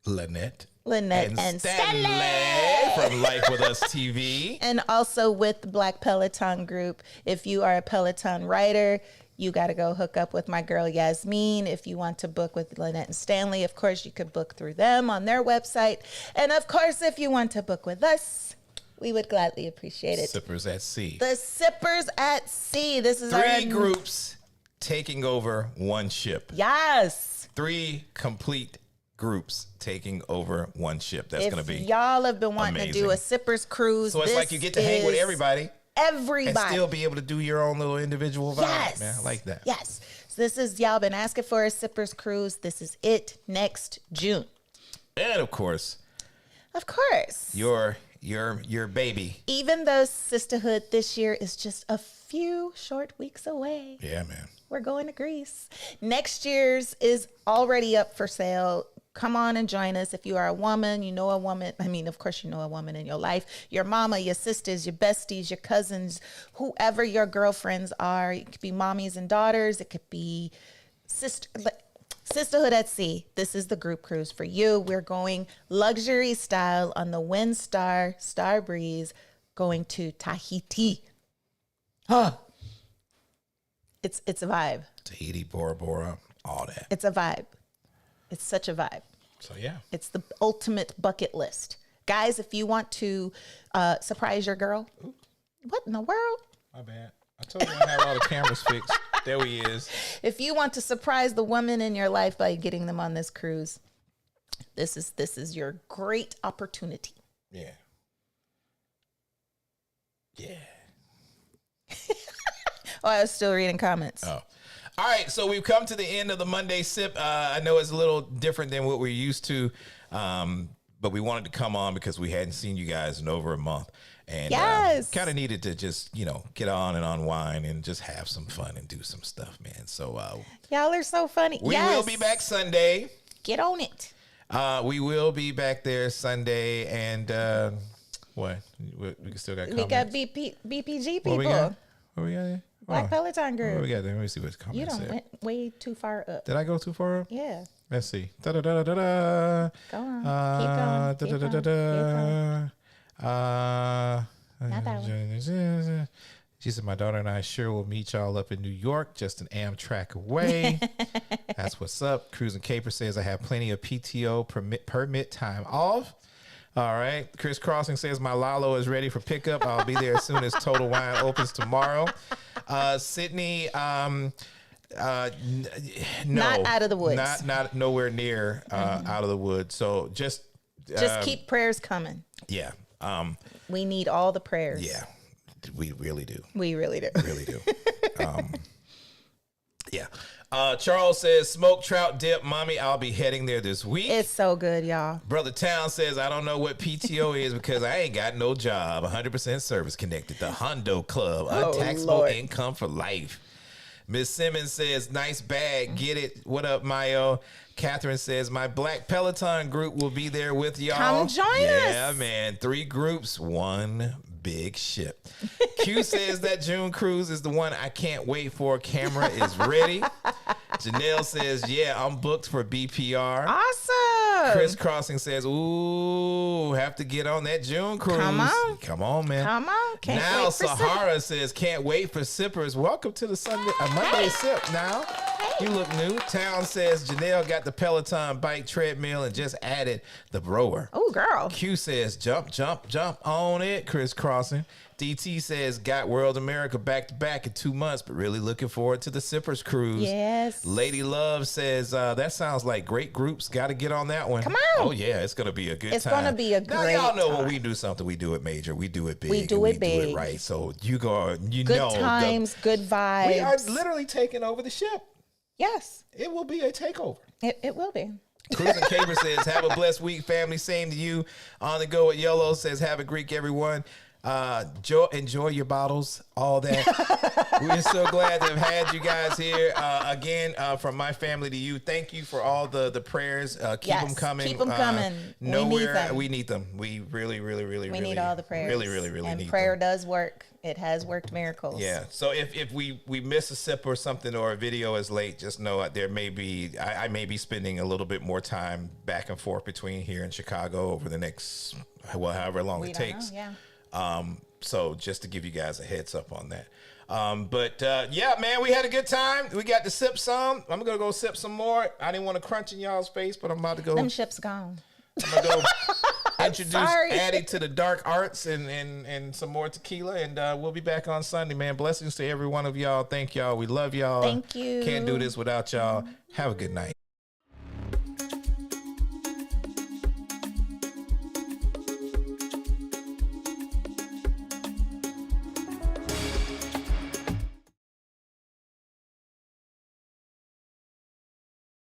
Lynette and Stanley. from Life With Us TV. And also with the Black Peloton group. If you are a Peloton rider, you got to go hook up with my girl Yasmin. If you want to book with Lynette and Stanley, of course, you could book through them on their website. And of course, if you want to book with us, we would gladly appreciate it. Sippers at Sea. The Sippers at Sea. This is 3 groups taking over one ship. Yes. 3 complete groups taking over one ship. That's going to be y'all have been wanting to do a Sippers cruise. So it's like you get to hang with everybody. Everybody. And still be able to do your own little individual vibe. Yes. Man, I like that. Yes. So this is, y'all been asking for a Sippers cruise. This is it next June. And of course, your baby. Even though sisterhood this year is just a few short weeks away. Yeah, man. We're going to Greece. Next year's is already up for sale. Come on and join us. If you are a woman, you know a woman. I mean, of course, you know a woman in your life. Your mama, your sisters, your besties, your cousins, whoever your girlfriends are. It could be mommies and daughters. It could be Sisterhood at Sea. This is the group cruise for you. We're going luxury style on the Windstar Star Breeze going to Tahiti. Huh. It's a vibe. Tahiti, Bora Bora, all that. It's a vibe. It's such a vibe. So, yeah. It's the ultimate bucket list. Guys, if you want to surprise your girl, what in the world? My bad. I told you I have all the cameras fixed. There he is. If you want to surprise the woman in your life by getting them on this cruise, this is your great opportunity. Yeah. Yeah. Oh, I was still reading comments. Oh. All right, so we've come to the end of the Monday Sip. I know it's a little different than what we're used to, but we wanted to come on because we hadn't seen you guys in over a month. And yes. Kind of needed to just, get on and unwind and just have some fun and do some stuff, man. So y'all are so funny. We will be back Sunday. Get on it. We will be back there Sunday. And what? We still got comments. We got BPG people. What we got? What we got there? Black Peloton group. What we got there? Let me see what's coming. You don't went way too far up. Did I go too far up? Yeah. Let's see. Da da da da da. Go on. Keep going. Keep going. Not that one. She said, my daughter and I sure will meet y'all up in New York, just an Amtrak away. That's what's up. Cruising Caper says, I have plenty of PTO permit time off. All right. Chris Crossing says, my Lalo is ready for pickup. I'll be there as soon as Total Wine opens tomorrow. Sydney, no. Not out of the woods. Not nowhere near out of the woods. So just keep prayers coming. Yeah. We need all the prayers. Yeah. We really do. We really do. Really do. Yeah. Charles says, smoked trout dip, mommy. I'll be heading there this week. It's so good, y'all. Brother Town says, I don't know what PTO is because I ain't got no job. 100% service connected. The Hondo Club. Untaxable income for life. Miss Simmons says, nice bag. Get it. What up, Mayo? Catherine says, my Black Peloton group will be there with y'all. Come join us. Yeah, man. 3 groups, 1 big ship. Q says that June cruise is the one I can't wait for. Camera is ready. Janelle says, yeah, I'm booked for BPR. Awesome. Chris Crossing says, ooh, have to get on that June cruise. Come on, man. Come on. Can't now wait for Sahara says, can't wait for sippers. Welcome to the Monday Sip now. You look new. Town says, Janelle got the Peloton bike treadmill and just added the rower. Oh, girl. Q says, jump, jump, jump on it. Chris Crossing. DT says, got World America back to back in 2 months, but really looking forward to the Sippers cruise. Yes. Lady Love says, that sounds like great groups. Got to get on that one. Come on. Oh, yeah. It's going to be a good time. It's going to be a great Now, y'all know time. when we do something, we do it major. We do it big. We do it big. Do it right. So you go, you good know. Times, good vibes. We are literally taking over the ship. Yes. It will be a takeover. It will be. Cruising Caper says, have a blessed week, family. Same to you. On the go with YOLO says, have a Greek, everyone. Enjoy your bottles, all that. We're so glad to have had you guys here again. From my family to you, thank you for all the prayers. Keep them coming. Keep them coming. We need them. We really need all the prayers. Really and need prayer them. does work. It has worked miracles. Yeah. So if we miss a sip or something, or a video is late, just know there may be I may be spending a little bit more time back and forth between here and Chicago over the next however long it takes. Yeah. So just to give you guys a heads up on that. But yeah, man, we had a good time. We got to sip some. I'm gonna go sip some more. I didn't want to crunch in y'all's face, but I'm about to go. Them ships gone. I'm gonna go introduce sorry. Addy to the dark arts and some more tequila, and we'll be back on Sunday, man. Blessings to every one of y'all. Thank y'all. We love y'all. Thank you. Can't do this without y'all. Have a good night.